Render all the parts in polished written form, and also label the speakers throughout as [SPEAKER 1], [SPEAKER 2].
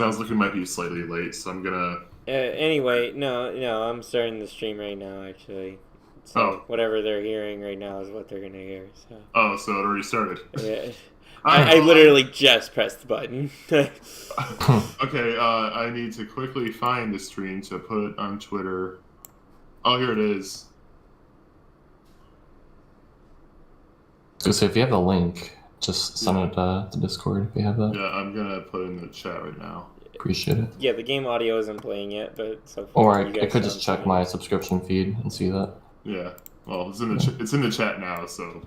[SPEAKER 1] Sounds like we might be slightly late, so I'm gonna...
[SPEAKER 2] Anyway, no, I'm starting the stream right now, actually. So whatever they're hearing right now is what they're gonna hear. So.
[SPEAKER 1] Oh, so it already started.
[SPEAKER 2] Yeah. I literally just pressed the button.
[SPEAKER 1] Okay, I need to quickly find the stream to put on Twitter. Oh, here it is.
[SPEAKER 3] So if you have the link, just send it to Discord if you have that.
[SPEAKER 1] Yeah, I'm gonna put it in the chat right now.
[SPEAKER 3] Appreciate it.
[SPEAKER 2] Yeah, the game audio isn't playing yet, but so far
[SPEAKER 3] Or I could just check my subscription feed and see that.
[SPEAKER 1] Yeah, well, it's in the chat now, so.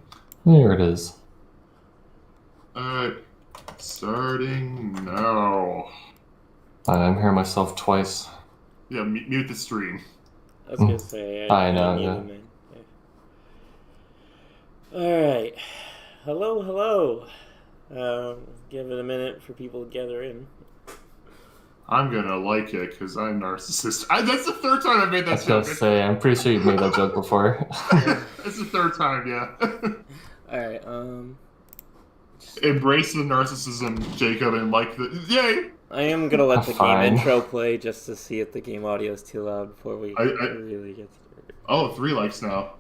[SPEAKER 3] There it is.
[SPEAKER 1] Alright, starting now.
[SPEAKER 3] I'm hearing myself twice.
[SPEAKER 1] Yeah, mute the stream.
[SPEAKER 2] I was gonna say.
[SPEAKER 3] I know, yeah.
[SPEAKER 2] Alright. Hello. Give it a minute for people to gather in.
[SPEAKER 1] I'm gonna like it because I'm narcissist. That's the third time I've made that joke.
[SPEAKER 3] I was gonna say, I'm pretty sure you've made that joke before.
[SPEAKER 1] It's the third time, yeah.
[SPEAKER 2] Alright,
[SPEAKER 1] Embrace the narcissism, Jacob, and like the... Yay!
[SPEAKER 2] I am gonna let the game intro play just to see if the game audio is too loud before we really get started.
[SPEAKER 1] Oh, 3 likes now.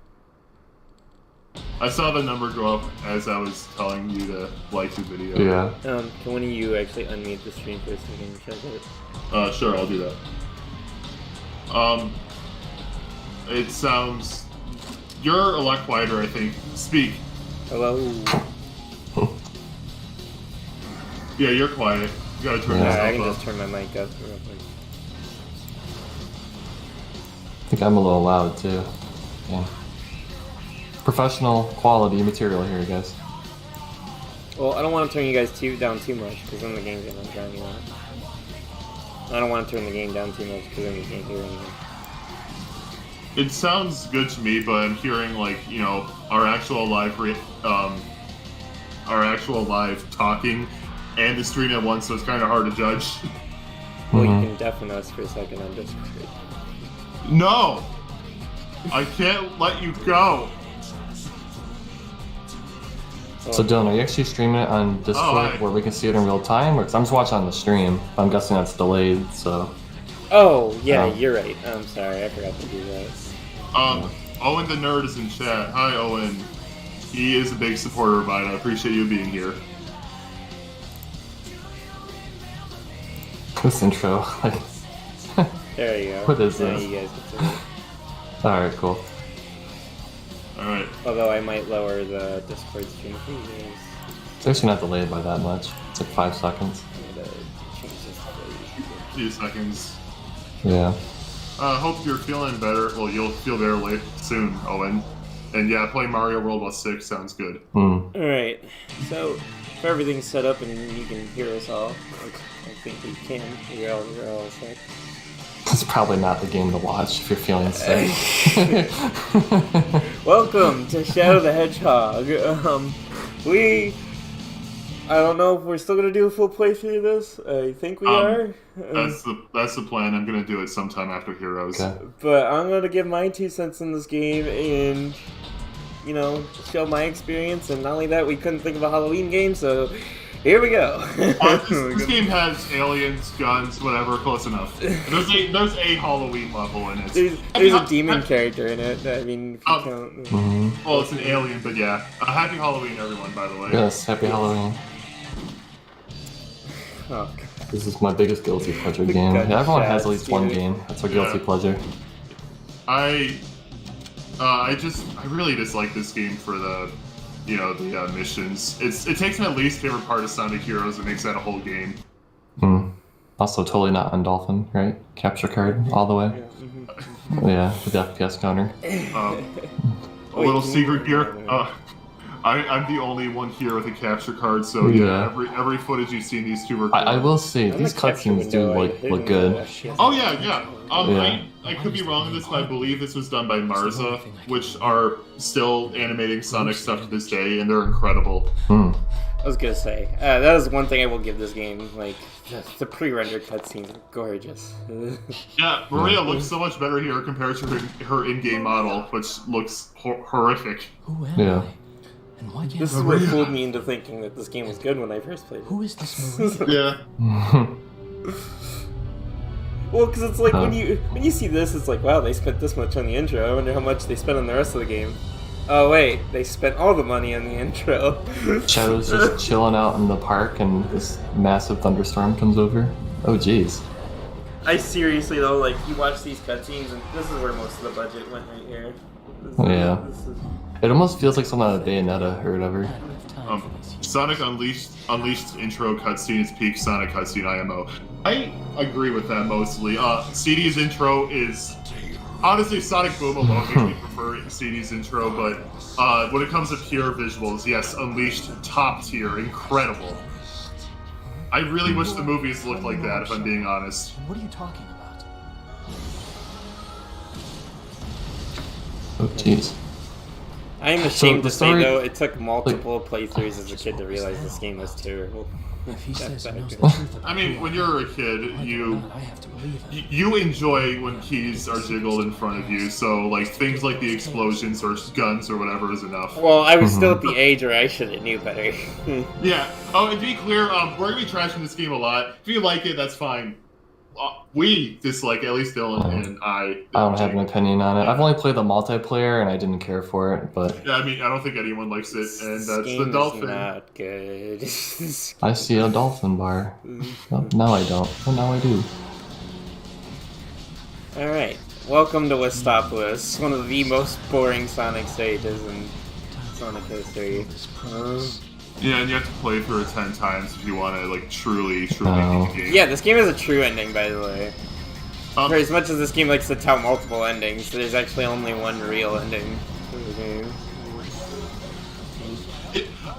[SPEAKER 1] I saw the number go up as I was telling you to like the video.
[SPEAKER 3] Yeah.
[SPEAKER 2] Can one of you actually unmute the stream for a second and check it?
[SPEAKER 1] Sure, I'll do that. It sounds... You're a lot quieter, I think. Speak.
[SPEAKER 2] Hello?
[SPEAKER 1] Yeah, you're quiet. You gotta turn yourself up.
[SPEAKER 2] I can just turn my mic up real quick.
[SPEAKER 3] I think I'm a little loud too. Yeah. Professional quality material here, guys.
[SPEAKER 2] Well, I don't want to turn you guys down too much, because then the game's gonna drown you out. I don't want to turn the game down too much, because then you can't hear anything.
[SPEAKER 1] It sounds good to me, but I'm hearing, like, you know, our actual live talking and the stream at once, so it's kind of hard to judge.
[SPEAKER 2] Well, you can deafen us for a second on Discord.
[SPEAKER 1] No! I can't let you go!
[SPEAKER 3] So Dylan, are you actually streaming it on Discord where we can see it in real time? Because I'm just watching on the stream. I'm guessing that's delayed, so...
[SPEAKER 2] Oh, yeah, you're right. I'm sorry, I forgot to do that.
[SPEAKER 1] Owen the Nerd is in chat. Hi, Owen. He is a big supporter of mine. I appreciate you being here.
[SPEAKER 3] This intro, like...
[SPEAKER 2] There you go.
[SPEAKER 3] What is this?
[SPEAKER 2] You guys can see it.
[SPEAKER 3] Alright, cool.
[SPEAKER 1] Alright.
[SPEAKER 2] Although I might lower the Discord stream for you guys.
[SPEAKER 3] It's actually not delayed by that much. It's like 5 seconds.
[SPEAKER 1] A few seconds.
[SPEAKER 3] Yeah.
[SPEAKER 1] Hope you're feeling better. Well, you'll feel better soon, Owen. And yeah, playing Mario World War 6 sounds good.
[SPEAKER 2] Alright, so if everything's set up and you can hear us all, I think we can. You're all set.
[SPEAKER 3] It's probably not the game to watch if you're feeling sick.
[SPEAKER 2] Welcome to Shadow the Hedgehog. I don't know if we're still gonna do a full playthrough of this. I think we are.
[SPEAKER 1] That's the plan. I'm gonna do it sometime after Heroes.
[SPEAKER 3] Okay.
[SPEAKER 2] But I'm gonna give my 2 cents in this game and, you know, show my experience. And not only that, we couldn't think of a Halloween game, so here we go.
[SPEAKER 1] This game has aliens, guns, whatever, close enough. There's a Halloween level in it.
[SPEAKER 2] There's a demon character in it. I mean, if you count.
[SPEAKER 1] Well, it's an alien, but yeah. Happy Halloween, everyone, by the way.
[SPEAKER 3] Yes, happy Halloween.
[SPEAKER 2] Oh, God.
[SPEAKER 3] This is my biggest guilty pleasure game. Yeah, everyone has at least one game. That's a guilty pleasure.
[SPEAKER 1] I really dislike this game for the, you know, the missions. It takes my least favorite part of Sonic Heroes and makes that a whole game.
[SPEAKER 3] Also, totally not on Dolphin, right? Capture card all the way. Yeah, with the FPS counter.
[SPEAKER 1] A little secret here. I'm the only one here with a capture card, so yeah, every footage you see in these two are.
[SPEAKER 3] I will say these cutscenes do look good.
[SPEAKER 1] Oh yeah. I could be wrong on this, but I believe this was done by Marza, which are still animating Sonic stuff to this day, and they're incredible.
[SPEAKER 2] I was gonna say that is one thing I will give this game. Like the pre-rendered cutscenes are gorgeous.
[SPEAKER 1] Yeah, Maria looks so much better here compared to her in-game model, which looks horrific.
[SPEAKER 3] Yeah.
[SPEAKER 2] This is what fooled me into thinking that this game was good when I first played it.
[SPEAKER 4] Who is this Maria?
[SPEAKER 1] Yeah.
[SPEAKER 2] Well, because it's like when you see this, it's like, wow, they spent this much on the intro. I wonder how much they spent on the rest of the game. Oh wait, they spent all the money on the intro.
[SPEAKER 3] Shadow's just chilling out in the park, and this massive thunderstorm comes over. Oh jeez.
[SPEAKER 2] I seriously though, like you watch these cutscenes, and this is where most of the budget went right here. This is...
[SPEAKER 3] It almost feels like something out of Bayonetta or whatever.
[SPEAKER 1] Sonic Unleashed intro cutscene is peak Sonic cutscene IMO. I agree with that mostly. CD's intro is honestly Sonic Boom alone makes me prefer CD's intro, but when it comes to pure visuals, yes, Unleashed top tier, incredible. I really wish the movies looked like that, if I'm being honest.
[SPEAKER 4] What are you talking about?
[SPEAKER 3] Oh jeez.
[SPEAKER 2] I'm ashamed to say though, it took multiple playthroughs as a kid to realize this game was terrible.
[SPEAKER 4] If he says he knows the truth about
[SPEAKER 1] I mean, when you're a kid,
[SPEAKER 4] I have to believe it.
[SPEAKER 1] you enjoy when keys are jiggled in front of you, so like things like the explosions or guns or whatever is enough.
[SPEAKER 2] Well, I was still at the age where I should have knew better.
[SPEAKER 1] Yeah. Oh, and to be clear, we're gonna be trashing this game a lot. If you like it, that's fine. We dislike it, at least Dylan and I.
[SPEAKER 3] I don't have an opinion on it. I've only played the multiplayer, and I didn't care for it. But
[SPEAKER 1] yeah, I mean, I don't think anyone likes it, and that's
[SPEAKER 2] game
[SPEAKER 1] the dolphin.
[SPEAKER 2] Is not good.
[SPEAKER 3] I see a dolphin bar. Oh, now I don't. Oh, now I do.
[SPEAKER 2] All right, welcome to Westopolis, one of the most boring Sonic stages in Sonic history.
[SPEAKER 1] Yeah, and you have to play through it 10 times if you want to, like, truly beat the game.
[SPEAKER 2] Yeah, this game has a true ending, by the way. For as much as this game likes to tell multiple endings, there's actually only one real ending to the game.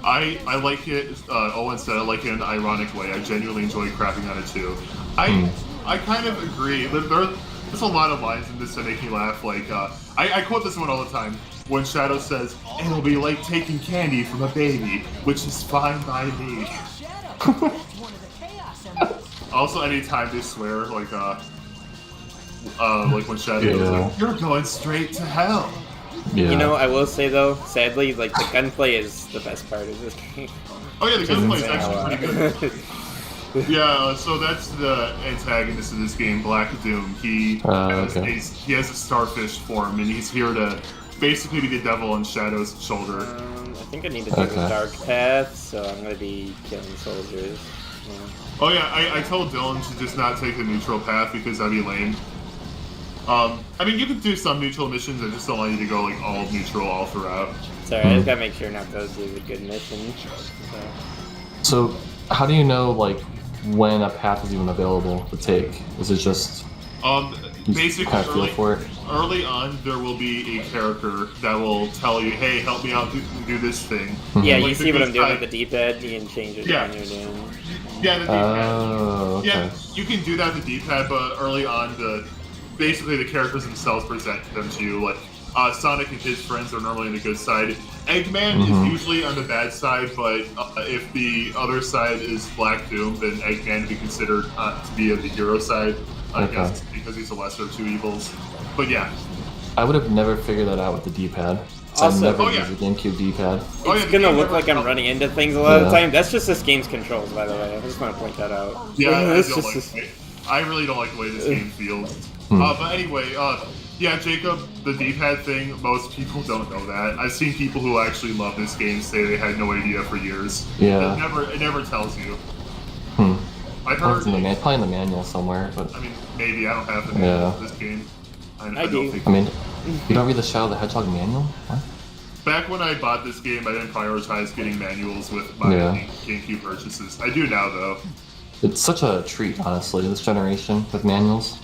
[SPEAKER 1] I like it, Owen said I like it in an ironic way. I genuinely enjoy crapping on it, too. I kind of agree. There's a lot of lines in this that make me laugh. Like, I quote this one all the time. When Shadow says, "It'll be like taking candy from a baby, which is fine by me." Also, anytime they swear, like when Shadow goes, like, "You're going straight to hell."
[SPEAKER 3] Yeah.
[SPEAKER 2] You know, I will say though, sadly, like the gunplay is the best part of this game.
[SPEAKER 1] Oh yeah, the gunplay is actually pretty good. Yeah, so that's the antagonist of this game, Black Doom. He has a starfish form, and he's here to basically be the devil on Shadow's shoulder.
[SPEAKER 2] I think I need to take the dark path, so I'm gonna be killing soldiers. Yeah.
[SPEAKER 1] Oh yeah, I told Dylan to just not take the neutral path because that'd be lame. I mean, you could do some neutral missions. I just don't want you to go like all neutral all throughout.
[SPEAKER 2] Sorry, I just gotta make sure not to do the good mission.
[SPEAKER 3] So, how do you know like when a path is even available to take? Is it just
[SPEAKER 1] basically early on there will be a character that will tell you, hey, help me out do this thing.
[SPEAKER 2] Yeah,
[SPEAKER 1] like
[SPEAKER 2] you see what I'm doing with the D-pad, you can change it when you're doing.
[SPEAKER 1] Yeah, the D-pad.
[SPEAKER 3] Oh, okay.
[SPEAKER 1] Yeah, you can do that with the D-pad, but early on basically the characters themselves present them to you. Like Sonic and his friends are normally on the good side. Eggman is usually on the bad side, but if the other side is Black Doom, then Eggman would be considered to be on the hero side. I guess because he's the lesser of two evils. But yeah.
[SPEAKER 3] I would have never figured that out with the D-pad.
[SPEAKER 2] Also,
[SPEAKER 3] I've never used the GameCube D-pad.
[SPEAKER 2] It's gonna look like I'm running into things a lot of the time. That's just this game's controls, by the way. I just want to point that out.
[SPEAKER 1] Yeah, I really don't like the way this game feels. But anyway, yeah, Jacob, the D-pad thing, most people don't know that. I've seen people who actually love this game say they had no idea for years.
[SPEAKER 3] Yeah.
[SPEAKER 1] It never tells you. I've
[SPEAKER 3] Probably
[SPEAKER 1] heard
[SPEAKER 3] in the manual somewhere, but
[SPEAKER 1] I mean, maybe I don't have the manual of this game.
[SPEAKER 2] I do.
[SPEAKER 3] I mean, you don't read the Shadow the Hedgehog manual? What?
[SPEAKER 1] Back when I bought this game, I didn't prioritize getting manuals with my GameCube purchases. I do now, though.
[SPEAKER 3] It's such a treat, honestly, this generation with manuals.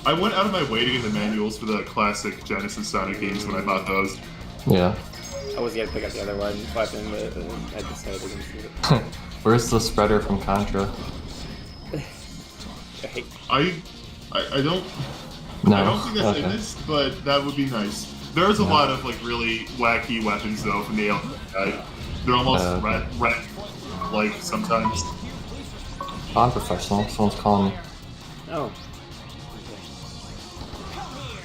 [SPEAKER 1] I went out of my way to get the manuals for the classic Genesis Sonic games when I bought those.
[SPEAKER 3] Yeah.
[SPEAKER 2] I was gonna pick up the other one, but I decided against it.
[SPEAKER 3] Where's the spreader from Contra?
[SPEAKER 1] I don't think that's in this, but that would be nice. There's a lot of like really wacky weapons though from the Alien. They're almost rat like sometimes.
[SPEAKER 3] I'm professional. Someone's calling me.
[SPEAKER 2] Oh.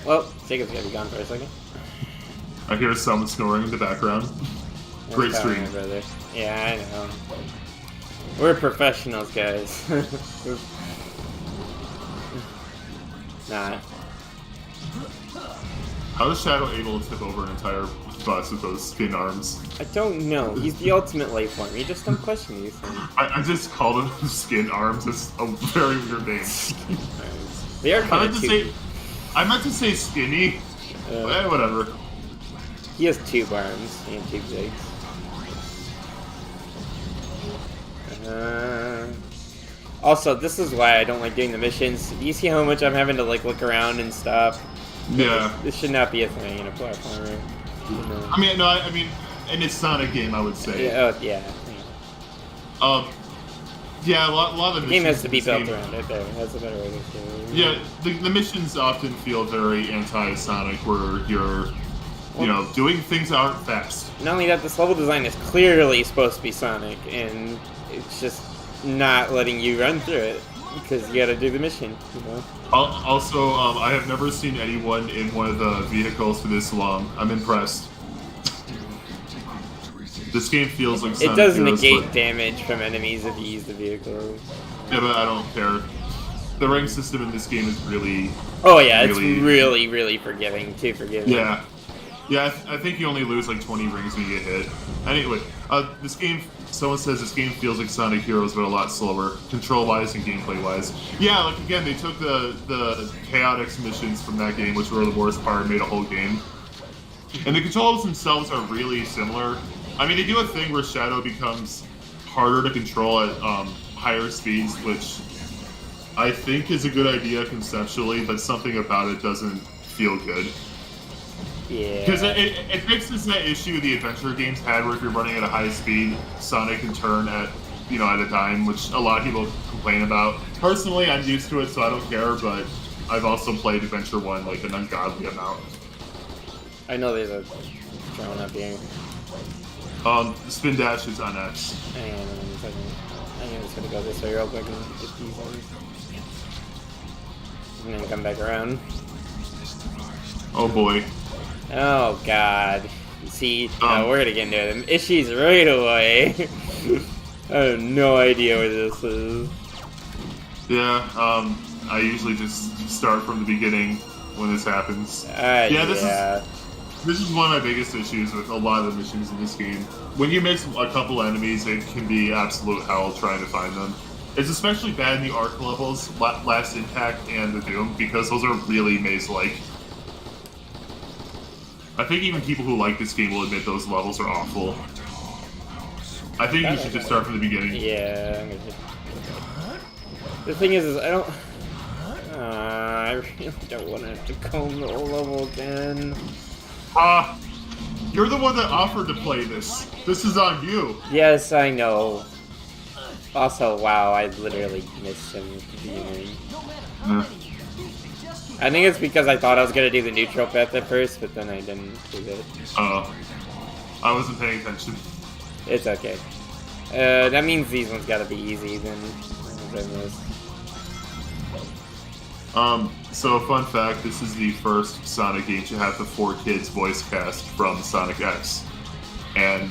[SPEAKER 2] Well, Jacob's gotta be gone for a second.
[SPEAKER 1] I hear someone snoring in the background. Great stream.
[SPEAKER 2] Yeah, I know. We're professionals, guys. Nah.
[SPEAKER 1] How is Shadow able to tip over an entire bus with those skin arms?
[SPEAKER 2] I don't know. He's the ultimate life form. You just don't question these things.
[SPEAKER 1] I just called them skin arms. It's a very weird name.
[SPEAKER 2] They are kind of
[SPEAKER 1] I meant to say skinny. Whatever.
[SPEAKER 2] He has tube arms and tube legs. Also, this is why I don't like doing the missions. Do you see how much I'm having to like look around and stuff?
[SPEAKER 1] Yeah.
[SPEAKER 2] This should not be a thing in a platformer. You know.
[SPEAKER 1] I mean, no, I mean, in a Sonic game, I would say.
[SPEAKER 2] Yeah, yeah.
[SPEAKER 1] Yeah, a lot of the
[SPEAKER 2] game has to be built around it. There, that's a better way to say it.
[SPEAKER 1] Yeah, the missions often feel very anti-Sonic, where you're, you know, doing things that aren't fast.
[SPEAKER 2] Not only that, this level design is clearly supposed to be Sonic, and it's just not letting you run through it because you gotta do the mission, you know?
[SPEAKER 1] Also, I have never seen anyone in one of the vehicles for this long. I'm impressed. This game feels like Sonic
[SPEAKER 2] it does
[SPEAKER 1] Heroes,
[SPEAKER 2] negate
[SPEAKER 1] but...
[SPEAKER 2] damage from enemies if you use the vehicle.
[SPEAKER 1] Yeah, but I don't care. The rank system in this game is really...
[SPEAKER 2] Oh yeah, it's really, really forgiving. Too forgiving.
[SPEAKER 1] Yeah. Yeah, I think you only lose like 20 rings when you get hit. Anyway, this game, someone says this game feels like Sonic Heroes, but a lot slower, control-wise and gameplay-wise. Yeah, like again, they took the chaotic missions from that game, which were the worst part, and made a whole game. And the controls themselves are really similar. I mean, they do a thing where Shadow becomes harder to control at higher speeds, which I think is a good idea conceptually, but something about it doesn't feel good.
[SPEAKER 2] Yeah.
[SPEAKER 1] Because it fixes that issue the adventure games had, where if you're running at a high speed, Sonic can turn at a dime, which a lot of people complain about. Personally, I'm used to it, so I don't care. But I've also played Adventure 1 like an ungodly amount.
[SPEAKER 2] I know there's a drone up here.
[SPEAKER 1] Spin dash is on X.
[SPEAKER 2] Hang on a second. I'm just gonna go this way real quick and get these ones. And then come back around.
[SPEAKER 1] Oh boy.
[SPEAKER 2] Oh god. See, we're gonna get into them issues right away. I have no idea where this is.
[SPEAKER 1] Yeah, I usually just start from the beginning when this happens. This is one of my biggest issues with a lot of the missions in this game. When you mix a couple enemies, it can be absolute hell trying to find them. It's especially bad in the Arc levels, Last Impact and the Doom, because those are really maze-like. I think even people who like this game will admit those levels are awful. I think you should just start from the beginning.
[SPEAKER 2] Yeah, I'm gonna the thing is I don't... I really don't want to have to comb the whole level again.
[SPEAKER 1] You're the one that offered to play this. This is on you.
[SPEAKER 2] Yes, I know. Also, wow, I literally missed him at the beginning. I think it's because I thought I was gonna do the neutral path at first, but then I didn't do it.
[SPEAKER 1] I wasn't paying attention.
[SPEAKER 2] It's okay. That means these ones gotta be easy then.
[SPEAKER 1] So fun fact, this is the first Sonic game to have the 4Kids voice cast from Sonic X. And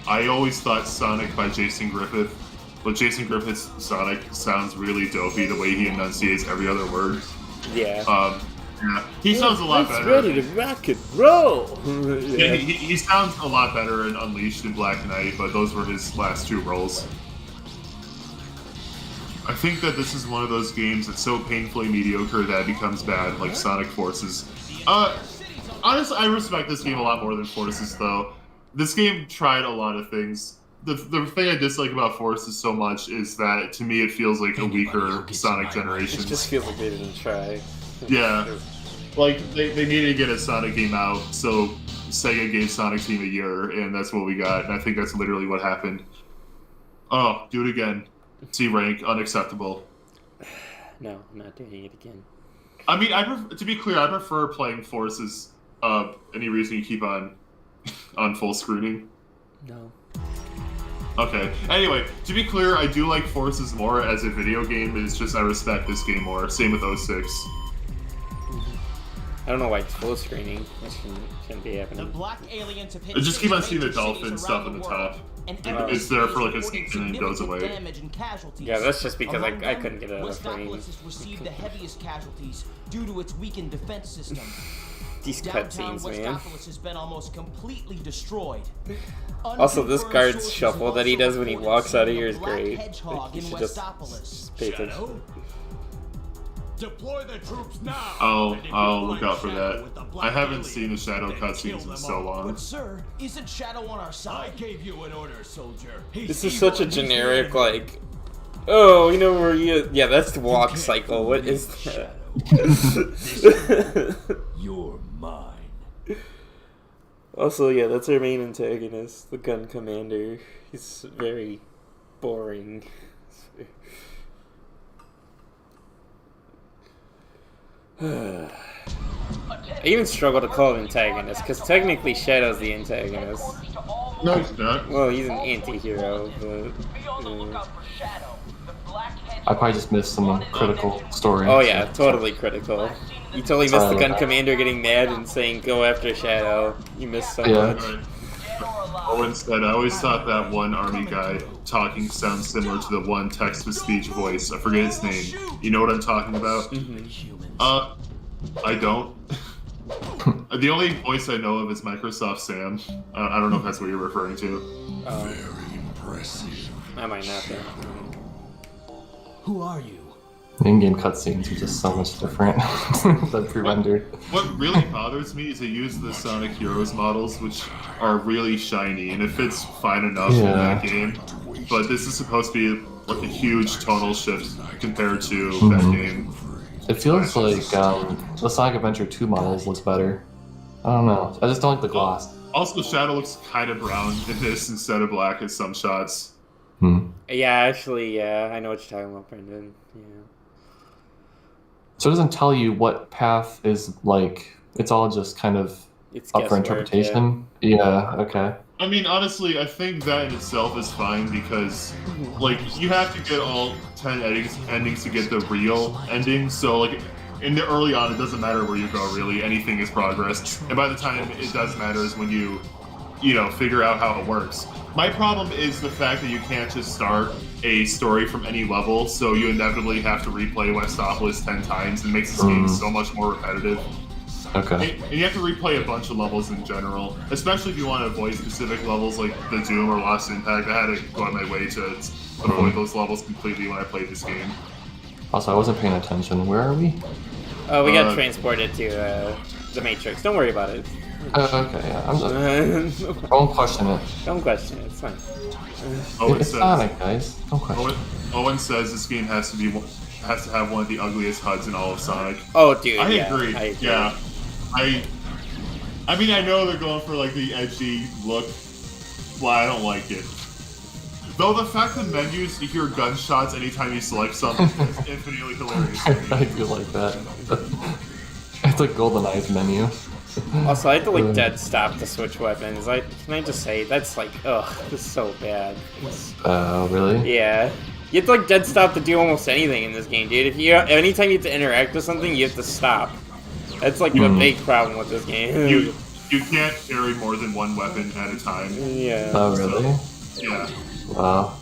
[SPEAKER 1] I always thought Sonic by Jason Griffith, but Jason Griffith's Sonic sounds really dopey the way he enunciates every other word.
[SPEAKER 2] Yeah.
[SPEAKER 1] Yeah. He sounds a lot better.
[SPEAKER 2] Ready to rock and roll!
[SPEAKER 1] Yeah, he sounds a lot better in Unleashed and Black Knight, but those were his last two roles. I think that this is one of those games that's so painfully mediocre that it becomes bad, like Sonic Forces. Honestly, I respect this game a lot more than Forces, though. This game tried a lot of things. The thing I dislike about Forces so much is that, to me, it feels like a weaker Sonic generation.
[SPEAKER 2] It just feels like they didn't try.
[SPEAKER 1] Yeah. Like, they needed to get a Sonic game out, so Sega gave Sonic Team a year, and that's what we got, and I think that's literally what happened. Oh, do it again. C rank, unacceptable.
[SPEAKER 2] No, I'm not doing it again.
[SPEAKER 1] I mean, to be clear, I prefer playing Forces. Any reason you keep on full screening?
[SPEAKER 2] No.
[SPEAKER 1] Okay. Anyway, to be clear, I do like Forces more as a video game. It's just I respect this game more. Same with 06.
[SPEAKER 2] I don't know why it's full screening. That shouldn't be happening.
[SPEAKER 5] The black aliens have hit
[SPEAKER 1] Just keep on seeing the
[SPEAKER 5] cities
[SPEAKER 1] dolphin stuff
[SPEAKER 5] around
[SPEAKER 1] on the
[SPEAKER 5] world.
[SPEAKER 1] top. It's there for like a second and then goes away.
[SPEAKER 2] Yeah, that's just because I couldn't get it on the frame.
[SPEAKER 5] Westopolis has received the heaviest casualties due to its weakened defense system.
[SPEAKER 2] These
[SPEAKER 5] Downtown
[SPEAKER 2] cutscenes, man.
[SPEAKER 5] Westopolis has been almost completely destroyed.
[SPEAKER 2] Also, this
[SPEAKER 5] Unconfirmed
[SPEAKER 2] guard's
[SPEAKER 5] sources
[SPEAKER 2] shuffle
[SPEAKER 5] have
[SPEAKER 2] that he
[SPEAKER 5] also
[SPEAKER 2] does when he
[SPEAKER 5] reported
[SPEAKER 2] walks out of
[SPEAKER 5] seeing
[SPEAKER 2] here
[SPEAKER 5] a
[SPEAKER 2] is
[SPEAKER 5] black
[SPEAKER 2] great.
[SPEAKER 5] Hedgehog
[SPEAKER 2] You
[SPEAKER 5] in
[SPEAKER 2] should just
[SPEAKER 5] Westopolis.
[SPEAKER 2] pay attention.
[SPEAKER 6] Deploy the troops now.
[SPEAKER 1] I'll look out for that. I haven't seen a Shadow cutscenes in so long.
[SPEAKER 5] But sir, isn't Shadow on our
[SPEAKER 6] I
[SPEAKER 5] side?
[SPEAKER 6] gave you an order, soldier.
[SPEAKER 2] This is such a generic, like, oh, you know where you... Yeah, that's the walk cycle. What is that?
[SPEAKER 6] You're mine.
[SPEAKER 2] Also, yeah, that's our main antagonist, the gun commander. He's very boring. I even struggle to call him antagonist, because technically Shadow's the antagonist.
[SPEAKER 1] No, he's not.
[SPEAKER 2] Well, he's an anti-hero, but...
[SPEAKER 3] I probably just missed some critical story.
[SPEAKER 2] Oh yeah, totally critical. You totally missed the gun commander getting mad and saying, go after Shadow. You missed so much.
[SPEAKER 1] Right. Owen said, I always thought that one army guy talking sounds similar to the one text-to-speech voice. I forget his name. You know what I'm talking about? I don't. The only voice I know of is Microsoft Sam. I don't know if that's what you're referring to.
[SPEAKER 6] Very impressive.
[SPEAKER 2] I might not be.
[SPEAKER 5] Who are you?
[SPEAKER 3] The in-game cutscenes are just so much different than pre-rendered.
[SPEAKER 1] What really bothers me is they use the Sonic Heroes models, which are really shiny, and it fits fine enough in that game. But this is supposed to be like a huge tonal shift compared to that game.
[SPEAKER 3] It feels like the Sonic Adventure 2 models look better. I don't know. I just don't like the gloss.
[SPEAKER 1] Also, Shadow looks kind of brown in this instead of black in some shots.
[SPEAKER 2] Yeah, actually, yeah, I know what you're talking about, Brendan. Yeah.
[SPEAKER 3] So it doesn't tell you what path is like. It's all just kind of
[SPEAKER 2] It's
[SPEAKER 3] up for
[SPEAKER 2] guesswork,
[SPEAKER 3] interpretation. Yeah, okay.
[SPEAKER 1] I mean, honestly, I think that in itself is fine because, like, you have to get all 10 endings to get the real ending. So, like, in the early on, it doesn't matter where you go, really. Anything is progress. And by the time it does matter is when you know, figure out how it works. My problem is the fact that you can't just start a story from any level, so you inevitably have to replay Westopolis 10 times. It makes this game so much more repetitive.
[SPEAKER 3] Okay.
[SPEAKER 1] And you have to replay a bunch of levels in general, especially if you want to avoid specific levels like the Doom or Lost Impact. I had to go out of my way to avoid those levels completely when I played this game.
[SPEAKER 3] Also, I wasn't paying attention. Where are we?
[SPEAKER 2] Oh, we got transported to the Matrix. Don't worry about it.
[SPEAKER 3] Okay, yeah. Don't question it.
[SPEAKER 2] Don't question it. It's fine.
[SPEAKER 3] It's Sonic, guys. Don't question it.
[SPEAKER 1] Owen says this game has to have one of the ugliest HUDs in all of Sonic.
[SPEAKER 2] Oh, dude,
[SPEAKER 1] I
[SPEAKER 2] yeah.
[SPEAKER 1] agree.
[SPEAKER 2] I agree.
[SPEAKER 1] Yeah. I mean, I know they're going for like the edgy look. Well, I don't like it. Though the fact that menus, you hear gunshots anytime you select something is infinitely hilarious.
[SPEAKER 3] I do like that. It's like GoldenEye's menu.
[SPEAKER 2] Also, I had to like dead stop to switch weapons. Can I just say that's like, ugh, this is so bad.
[SPEAKER 3] Oh, really?
[SPEAKER 2] Yeah, you have to like dead stop to do almost anything in this game, dude. Anytime you have to interact with something, you have to stop. That's like a big problem with this game.
[SPEAKER 1] You can't carry more than one weapon at a time.
[SPEAKER 2] Yeah.
[SPEAKER 3] Oh, really?
[SPEAKER 1] So, yeah.
[SPEAKER 3] Wow.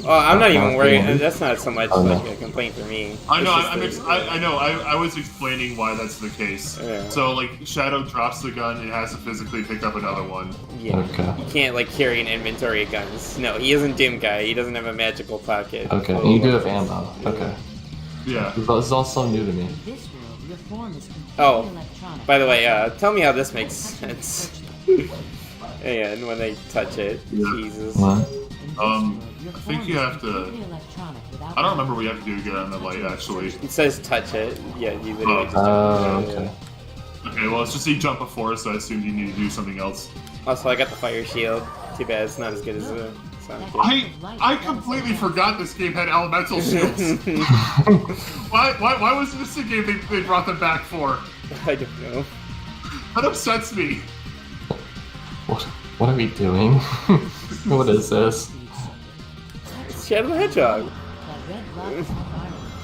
[SPEAKER 2] Oh, I'm not even worried. That's not so much like a complaint for me.
[SPEAKER 1] I know.
[SPEAKER 2] It's just
[SPEAKER 1] I know. I was explaining why that's the case.
[SPEAKER 2] Yeah.
[SPEAKER 1] So like, Shadow drops the gun and has to physically pick up another one.
[SPEAKER 2] Yeah.
[SPEAKER 3] Okay.
[SPEAKER 2] You can't like carry an inventory of guns. No, he isn't Doom Guy. He doesn't have a magical pocket.
[SPEAKER 3] Okay, and you do have ammo. Okay.
[SPEAKER 1] Yeah.
[SPEAKER 3] This is all so new to me.
[SPEAKER 7] This world, your form is completely
[SPEAKER 2] Oh,
[SPEAKER 7] electronic.
[SPEAKER 2] by the way, tell me how this makes sense. Yeah, and when they touch it,
[SPEAKER 1] Yeah.
[SPEAKER 2] Jesus.
[SPEAKER 3] What?
[SPEAKER 1] I think you have to. I don't remember what you have to do to get on the light actually.
[SPEAKER 2] It says touch it. Yeah, you literally just
[SPEAKER 3] Oh,
[SPEAKER 2] touch it.
[SPEAKER 3] okay.
[SPEAKER 1] Okay, well it's just you jump before, so I assumed you need to do something else.
[SPEAKER 2] Also, I got the fire shield. Too bad it's not as good as Sonic game.
[SPEAKER 1] I completely forgot this game had elemental shields. why was this a game they brought them back for?
[SPEAKER 2] I don't know.
[SPEAKER 1] That upsets me.
[SPEAKER 3] What are we doing? What is this?
[SPEAKER 2] It's Shadow the Hedgehog.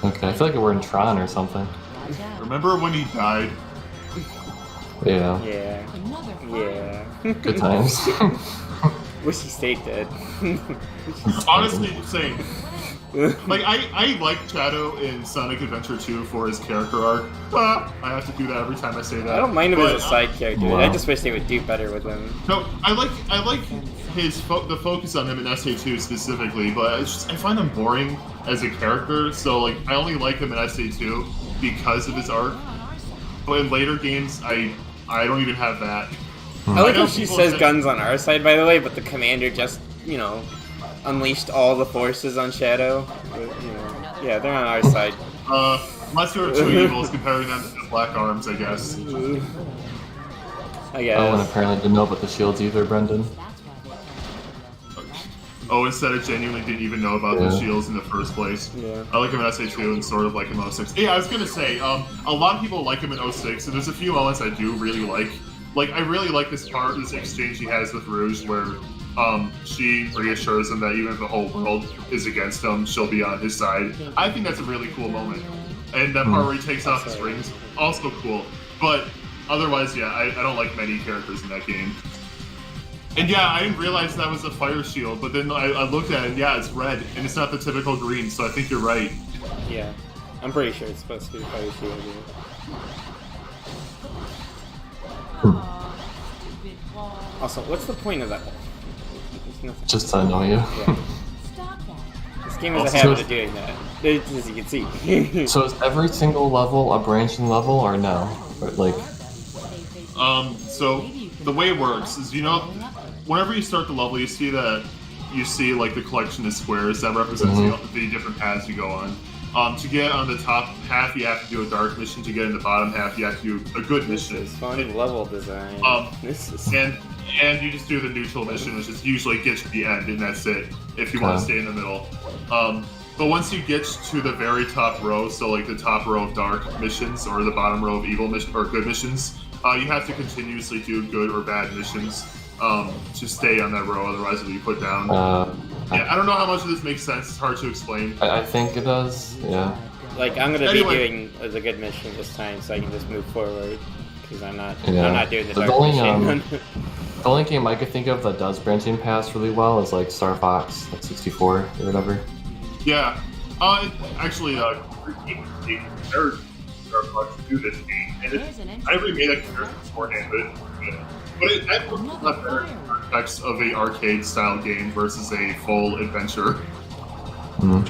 [SPEAKER 3] Okay, I feel like we're in Tron or something.
[SPEAKER 1] Remember when he died?
[SPEAKER 3] Yeah.
[SPEAKER 2] Yeah. Yeah.
[SPEAKER 3] Good times.
[SPEAKER 2] Wish he stayed dead.
[SPEAKER 1] Honestly, same. Like, I like Shadow in Sonic Adventure 2 for his character arc. I have to do that every time I say that.
[SPEAKER 2] I don't mind him
[SPEAKER 1] But,
[SPEAKER 2] as a side character.
[SPEAKER 3] wow.
[SPEAKER 2] I just wish they would do better with him.
[SPEAKER 1] No, I like his the focus on him in SA2 specifically, but I find him boring as a character. So like, I only like him in SA2 because of his arc. But in later games, I don't even have that.
[SPEAKER 2] I like
[SPEAKER 1] know
[SPEAKER 2] how she
[SPEAKER 1] people
[SPEAKER 2] says
[SPEAKER 1] say-
[SPEAKER 2] guns on our side, by the way, but the commander just, you know, unleashed all the forces on Shadow. But, you know, yeah, they're on our side.
[SPEAKER 1] Unless there are two evils, comparing them to the Black Arms, I guess.
[SPEAKER 2] I guess.
[SPEAKER 3] Owen apparently didn't know about the shields either, Brendan.
[SPEAKER 1] Oh, instead of genuinely didn't even know about the
[SPEAKER 3] Yeah.
[SPEAKER 1] shields in the first place.
[SPEAKER 2] Yeah.
[SPEAKER 1] I like him in SA2 and sort of like him in 06. Yeah, I was gonna say, a lot of people like him in 06, and there's a few moments I do really like. Like, I really like this exchange he has with Rouge where she reassures him that even if the whole world is against him, she'll be on his side. I think that's a really cool moment. And that part where he takes off his rings, also cool. But otherwise, yeah, I don't like many characters in that game. And yeah, I didn't realize that was a fire shield, but then I looked at it, yeah, it's red, and it's not the typical green, so I think you're right.
[SPEAKER 2] Yeah. I'm pretty sure it's supposed to be fire shield. Also, what's the point of that? There's nothing.
[SPEAKER 3] Just to annoy you.
[SPEAKER 2] Yeah. This game has a habit of doing that, as you can see.
[SPEAKER 3] So is every single level a branching level or no? Or, like,
[SPEAKER 1] So the way it works is, you know, whenever you start the level, you see like the collection of squares that represents the different paths you go on. To get on the top half, you have to do a dark mission. To get in the bottom half, you have to do a good mission.
[SPEAKER 2] This is fun level design. This is...
[SPEAKER 1] And you just do the neutral mission, which is usually get to the end, and that's it, if you want to stay in the middle. But once you get to the very top row, so like the top row of dark missions, or the bottom row of evil mission or good missions, you have to continuously do good or bad missions to stay on that row, otherwise it'll be put down. Yeah, I don't know how much of this makes sense, it's hard to explain.
[SPEAKER 3] I think it does, yeah.
[SPEAKER 2] Like, I'm gonna
[SPEAKER 1] Anyway.
[SPEAKER 2] be doing the good mission this time, so I can just move forward. Because I'm not doing the
[SPEAKER 3] The
[SPEAKER 2] dark
[SPEAKER 3] only,
[SPEAKER 2] mission.
[SPEAKER 3] The only game I could think of that does branching paths really well is like Star Fox, like 64 or whatever.
[SPEAKER 1] Yeah. Actually, they're Fox do this game, and I already made that comparison beforehand, but that was not better in the context of a arcade-style game versus a full adventure.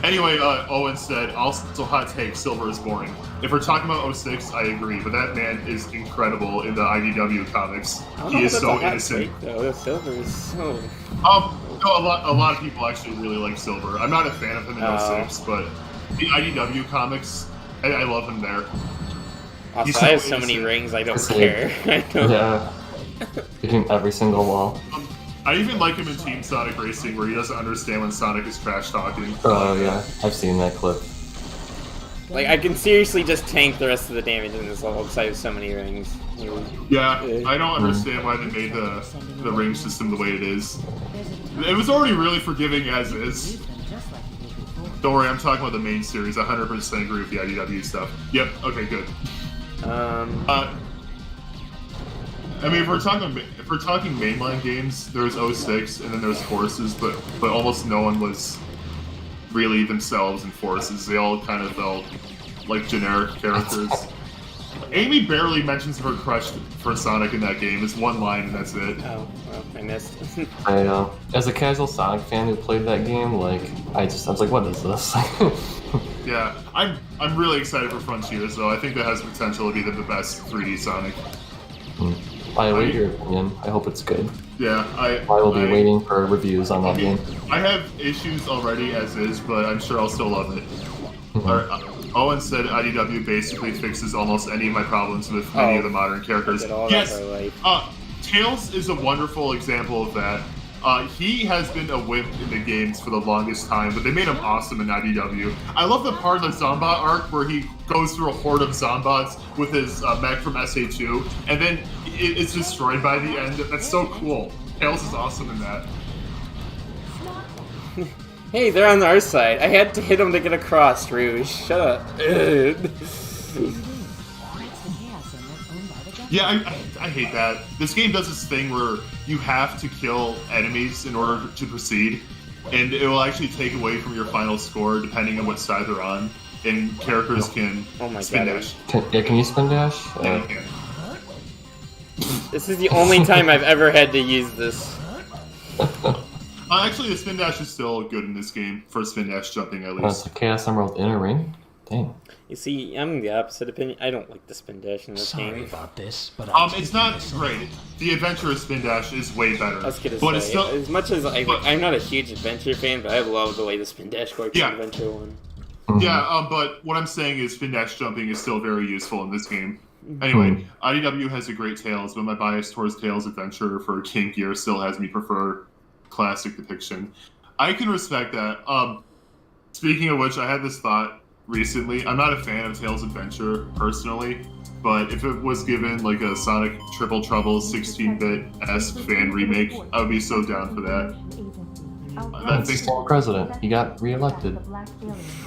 [SPEAKER 1] Anyway, Owen said, also hot take, Silver is boring. If we're talking about 06, I agree, but that man is incredible in the IDW comics. He is so innocent.
[SPEAKER 2] The Silver is so...
[SPEAKER 1] No, a lot of people actually really like Silver. I'm not a fan of him in 06, but the IDW comics, I love him there.
[SPEAKER 2] Also,
[SPEAKER 1] He's
[SPEAKER 2] I have
[SPEAKER 1] so
[SPEAKER 2] so many
[SPEAKER 1] innocent.
[SPEAKER 2] rings, I don't
[SPEAKER 3] It's
[SPEAKER 2] care. I don't...
[SPEAKER 3] Yeah. Hitting every single wall.
[SPEAKER 1] I even like him in Team Sonic Racing, where he doesn't understand when Sonic is trash talking.
[SPEAKER 3] Oh yeah, I've seen that clip.
[SPEAKER 2] Like, I can seriously just tank the rest of the damage in this level because I have so many rings.
[SPEAKER 1] Yeah, I don't understand why they made the ring system the way it is. It was already really forgiving as is. Don't worry, I'm talking about the main series. I 100% agree with the IDW stuff. Yep. Okay. Good. I mean, if we're talking mainline games, there was 06, and then there was Forces, but almost no one was really themselves in Forces. They all kind of felt like generic characters. Amy barely mentions her crush for Sonic in that game. It's one line, and that's it.
[SPEAKER 2] Oh, well, I missed.
[SPEAKER 3] As a casual Sonic fan who played that game, like I was like, what is this?
[SPEAKER 1] Yeah, I'm really excited for Frontiers, though. I think that has potential to be the best 3D Sonic.
[SPEAKER 3] I await your opinion. I hope it's good.
[SPEAKER 1] Yeah,
[SPEAKER 3] I will be waiting for reviews on that game.
[SPEAKER 1] I have issues already as is, but I'm sure I'll still love it. Owen said IDW basically fixes almost any of my problems with many of the modern characters. Yes, Tails is a wonderful example of that. He has been a wimp in the games for the longest time, but they made him awesome in IDW. I love the part of the Zombot arc where he goes through a horde of Zombots with his mech from SA2, and then it's destroyed by the end. That's so cool. Tails is awesome in that.
[SPEAKER 2] Hey, they're on our side. I had to hit them to get across, Rouge. Shut up.
[SPEAKER 1] Yeah, I hate that. This game does this thing where you have to kill enemies in order to proceed, and it will actually take away from your final score depending on what side they're on. And characters can spin dash.
[SPEAKER 3] Can you spin dash?
[SPEAKER 1] Yeah, you can.
[SPEAKER 2] This is the only time I've ever had to use this.
[SPEAKER 1] Actually, the spin dash is still good in this game for spin dash jumping at
[SPEAKER 3] Oh, it's
[SPEAKER 1] least.
[SPEAKER 3] a Chaos Emerald inner ring? Dang.
[SPEAKER 2] You see, I'm the opposite opinion. I don't like the spin dash in this
[SPEAKER 4] Sorry
[SPEAKER 2] game.
[SPEAKER 4] about this, but
[SPEAKER 1] It's not great. The adventure spin dash is way better.
[SPEAKER 2] I was gonna
[SPEAKER 1] but
[SPEAKER 2] say,
[SPEAKER 1] it's still,
[SPEAKER 2] as much as I'm not a huge adventure fan, but I love the way the spin dash works in Adventure 1.
[SPEAKER 1] yeah, but what I'm saying is spin dash jumping is still very useful in this game. Anyway, IDW has a great Tails, but my bias towards Tails Adventure for King Gear still has me prefer classic depiction. I can respect that. Speaking of which, I had this thought recently. I'm not a fan of Tails Adventure personally, but if it was given like a Sonic Triple Trouble 16-bit-esque fan remake, I would be so down for that.
[SPEAKER 3] That's the president. He got reelected.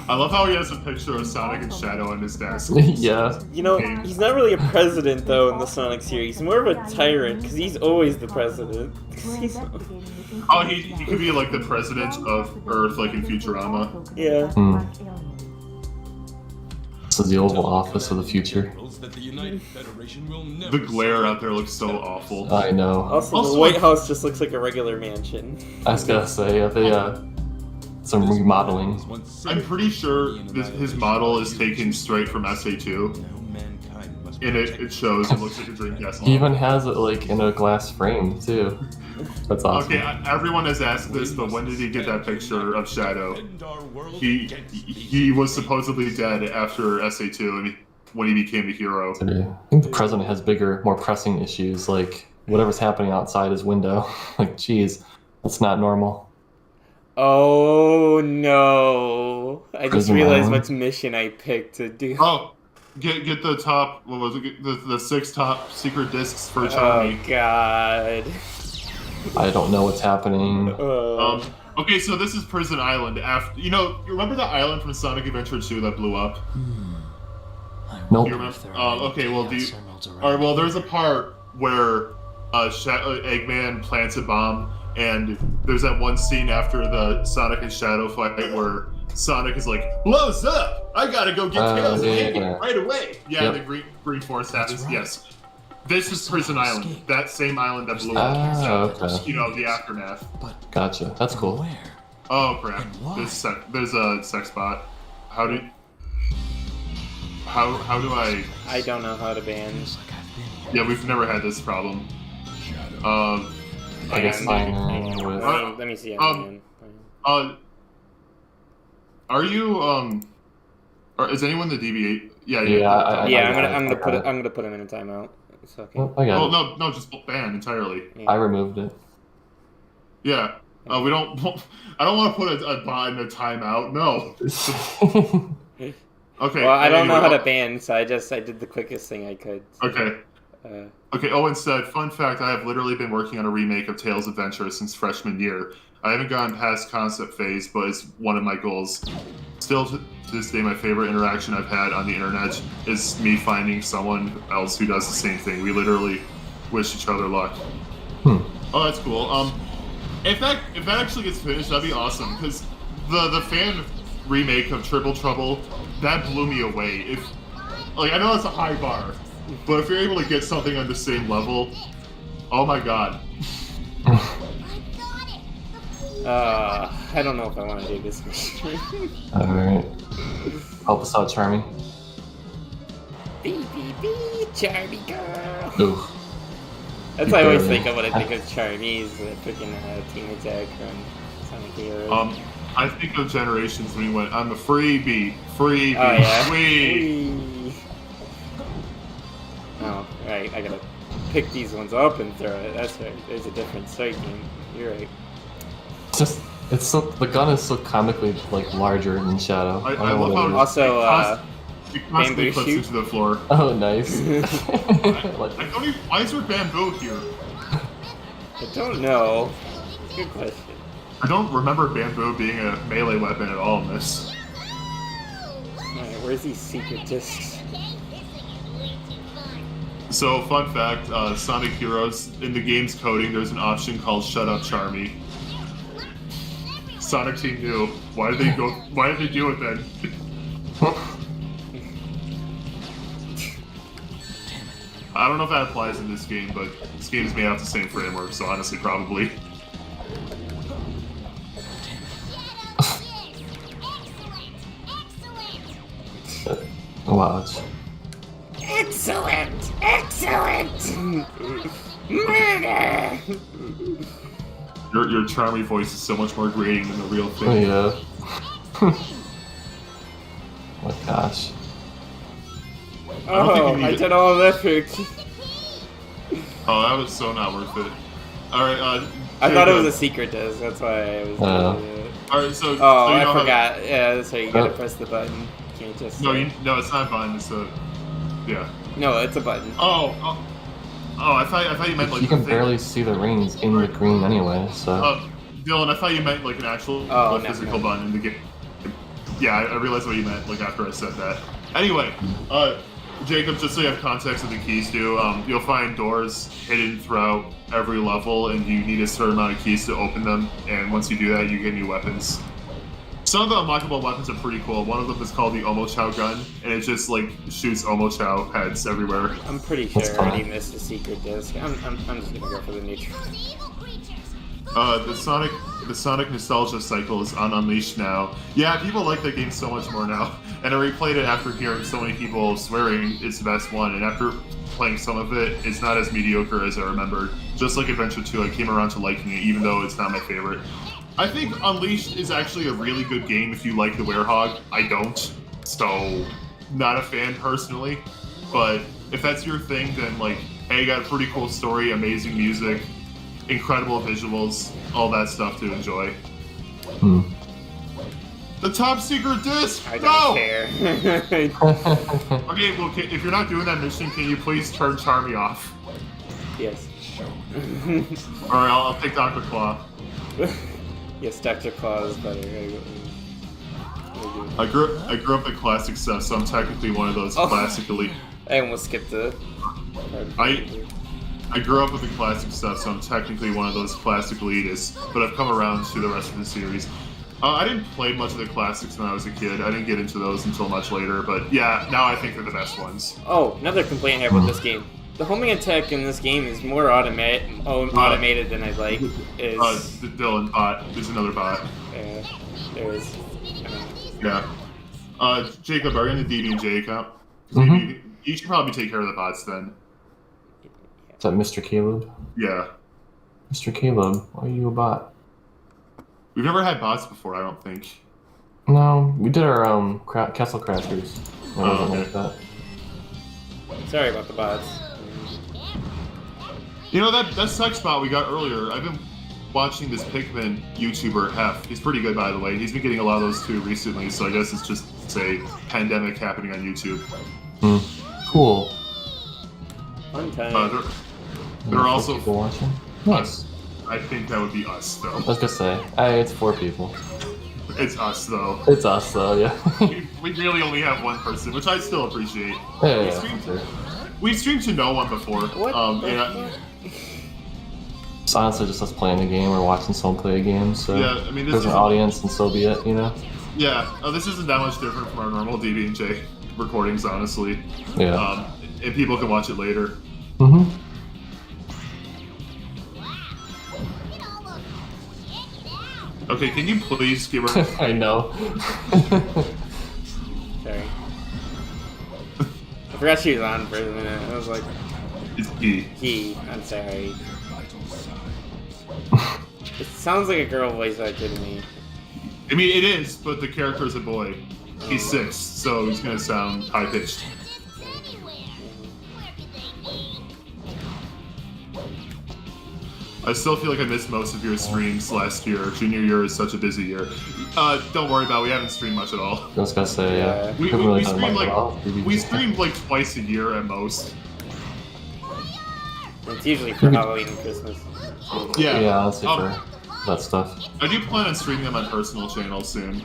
[SPEAKER 1] I love how he has a picture of Sonic and Shadow on his desk.
[SPEAKER 3] Yeah.
[SPEAKER 2] You know, he's not really a president, though, in the Sonic series. He's more of a tyrant, because he's always the president.
[SPEAKER 1] Oh, he could be like the president of Earth, like in Futurama.
[SPEAKER 2] Yeah.
[SPEAKER 3] This is the Oval Office of the future.
[SPEAKER 1] The glare out there looks so awful.
[SPEAKER 3] I know.
[SPEAKER 2] Also, the White House just looks like a regular mansion.
[SPEAKER 3] I was gonna say, they, some remodeling.
[SPEAKER 1] I'm pretty sure his model is taken straight from SA2. And it shows, it looks like a Dreamcast
[SPEAKER 3] He even
[SPEAKER 1] model.
[SPEAKER 3] has it, like, in a glass frame, too. That's awesome.
[SPEAKER 1] Okay, everyone has asked this, but when did he get that picture of Shadow? He was supposedly dead after SA2 and when he became a hero.
[SPEAKER 3] I think the president has bigger, more pressing issues, like whatever's happening outside his window. Like, geez, that's not normal.
[SPEAKER 2] Oh no! I just
[SPEAKER 3] Prison
[SPEAKER 2] realized
[SPEAKER 3] Island?
[SPEAKER 2] what mission I picked to do.
[SPEAKER 1] Oh, get the top, what was it, the 6 top secret discs for
[SPEAKER 2] Oh
[SPEAKER 1] Charmy.
[SPEAKER 2] god.
[SPEAKER 3] I don't know what's happening.
[SPEAKER 1] Okay, so this is Prison Island. After you remember the island from Sonic Adventure 2 that blew up?
[SPEAKER 3] Nope.
[SPEAKER 1] You remember? Okay, well, Alright, well, there's a part where Eggman plants a bomb, and there's that one scene after the Sonic and Shadow fight where Sonic is like, blows up! I gotta go get Tails right away! Yeah,
[SPEAKER 3] Yep.
[SPEAKER 1] the green force happens, yes. This is Prison Island, that same island that blew up.
[SPEAKER 3] Okay.
[SPEAKER 1] The aftermath.
[SPEAKER 3] Gotcha. That's cool.
[SPEAKER 4] Where?
[SPEAKER 1] Oh crap, there's a sex bot. How do I...
[SPEAKER 2] I don't know how to ban.
[SPEAKER 1] Yeah, we've never had this problem.
[SPEAKER 3] I guess sign with...
[SPEAKER 2] Let me see how to ban.
[SPEAKER 1] Are you, is anyone the DB8? Yeah,
[SPEAKER 2] I'm gonna put him in a timeout. It's okay.
[SPEAKER 3] Oh, I got it.
[SPEAKER 1] No, just ban entirely.
[SPEAKER 3] I removed it.
[SPEAKER 1] Yeah. We don't. I don't want to put a bot in a timeout. No. Okay.
[SPEAKER 2] Well, I don't know how to ban, so I did the quickest thing I could.
[SPEAKER 1] Okay. Okay. Owen said, "Fun fact: I have literally been working on a remake of Tails Adventure since freshman year. I haven't gotten past concept phase, but it's one of my goals. Still, to this day, my favorite interaction I've had on the internet is me finding someone else who does the same thing. We literally wish each other luck." Oh, that's cool. If that actually gets finished, that'd be awesome. Because the fan remake of Triple Trouble, that blew me away. I know it's a high bar, but if you're able to get something on the same level, oh my god.
[SPEAKER 2] I don't know if I want to do this mission.
[SPEAKER 3] Alright. Help us out, Charmy.
[SPEAKER 2] Be, Charmy girl.
[SPEAKER 3] Ooh.
[SPEAKER 2] That's what I always think of when I think of Charmy, is the freaking Team Attack from Sonic Heroes.
[SPEAKER 1] I think of Generations when he went, I'm a freebie,
[SPEAKER 2] Oh yeah.
[SPEAKER 1] wee.
[SPEAKER 2] Oh, right. I gotta pick these ones up and throw it. That's right. There's a difference. Sorry, game. You're right.
[SPEAKER 3] The gun is so comically larger than Shadow.
[SPEAKER 1] I love how
[SPEAKER 2] Also,
[SPEAKER 1] it constantly
[SPEAKER 2] bamboo
[SPEAKER 1] puts
[SPEAKER 2] shoot.
[SPEAKER 1] into the floor.
[SPEAKER 3] Oh, nice.
[SPEAKER 1] I don't even, why is there bamboo here?
[SPEAKER 2] I don't know. Good question.
[SPEAKER 1] I don't remember bamboo being a melee weapon at all in this.
[SPEAKER 2] Alright, where's these secret discs?
[SPEAKER 1] So, fun fact, Sonic Heroes, in the game's coding, there's an option called Shut Up Charmy. Sonic Team knew. Why did they do it then? I don't know if that applies in this game, but this game is made out of the same framework, so honestly, probably.
[SPEAKER 3] Wow.
[SPEAKER 2] Excellent! Excellent! Murder!
[SPEAKER 1] Your charmy voice is so much more grating than the real thing.
[SPEAKER 3] Yeah. Oh my gosh.
[SPEAKER 2] Oh, I did all of that.
[SPEAKER 1] Oh, that was so not worth it. Alright,
[SPEAKER 2] I thought it was a secret disc, that's why I was doing it.
[SPEAKER 1] Alright, so...
[SPEAKER 2] Oh,
[SPEAKER 1] so you
[SPEAKER 2] I
[SPEAKER 1] know how-
[SPEAKER 2] forgot. Yeah, that's right, you gotta press the button. You can't just...
[SPEAKER 1] No, no, it's not a button, it's a... Yeah.
[SPEAKER 2] No, it's a button.
[SPEAKER 1] Oh, I thought you meant like...
[SPEAKER 3] You can
[SPEAKER 1] the thing.
[SPEAKER 3] barely see the rings in the green anyway, so...
[SPEAKER 1] Dylan, I thought you meant like an actual physical button in the game. Yeah, I realized what you meant like after I said that. Anyway, Jacob, just so you have context of the keys too, you'll find doors hidden throughout every level, and you need a certain amount of keys to open them, and once you do that, you get new weapons. Some of the unlockable weapons are pretty cool. One of them is called the Omochao gun, and it just like shoots Omochao heads everywhere.
[SPEAKER 2] I'm pretty sure I already missed a secret disc. I'm just gonna go for the neutral.
[SPEAKER 1] The Sonic nostalgia cycle is on Unleashed now. Yeah, people like that game so much more now. And I replayed it after hearing so many people swearing it's the best one, and after playing some of it, it's not as mediocre as I remembered. Just like Adventure 2, I came around to liking it, even though it's not my favorite. I think Unleashed is actually a really good game if you like the Werehog. I don't, so not a fan personally. But if that's your thing, then like, hey, got a pretty cool story, amazing music, incredible visuals, all that stuff to enjoy. The top secret disc!
[SPEAKER 2] I don't care.
[SPEAKER 1] Okay, well, if you're not doing that mission, can you please turn Charmy off?
[SPEAKER 2] Yes.
[SPEAKER 1] Alright, I'll pick Dr. Claw.
[SPEAKER 2] Yes, Dr. Claw is better.
[SPEAKER 1] I grew up in classic stuff, so I'm technically one of those classic elite.
[SPEAKER 2] I almost skipped the...
[SPEAKER 1] I grew up with the classic stuff, so I'm technically one of those classic elitists, but I've come around to the rest of the series. I didn't play much of the classics when I was a kid. I didn't get into those until much later, but yeah, now I think they're the best ones.
[SPEAKER 2] Oh, another complaint I have with this game. The homing attack in this game is more automated than I'd like.
[SPEAKER 1] Dylan, bot. There's another bot.
[SPEAKER 2] There is.
[SPEAKER 1] Yeah. Jacob, are you in the DB&J account? You should probably take care of the bots then.
[SPEAKER 3] Is that Mr. Caleb?
[SPEAKER 1] Yeah.
[SPEAKER 3] Mr. Caleb, why are you a bot?
[SPEAKER 1] We've never had bots before, I don't think.
[SPEAKER 3] No, we did our Castle Crashers. It wasn't like that.
[SPEAKER 2] Sorry about the bots.
[SPEAKER 1] You know, that sex bot we got earlier, I've been watching this Pikmin YouTuber, Hef. He's pretty good, by the way. He's been getting a lot of those too recently, so I guess it's just, say, pandemic happening on YouTube.
[SPEAKER 3] Cool.
[SPEAKER 2] Fun time.
[SPEAKER 1] There are also...
[SPEAKER 3] people watching? Nice.
[SPEAKER 1] I think that would be us, though.
[SPEAKER 3] I was gonna say, hey, it's 4 people.
[SPEAKER 1] It's us, though.
[SPEAKER 3] It's us, though, yeah.
[SPEAKER 1] we really only have one person, which I still appreciate.
[SPEAKER 3] Yeah,
[SPEAKER 1] We've streamed to no one before.
[SPEAKER 3] It's honestly just us playing a game or watching someone play a game, so
[SPEAKER 1] yeah, I mean,
[SPEAKER 3] there's an audience and so be it, you know?
[SPEAKER 1] Yeah, this isn't that much different from our normal DB&J recordings, honestly.
[SPEAKER 3] Yeah.
[SPEAKER 1] And people can watch it later. Okay, can you please give her...
[SPEAKER 3] I know.
[SPEAKER 2] Sorry. I forgot she was on for a minute. I was like...
[SPEAKER 1] It's E.
[SPEAKER 2] I'm sorry. It sounds like a girl voice actor to me.
[SPEAKER 1] I mean, it is, but the character is a boy. He's 6, so he's gonna sound high-pitched. I still feel like I missed most of your streams last year. Junior year is such a busy year. Don't worry about it, we haven't streamed much at all.
[SPEAKER 3] I was gonna say, yeah.
[SPEAKER 1] We streamed like twice a year at most.
[SPEAKER 2] It's usually for Halloween and Christmas.
[SPEAKER 1] Yeah,
[SPEAKER 3] honestly for that stuff.
[SPEAKER 1] I do plan on streaming them on personal channels soon.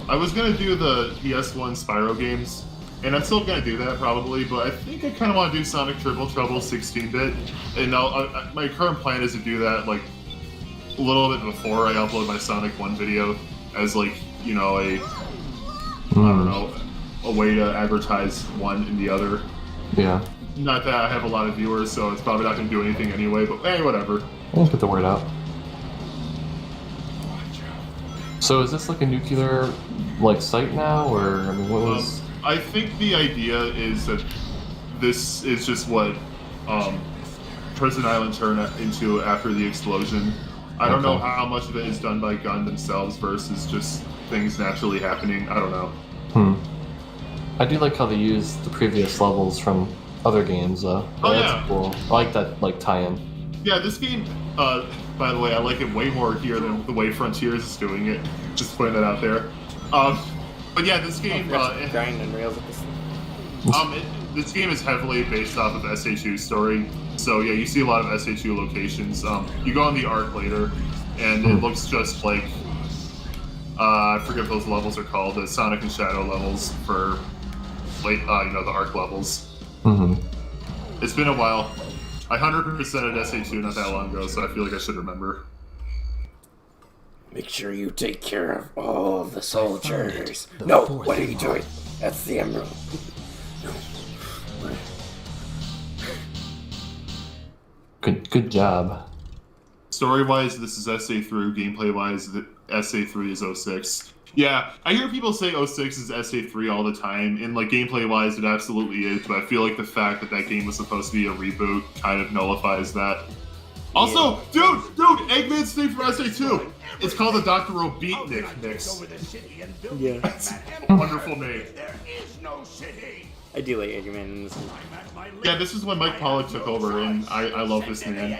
[SPEAKER 1] I was gonna do the PS1 Spyro games, and I'm still gonna do that probably. But I think I kind of want to do Sonic Triple Trouble 16-bit, and my current plan is to do that like a little bit before I upload my Sonic 1 video, as like you know I don't know, a way to advertise one and the other.
[SPEAKER 3] Yeah.
[SPEAKER 1] Not that I have a lot of viewers, so it's probably not going to do anything anyway, but hey, whatever.
[SPEAKER 3] Let's get the word out. So is this like a nuclear like site now, or I mean, what was...
[SPEAKER 1] I think the idea is that this is just what Prison Island turned into after the explosion. I don't know how much of it is done by Gun themselves versus just things naturally happening. I don't know.
[SPEAKER 3] I do like how they use the previous levels from other games. That's cool. I like that like tie-in.
[SPEAKER 1] Yeah, this game, by the way, I like it way more here than the way Frontiers is doing it. Just putting that out there. But yeah, this game,
[SPEAKER 2] grinding rails at this.
[SPEAKER 1] This game is heavily based off of SH2's story. So yeah, you see a lot of SH2 locations. You go on the Arc later, and it looks just like I forget what those levels are called, the Sonic and Shadow levels for late, the Arc levels. It's been a while. I 100% at SH2 not that long ago, so I feel like I should remember.
[SPEAKER 2] Make sure you take care of all of the soldiers. No, what are you doing? That's the emerald.
[SPEAKER 3] Good job.
[SPEAKER 1] Story-wise, this is SA3. Gameplay-wise, SA3 is 06. Yeah, I hear people say 06 is SA3 all the time, and like gameplay-wise, it absolutely is. But I feel like the fact that that game was supposed to be a reboot kind of nullifies that. Also, dude, Eggman's theme for SA2. It's called the Dr. Robotnik mix.
[SPEAKER 2] Yeah,
[SPEAKER 1] That's a wonderful name.
[SPEAKER 6] There is no city.
[SPEAKER 2] I do like Eggman in this one.
[SPEAKER 1] Yeah, this is when Mike Pollock took over, and I love this man.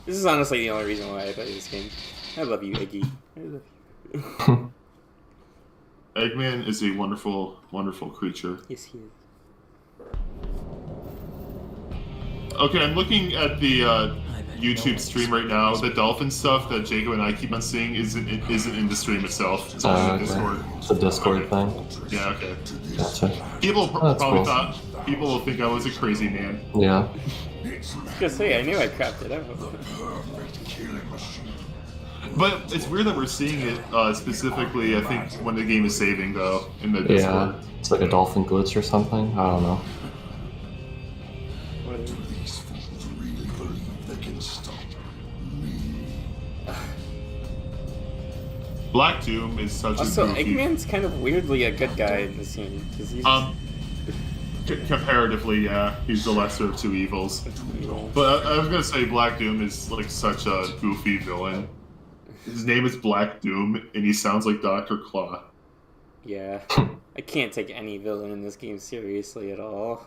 [SPEAKER 2] This is honestly the only reason why I play this game. I love you, Eggy. I love you.
[SPEAKER 1] Eggman is a wonderful, wonderful creature.
[SPEAKER 2] Yes, he is.
[SPEAKER 1] Okay, I'm looking at the YouTube stream right now. The dolphin stuff that Jacob and I keep on seeing isn't in the stream itself. It's only in Discord.
[SPEAKER 3] It's a Discord thing.
[SPEAKER 1] Yeah, okay.
[SPEAKER 3] Gotcha.
[SPEAKER 1] People
[SPEAKER 3] Cool.
[SPEAKER 1] People will think I was a crazy man.
[SPEAKER 3] Yeah.
[SPEAKER 2] I was gonna say, I knew I crapped it out.
[SPEAKER 1] But it's weird that we're seeing it specifically, I think, when the game is saving, though, in the Discord.
[SPEAKER 3] Yeah. It's like a dolphin glitch or something. I don't know.
[SPEAKER 6] These fools really believe they can stop me.
[SPEAKER 1] Black Doom is such
[SPEAKER 2] Also,
[SPEAKER 1] a goofy...
[SPEAKER 2] Eggman's kind of weirdly a good guy in this game. Cause he's
[SPEAKER 1] comparatively, yeah, he's the lesser of two evils. But I was gonna say Black Doom is like such a goofy villain. His name is Black Doom, and he sounds like Dr. Claw.
[SPEAKER 2] Yeah. I can't take any villain in this game seriously at all.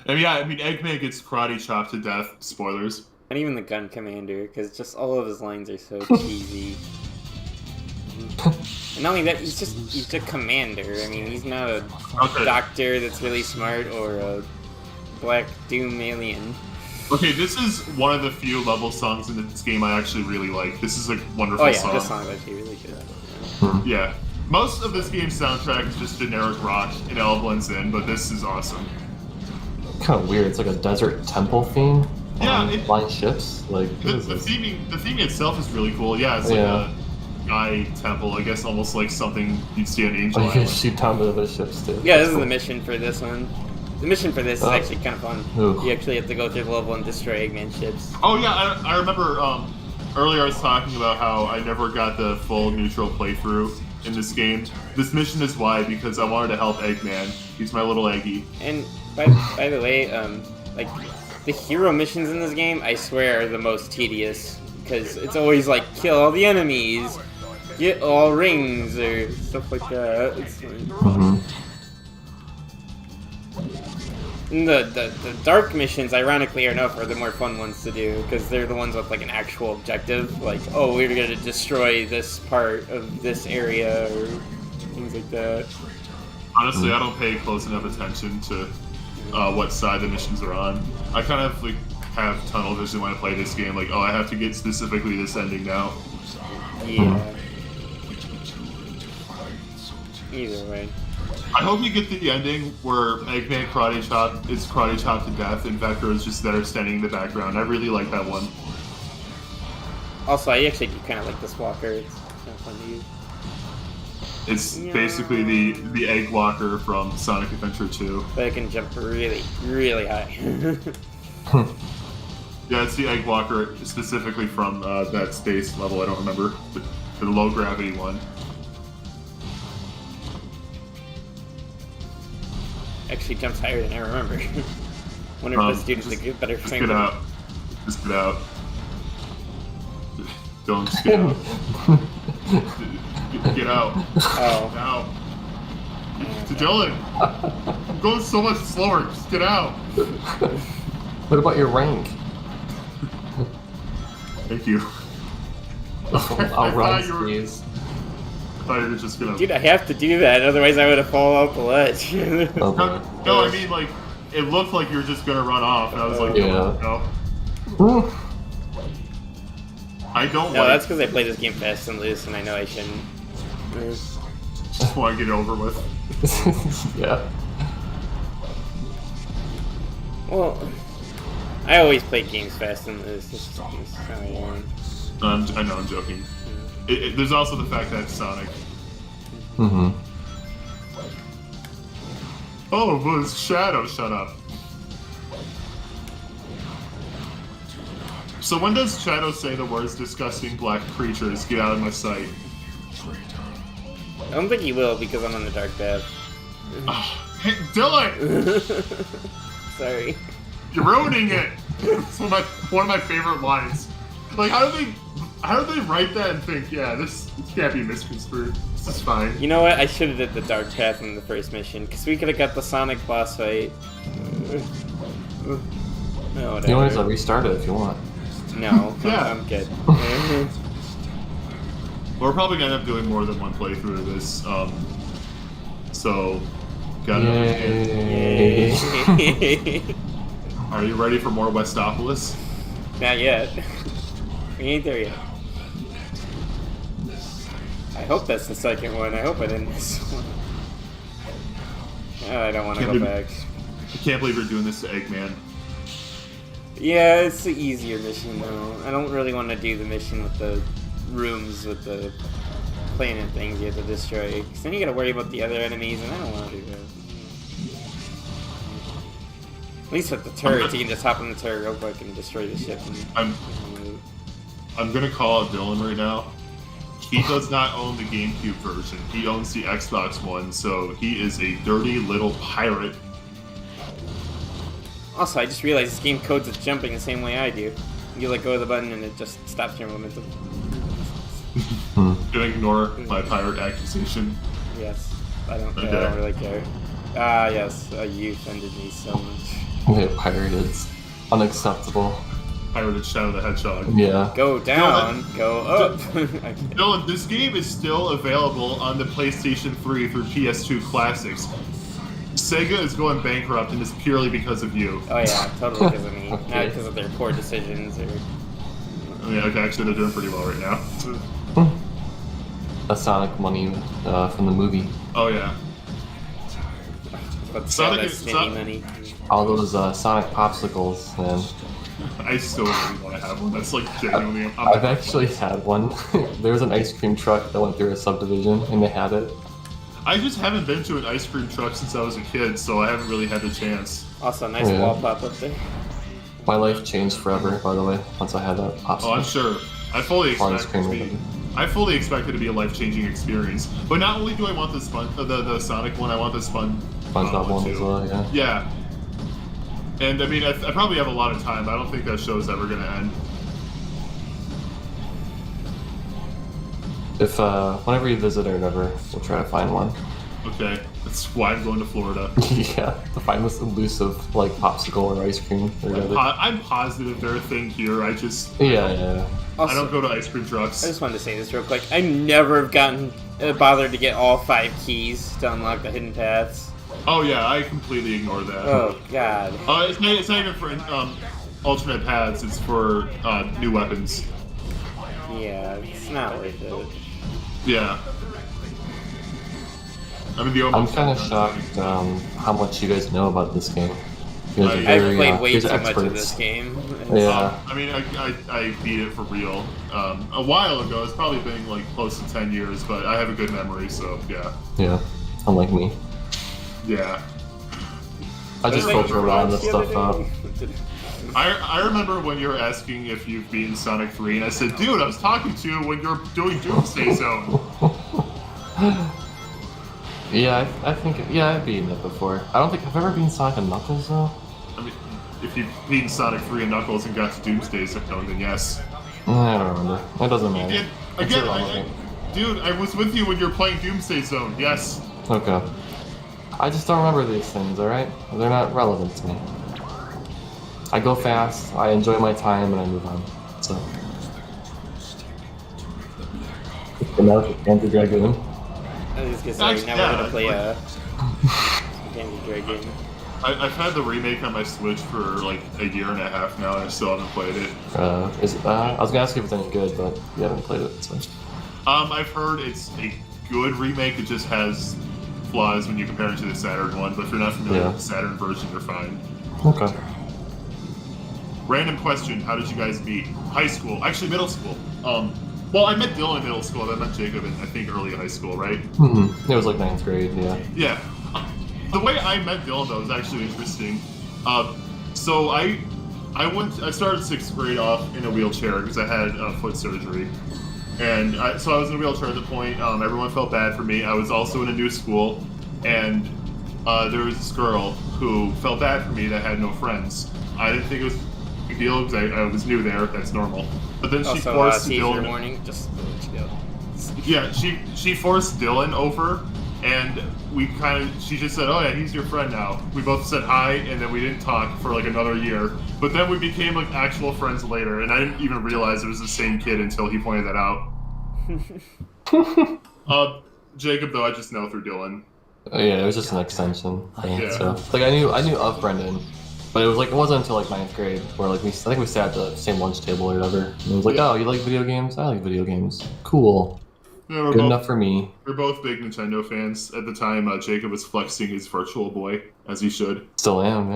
[SPEAKER 1] And yeah, I mean, Eggman gets karate chopped to death. Spoilers.
[SPEAKER 2] And even the gun commander, because just all of his lines are so cheesy. And not only that, he's a commander. I mean, he's not a doctor that's really smart or a Black Doom alien.
[SPEAKER 1] Okay, this is one of the few level songs in this game I actually really like. This is a wonderful song.
[SPEAKER 2] Oh yeah, this song is actually really good.
[SPEAKER 1] Yeah. Most of this game's soundtrack is just generic rock, and it all blends in, but this is awesome.
[SPEAKER 3] Kind of weird. It's like a desert temple theme.
[SPEAKER 1] Yeah,
[SPEAKER 3] flying ships. Like
[SPEAKER 1] the theme itself is really cool. Yeah, it's like a guy temple. I guess almost like something you'd see on Angel
[SPEAKER 3] You can
[SPEAKER 1] Island.
[SPEAKER 3] shoot down to the ships too.
[SPEAKER 2] Yeah, this is the mission for this one. The mission for this is actually kind of fun.
[SPEAKER 3] Ooh.
[SPEAKER 2] You actually have to go through the level and destroy Eggman ships.
[SPEAKER 1] Oh yeah, I remember earlier I was talking about how I never got the full neutral playthrough in this game. This mission is why, because I wanted to help Eggman. He's my little Eggy.
[SPEAKER 2] And by the way, like the hero missions in this game, I swear are the most tedious because it's always like kill all the enemies, get all rings or stuff like that. It's like... And the dark missions, ironically enough, are the more fun ones to do because they're the ones with like an actual objective, like oh we're gonna destroy this part of this area or things like that.
[SPEAKER 1] Honestly, I don't pay close enough attention to what side the missions are on. I kind of like have tunnel vision when I play this game. Like, oh, I have to get specifically this ending now.
[SPEAKER 2] Yeah. Either way.
[SPEAKER 1] I hope you get the ending where Eggman karate chopped to death and Vector is just there standing in the background. I really like that one.
[SPEAKER 2] Also, I actually do kind of like this walker. It's kind of fun to use.
[SPEAKER 1] It's basically the Egg Walker from Sonic Adventure 2.
[SPEAKER 2] But it can jump really, really high.
[SPEAKER 1] Yeah, it's the Egg Walker specifically from that space level. I don't remember the low gravity one.
[SPEAKER 2] Actually jumps higher than I remember. Wonder if this dude's a good, better
[SPEAKER 1] Just
[SPEAKER 2] frame.
[SPEAKER 1] get out. Just get out. Don't just get out. Get out.
[SPEAKER 2] Oh.
[SPEAKER 1] Now. To Dylan. I'm going so much slower. Just get out.
[SPEAKER 3] What about your rank?
[SPEAKER 1] Thank you.
[SPEAKER 3] I'll run, please.
[SPEAKER 1] I thought you were just gonna.
[SPEAKER 2] Dude, I have to do that, otherwise I would have fallen off the ledge.
[SPEAKER 3] Oh, boy.
[SPEAKER 1] No, I mean, like, it looked like you were just gonna run off, and I was like,
[SPEAKER 3] Yeah.
[SPEAKER 1] no. I don't
[SPEAKER 2] No,
[SPEAKER 1] like.
[SPEAKER 2] that's because I play this game fast and loose, and I know I shouldn't.
[SPEAKER 1] Just want to get it over with.
[SPEAKER 3] Yeah.
[SPEAKER 2] Well, I always play games fast and loose. It's just how I am.
[SPEAKER 1] I know, I'm joking. There's also the fact that it's Sonic.
[SPEAKER 3] Mm-hmm.
[SPEAKER 1] Oh, it was Shadow, shut up. So when does Shadow say the words disgusting black creatures, get out of my sight?
[SPEAKER 2] I don't think he will because I'm on the dark path.
[SPEAKER 1] Hey, Dylan!
[SPEAKER 2] Sorry.
[SPEAKER 1] You're ruining it! It's one of my favorite lines. Like, how do they write that and think, yeah, this can't be misconstrued. This is fine.
[SPEAKER 2] You know what? I should have did the dark path in the first mission because we could have got the Sonic boss fight. No,
[SPEAKER 3] You
[SPEAKER 2] whatever.
[SPEAKER 3] can always restart it if you want.
[SPEAKER 2] No,
[SPEAKER 1] Yeah.
[SPEAKER 2] I'm good.
[SPEAKER 1] We're probably gonna end up doing more than one playthrough of this, so gotta understand.
[SPEAKER 3] Yay.
[SPEAKER 1] Are you ready for more Westopolis?
[SPEAKER 2] Not yet. We ain't there yet. I hope that's the second one. I hope I didn't miss one. Oh, I don't want to
[SPEAKER 1] Can't
[SPEAKER 2] go
[SPEAKER 1] believe-
[SPEAKER 2] back.
[SPEAKER 1] I can't believe you're doing this to Eggman.
[SPEAKER 2] Yeah, it's the easier mission though. I don't really want to do the mission with the rooms with the planet things you have to destroy. Because then you gotta worry about the other enemies, and I don't want to do that. At least with the turrets, you can just hop on the turret real quick and destroy the ship. And
[SPEAKER 1] I'm gonna call out Dylan right now. He does not own the GameCube version. He owns the Xbox One, so he is a dirty little pirate.
[SPEAKER 2] Also, I just realized this game codes its jumping the same way I do. You let go of the button and it just stops your momentum.
[SPEAKER 1] Gonna ignore my pirate accusation.
[SPEAKER 2] Yes, I don't
[SPEAKER 1] Okay.
[SPEAKER 2] really care. Ah, yes, you offended me so much.
[SPEAKER 3] Yeah, pirate is unacceptable.
[SPEAKER 1] Pirated Shadow the Hedgehog.
[SPEAKER 3] Yeah.
[SPEAKER 2] Go down, go up. Okay.
[SPEAKER 1] Dylan, this game is still available on the PlayStation 3 through PS2 Classics. Sega is going bankrupt, and it's purely because of you.
[SPEAKER 2] Oh yeah, totally because of me. Not
[SPEAKER 3] Okay.
[SPEAKER 2] because of their poor decisions or...
[SPEAKER 1] I mean, okay, actually, they're doing pretty well right now.
[SPEAKER 3] That's Sonic money from the movie.
[SPEAKER 1] Oh, yeah.
[SPEAKER 2] But
[SPEAKER 1] Sonic
[SPEAKER 2] that's
[SPEAKER 1] is-
[SPEAKER 2] skinny money.
[SPEAKER 3] All those Sonic popsicles, man.
[SPEAKER 1] I still really want to have one. That's like genuinely.
[SPEAKER 3] I've actually had one. There was an ice cream truck that went through a subdivision, and they had it.
[SPEAKER 1] I just haven't been to an ice cream truck since I was a kid, so I haven't really had the chance.
[SPEAKER 2] Also, nice
[SPEAKER 3] Yeah.
[SPEAKER 2] wall pop up there.
[SPEAKER 3] My life changed forever, by the way, once I had that popsicle.
[SPEAKER 1] Oh, I'm sure. I fully
[SPEAKER 3] Or ice
[SPEAKER 1] expect it
[SPEAKER 3] cream
[SPEAKER 1] to
[SPEAKER 3] or
[SPEAKER 1] be.
[SPEAKER 3] whatever.
[SPEAKER 1] I fully expect it to be a life-changing experience. But not only do I want the the Sonic one, I want the
[SPEAKER 3] SpongeBob one
[SPEAKER 1] too.
[SPEAKER 3] as well, yeah.
[SPEAKER 1] Yeah. And I mean, I probably have a lot of time. I don't think that show's ever gonna end.
[SPEAKER 3] If, whenever you visit or whatever, we'll try to find one.
[SPEAKER 1] Okay, that's why I'm going to Florida.
[SPEAKER 3] Yeah, to find this elusive, like, popsicle or ice cream or whatever.
[SPEAKER 1] I'm positive they're a thing here. I just
[SPEAKER 3] Yeah.
[SPEAKER 2] Also,
[SPEAKER 1] I don't go to ice cream
[SPEAKER 2] I
[SPEAKER 1] trucks.
[SPEAKER 2] just wanted to say this real quick. I never have gotten bothered to get all 5 keys to unlock the hidden paths.
[SPEAKER 1] Oh yeah, I completely ignore that.
[SPEAKER 2] Oh god.
[SPEAKER 1] It's not even for alternate paths. It's for new weapons.
[SPEAKER 2] Yeah, it's not worth it.
[SPEAKER 1] Yeah. I mean, the
[SPEAKER 3] I'm kind of shocked how much you guys know about this game. You guys are
[SPEAKER 1] I've
[SPEAKER 3] very,
[SPEAKER 2] I've played way
[SPEAKER 3] you
[SPEAKER 2] too
[SPEAKER 3] guys are
[SPEAKER 2] much of this
[SPEAKER 3] experts.
[SPEAKER 2] game.
[SPEAKER 3] Yeah.
[SPEAKER 1] I mean, I beat it for real a while ago. It's probably been like close to 10 years, but I have a good memory, so yeah.
[SPEAKER 3] Yeah. Unlike me.
[SPEAKER 1] Yeah.
[SPEAKER 3] I just
[SPEAKER 1] Like,
[SPEAKER 3] filter a lot of this stuff out.
[SPEAKER 1] I remember when you were asking if you've beaten Sonic 3, and I said, dude, I was talking to you when you're doing Doomsday Zone.
[SPEAKER 3] Yeah, I think, yeah, I've beaten it before. I don't think I've ever beaten Sonic and Knuckles, though.
[SPEAKER 1] I mean, if you've beaten Sonic 3 and Knuckles and got to Doomsday Zone, then yes.
[SPEAKER 3] I don't remember. It doesn't matter.
[SPEAKER 1] Again,
[SPEAKER 3] It's irrelevant.
[SPEAKER 1] dude, I was with you when you were playing Doomsday Zone, yes.
[SPEAKER 3] Okay. I just don't remember these things, alright? They're not relevant to me. I go fast, I enjoy my time, and I move on. So. And now it's Panzer Dragoon.
[SPEAKER 2] I was just gonna say, now we're gonna play a Candy Dragon.
[SPEAKER 1] I've had the remake on my Switch for like a year and a half now, and I still haven't played it.
[SPEAKER 3] I was gonna ask you if it's any good, but you haven't played it, so.
[SPEAKER 1] I've heard it's a good remake. It just has flaws when you compare it to the Saturn one. But if you're not familiar with the Saturn version, you're fine.
[SPEAKER 3] Okay.
[SPEAKER 1] Random question: how did you guys meet? High school, actually middle school. Well, I met Dylan in middle school. I met Jacob in I think early high school, right?
[SPEAKER 3] Mm-hmm. It was like 9th grade, yeah.
[SPEAKER 1] Yeah. The way I met Dylan though is actually interesting. So I started 6th grade off in a wheelchair because I had foot surgery, and so I was in a wheelchair at the point. Everyone felt bad for me. I was also in a new school, and there was this girl who felt bad for me that had no friends. I didn't think it was a big deal because I was new there. That's normal. But then she forced
[SPEAKER 2] seizure
[SPEAKER 1] Dylan.
[SPEAKER 2] warning, just to let you know.
[SPEAKER 1] Yeah, she forced Dylan over, and she just said, "Oh yeah, he's your friend now." We both said hi, and then we didn't talk for like another year. But then we became like actual friends later, and I didn't even realize it was the same kid until he pointed that out. Jacob though, I just know through Dylan.
[SPEAKER 3] Yeah, it was just an extension thing.
[SPEAKER 1] Yeah.
[SPEAKER 3] So like I knew of Brendan, but it wasn't until like 9th grade where like I think we sat at the same lunch table or whatever. And it was like, oh, you like video games? I like video games. Cool.
[SPEAKER 1] Yeah,
[SPEAKER 3] Good enough for me.
[SPEAKER 1] We're both big Nintendo fans. At the time, Jacob was flexing his Virtual Boy, as he should.
[SPEAKER 3] Still am,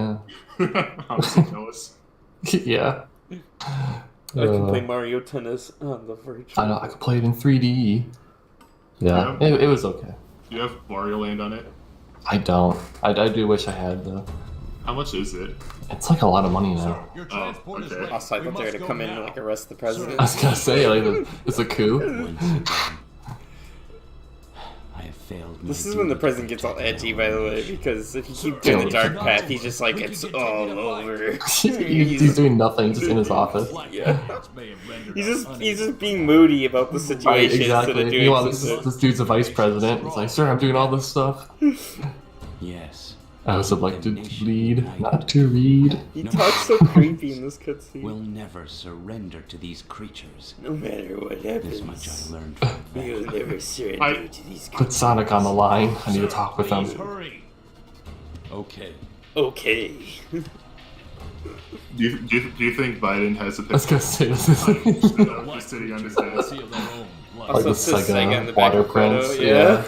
[SPEAKER 3] yeah.
[SPEAKER 1] I'm so jealous.
[SPEAKER 3] Yeah.
[SPEAKER 2] I can play Mario Tennis on the Virtual.
[SPEAKER 3] I know, I could play it in 3D. Yeah, it was okay.
[SPEAKER 1] Do you have Wario Land on it?
[SPEAKER 3] I don't. I do wish I had, though.
[SPEAKER 1] How much is it?
[SPEAKER 3] It's like a lot of money now.
[SPEAKER 1] Oh, okay.
[SPEAKER 2] Also, I thought they were gonna come in and like arrest the president.
[SPEAKER 3] I was gonna say, like, it's a coup.
[SPEAKER 4] I have failed.
[SPEAKER 2] This is when the president gets all edgy, by the way, because if you keep doing the dark path, he's just like, it's all over.
[SPEAKER 3] He's doing nothing, just in his office.
[SPEAKER 2] Yeah. He's just being moody about the
[SPEAKER 3] Right,
[SPEAKER 2] situation instead of
[SPEAKER 3] exactly.
[SPEAKER 2] doing
[SPEAKER 3] Meanwhile,
[SPEAKER 2] something.
[SPEAKER 3] this dude's a vice president. It's like, sir, I'm doing all this stuff.
[SPEAKER 4] Yes.
[SPEAKER 3] I was elected to lead, not to read.
[SPEAKER 2] He talks so creepy in this cutscene.
[SPEAKER 4] We'll never surrender to these creatures.
[SPEAKER 2] No matter what
[SPEAKER 4] This much I
[SPEAKER 2] happens,
[SPEAKER 4] learned from
[SPEAKER 2] we'll
[SPEAKER 4] them.
[SPEAKER 2] never surrender to these
[SPEAKER 3] Put Sonic on the line. I need to talk with him.
[SPEAKER 4] Okay.
[SPEAKER 2] Okay.
[SPEAKER 1] Do you think Biden has a
[SPEAKER 3] I was gonna say, this is
[SPEAKER 1] just sitting on his desk?
[SPEAKER 3] like
[SPEAKER 2] Also,
[SPEAKER 3] the
[SPEAKER 2] it says Sega in the
[SPEAKER 3] Sega
[SPEAKER 2] back
[SPEAKER 3] water
[SPEAKER 2] of Credo,
[SPEAKER 3] prints.
[SPEAKER 2] yeah.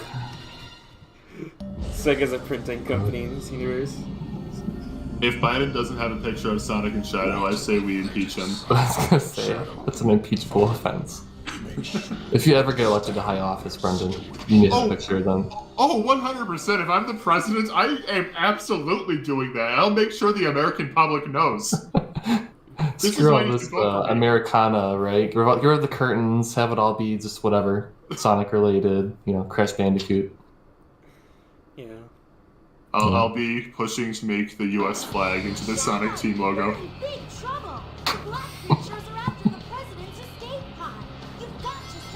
[SPEAKER 2] Sega's a printing company in this universe.
[SPEAKER 1] If Biden doesn't have a picture of Sonic and Shadow, I say we impeach him.
[SPEAKER 3] I was gonna say, that's an impeachable offense. If you ever get elected to high office, Brendan, you need a picture of them.
[SPEAKER 1] Oh, 100%. If I'm the president, I am absolutely doing that. I'll make sure the American public knows.
[SPEAKER 3] Screw all this Americana, right? Get rid of the curtains, have it all be just whatever, Sonic related, Crash Bandicoot.
[SPEAKER 2] Yeah.
[SPEAKER 1] I'll be pushing to make the U.S. flag into the Sonic Team logo.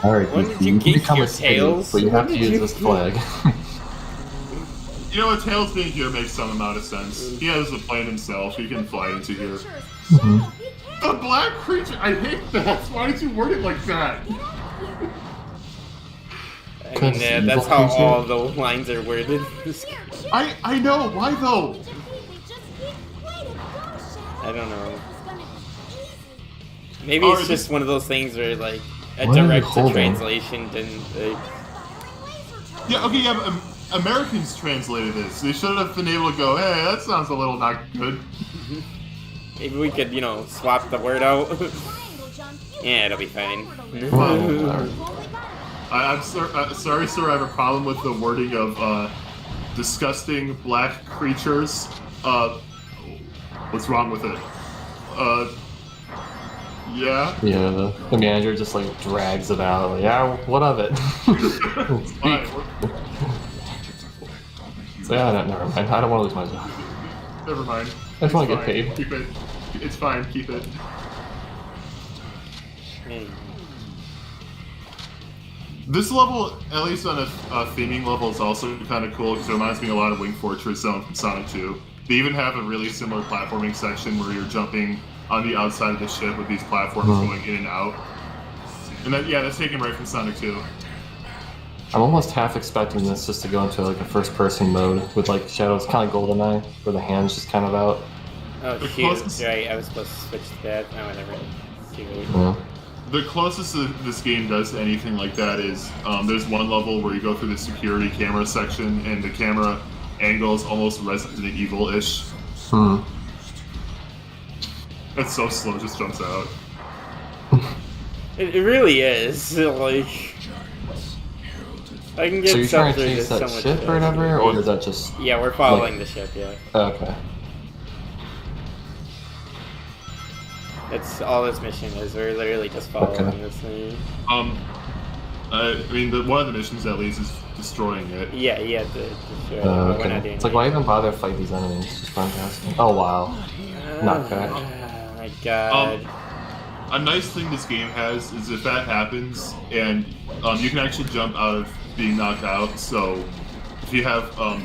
[SPEAKER 3] Alright,
[SPEAKER 2] When did you
[SPEAKER 3] can
[SPEAKER 2] get
[SPEAKER 3] become
[SPEAKER 2] your
[SPEAKER 3] a state,
[SPEAKER 2] Tails?
[SPEAKER 3] but you have to
[SPEAKER 2] When did
[SPEAKER 3] use
[SPEAKER 2] you
[SPEAKER 3] this
[SPEAKER 2] get-
[SPEAKER 3] flag.
[SPEAKER 1] You know what? Tails being here makes some amount of sense. He has a plane himself. He can fly into here. The black creature! I hate that! Why did you word it like that?
[SPEAKER 2] I mean, yeah, that's how all the lines are worded.
[SPEAKER 1] I know! Why though?
[SPEAKER 2] I don't know. Maybe it's
[SPEAKER 1] Or
[SPEAKER 2] just one of those things where, like, a
[SPEAKER 3] What are you
[SPEAKER 2] direct
[SPEAKER 3] holding?
[SPEAKER 2] translation didn't.
[SPEAKER 1] Yeah, okay, yeah, but Americans translated this. They should have been able to go, hey, that sounds a little not good.
[SPEAKER 2] Maybe we could, swap the word out. Yeah, it'll be fine.
[SPEAKER 1] I'm sorry, sir. I have a problem with the wording of disgusting black creatures. What's wrong with it? Yeah.
[SPEAKER 3] Yeah, the manager just like drags it out. Like, yeah, what of it?
[SPEAKER 1] It's fine.
[SPEAKER 3] So yeah, never mind. I don't want to lose my job.
[SPEAKER 1] Never mind.
[SPEAKER 3] I just want to
[SPEAKER 1] It's
[SPEAKER 3] get paid.
[SPEAKER 1] fine. Keep it. It's fine. Keep it. This level, at least on a theming level, is also kind of cool because it reminds me a lot of Wing Fortress Zone from Sonic 2. They even have a really similar platforming section where you're jumping on the outside of the ship with these platforms going in and out. And that, yeah, that's taken right from Sonic 2.
[SPEAKER 3] I'm almost half expecting this just to go into like a first-person mode with like shadows, kind of like GoldenEye, where the hand's just kind of out.
[SPEAKER 2] Oh
[SPEAKER 1] The
[SPEAKER 2] shoot!
[SPEAKER 1] closest-
[SPEAKER 2] Right, I was supposed to switch to that. Oh, whatever. See what
[SPEAKER 3] Yeah.
[SPEAKER 1] The closest this game does to anything like that is there's one level where you go through the security camera section and the camera angle is almost Resident Evil-ish. It's so slow, it just jumps out.
[SPEAKER 2] It really is. Like, I can get
[SPEAKER 3] So you're trying to
[SPEAKER 2] through
[SPEAKER 3] chase
[SPEAKER 2] this
[SPEAKER 3] that
[SPEAKER 2] so much
[SPEAKER 3] ship or whatever, or is that just...
[SPEAKER 2] Yeah, we're following the ship. Yeah,
[SPEAKER 3] Okay.
[SPEAKER 2] that's all this mission is. We're literally just following this thing.
[SPEAKER 1] I mean, one of the missions at least is destroying it.
[SPEAKER 2] Yeah, yeah. We're not
[SPEAKER 3] Okay.
[SPEAKER 2] doing
[SPEAKER 3] It's like, why even bother to fight these enemies? Just fantastic. Oh wow. Not back.
[SPEAKER 2] Oh my god.
[SPEAKER 1] A nice thing this game has is if that happens, and you can actually jump out of being knocked out. So if you have a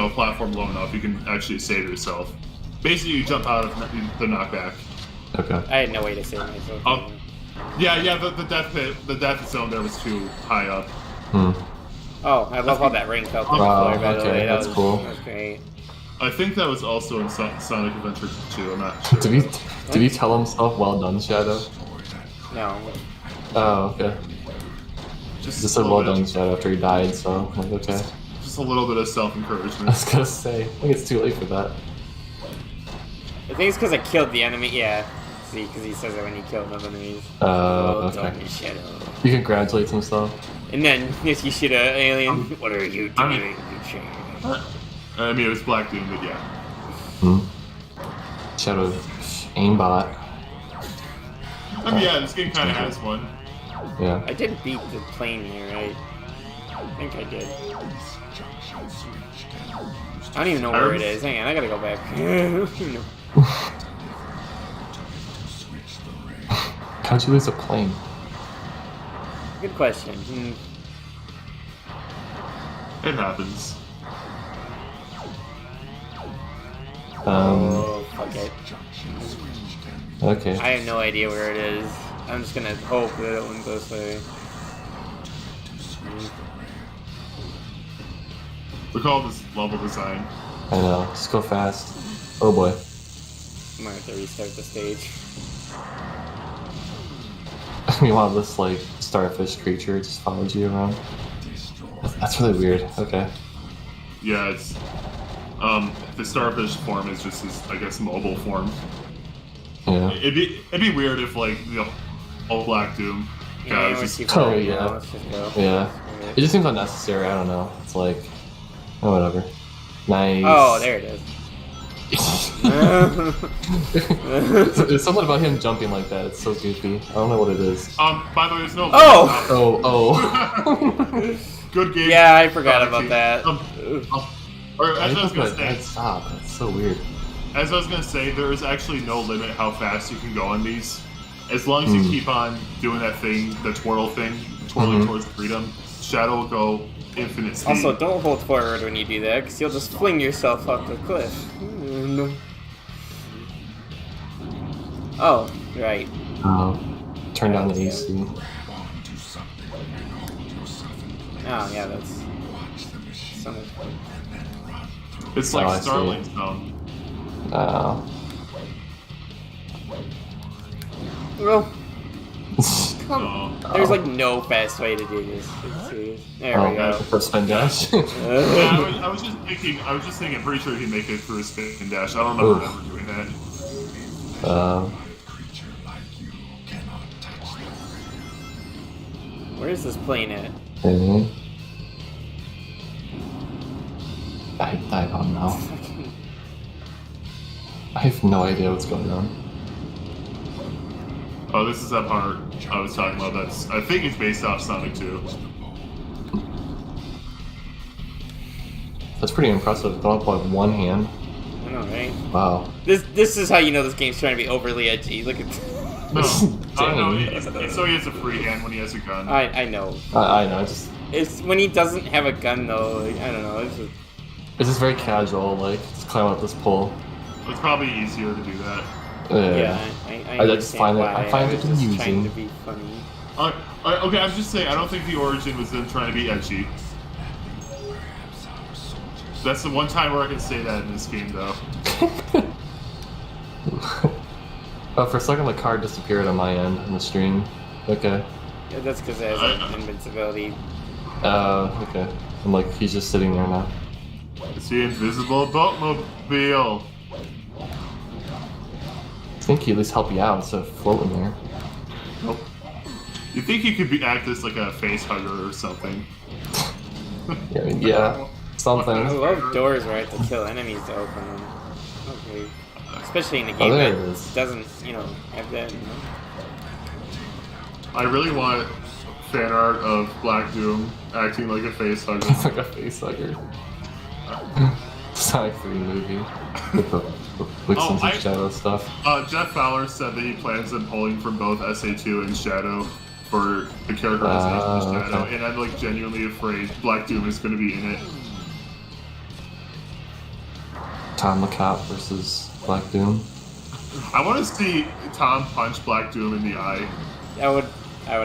[SPEAKER 1] platform low enough, you can actually save yourself. Basically, you jump out of the knockback.
[SPEAKER 3] Okay.
[SPEAKER 2] I had no way to save myself.
[SPEAKER 1] Yeah. The death zone there was too high up.
[SPEAKER 2] Oh, I love how that ring fell to the
[SPEAKER 3] Wow,
[SPEAKER 2] floor. By the
[SPEAKER 3] okay,
[SPEAKER 2] way,
[SPEAKER 3] that's cool.
[SPEAKER 2] That was great.
[SPEAKER 1] I think that was also in Sonic Adventure 2. I'm not sure.
[SPEAKER 3] Did he tell himself, "Well done, Shadow"?
[SPEAKER 2] No.
[SPEAKER 3] Oh, okay. Just said, "Well done, Shadow" after he died. So I'm like, okay.
[SPEAKER 1] Just a little bit of
[SPEAKER 3] I
[SPEAKER 1] self-encouragement.
[SPEAKER 3] was gonna say, I think it's too late for that.
[SPEAKER 2] I think it's because I killed the enemy. Yeah. See, because he says it when you kill the enemies.
[SPEAKER 3] Okay.
[SPEAKER 2] Done, Shadow.
[SPEAKER 3] He congratulates himself.
[SPEAKER 2] And then, if you shoot an alien, what are you
[SPEAKER 1] I
[SPEAKER 2] doing?
[SPEAKER 1] mean-
[SPEAKER 2] You change.
[SPEAKER 1] I mean, it was Black Doom, but yeah.
[SPEAKER 3] Shadow aimbot.
[SPEAKER 1] I mean, yeah, this game kind of has one.
[SPEAKER 3] Yeah.
[SPEAKER 2] I did beat the plane here, right? I think I did. I don't even know where it is. Hang on, I gotta go back.
[SPEAKER 3] How'd you lose a plane?
[SPEAKER 2] Good question.
[SPEAKER 1] It happens.
[SPEAKER 2] Oh, fuck it.
[SPEAKER 3] Okay.
[SPEAKER 2] I have no idea where it is. I'm just gonna hope that it won't go this way.
[SPEAKER 1] Look at all this level design.
[SPEAKER 3] I know. Just go fast. Oh boy.
[SPEAKER 2] I might have to restart the stage.
[SPEAKER 3] Meanwhile, this like starfish creature just follows you around. That's really weird. Okay.
[SPEAKER 1] Yeah, it's the starfish form is just his, I guess, mobile form.
[SPEAKER 3] Yeah.
[SPEAKER 1] It'd be weird if like all Black Doom guy was
[SPEAKER 2] we're
[SPEAKER 1] just
[SPEAKER 2] too far
[SPEAKER 3] Oh,
[SPEAKER 2] right
[SPEAKER 3] yeah.
[SPEAKER 2] now, let's just go.
[SPEAKER 3] Yeah. It just seems unnecessary. I don't know. It's like, oh, whatever. Nice.
[SPEAKER 2] Oh, there it is.
[SPEAKER 3] There's something about him jumping like that. It's so goofy. I don't know what it is.
[SPEAKER 1] by the way, there's no.
[SPEAKER 2] Oh!
[SPEAKER 3] Oh.
[SPEAKER 1] Good game.
[SPEAKER 2] Yeah, I forgot about that.
[SPEAKER 1] Or as I was gonna
[SPEAKER 3] Dead
[SPEAKER 1] say,
[SPEAKER 3] stop. That's so weird.
[SPEAKER 1] as I was gonna say, there is actually no limit how fast you can go on these. As long as you keep on doing that thing, the twirl thing, twirling towards freedom, Shadow will go infinite speed.
[SPEAKER 2] Also, don't hold forward when you do that, because you'll just fling yourself off the cliff. Oh, right.
[SPEAKER 3] Turn down the AC.
[SPEAKER 2] Oh, yeah, that's... Some...
[SPEAKER 1] It's
[SPEAKER 3] Oh, I
[SPEAKER 1] like
[SPEAKER 3] see.
[SPEAKER 1] Starlink Zone.
[SPEAKER 2] Well, come on. There's like no fast way to do this. Let's see. There we go.
[SPEAKER 3] For spin dash.
[SPEAKER 1] Yeah, I was just thinking. I'm pretty sure he'd make it through a spin dash. I don't remember ever doing that.
[SPEAKER 2] Where is this plane at?
[SPEAKER 3] I don't know. I have no idea what's going on.
[SPEAKER 1] Oh, this is that part I was talking about. I think it's based off Sonic 2.
[SPEAKER 3] That's pretty impressive. Going up with one hand.
[SPEAKER 2] I know, right?
[SPEAKER 3] Wow.
[SPEAKER 2] This is how you know this game's trying to be overly edgy. Look at.
[SPEAKER 1] No,
[SPEAKER 3] Dang.
[SPEAKER 1] so he has a free hand when he has a gun.
[SPEAKER 2] I know.
[SPEAKER 3] I know.
[SPEAKER 2] It's when he doesn't have a gun though. Like, I don't know.
[SPEAKER 3] It's just very casual. Like just climb up this pole.
[SPEAKER 1] It's probably easier to do that.
[SPEAKER 2] Yeah,
[SPEAKER 3] I just find it. I find it
[SPEAKER 2] was just trying to
[SPEAKER 3] amusing.
[SPEAKER 2] be funny.
[SPEAKER 1] Okay, I'm just saying. I don't think the origin was them trying to be edgy. That's the one time where I can say that in this game, though.
[SPEAKER 3] Oh, for a second the card disappeared on my end in the stream. Okay.
[SPEAKER 2] Yeah, that's because it has invincibility.
[SPEAKER 3] Okay. I'm like, he's just sitting there now.
[SPEAKER 1] It's the invisible boatmobile.
[SPEAKER 3] I think he at least help you out instead of floating there.
[SPEAKER 1] Nope. You think he could act as like a face hugger or something?
[SPEAKER 3] Yeah. Something.
[SPEAKER 2] I love doors where I have to kill enemies to open them. Okay. Especially in a game
[SPEAKER 3] there it
[SPEAKER 2] that
[SPEAKER 3] is.
[SPEAKER 2] doesn't, have that.
[SPEAKER 1] I really want fan art of Black Doom acting like a face hugger.
[SPEAKER 3] It's like a face hugger. Sonic 3 movie. With the Wixens and Shadow stuff.
[SPEAKER 1] Jeff Fowler said that he plans on pulling from both SA2 and Shadow for the characterization of Shadow,
[SPEAKER 3] okay.
[SPEAKER 1] and I'm like genuinely afraid Black Doom is going to be in it.
[SPEAKER 3] Tom LeCop versus Black Doom.
[SPEAKER 1] I want to see Tom punch Black Doom in the eye.
[SPEAKER 2] I would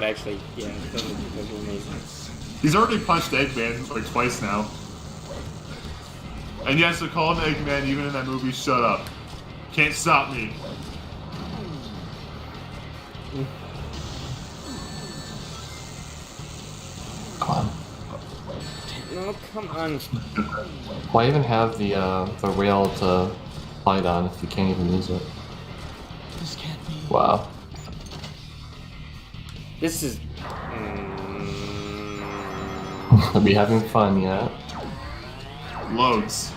[SPEAKER 2] actually, yeah, that would be amazing.
[SPEAKER 1] He's already punched Eggman like twice now. And yes, they're calling Eggman even in that movie. Shut up. Can't stop me.
[SPEAKER 3] Come on.
[SPEAKER 2] No, come on.
[SPEAKER 3] Why even have the rail to slide on if you can't even use it?
[SPEAKER 5] This can't be.
[SPEAKER 3] Wow.
[SPEAKER 2] This is.
[SPEAKER 3] Are we having fun yet?
[SPEAKER 1] Loads.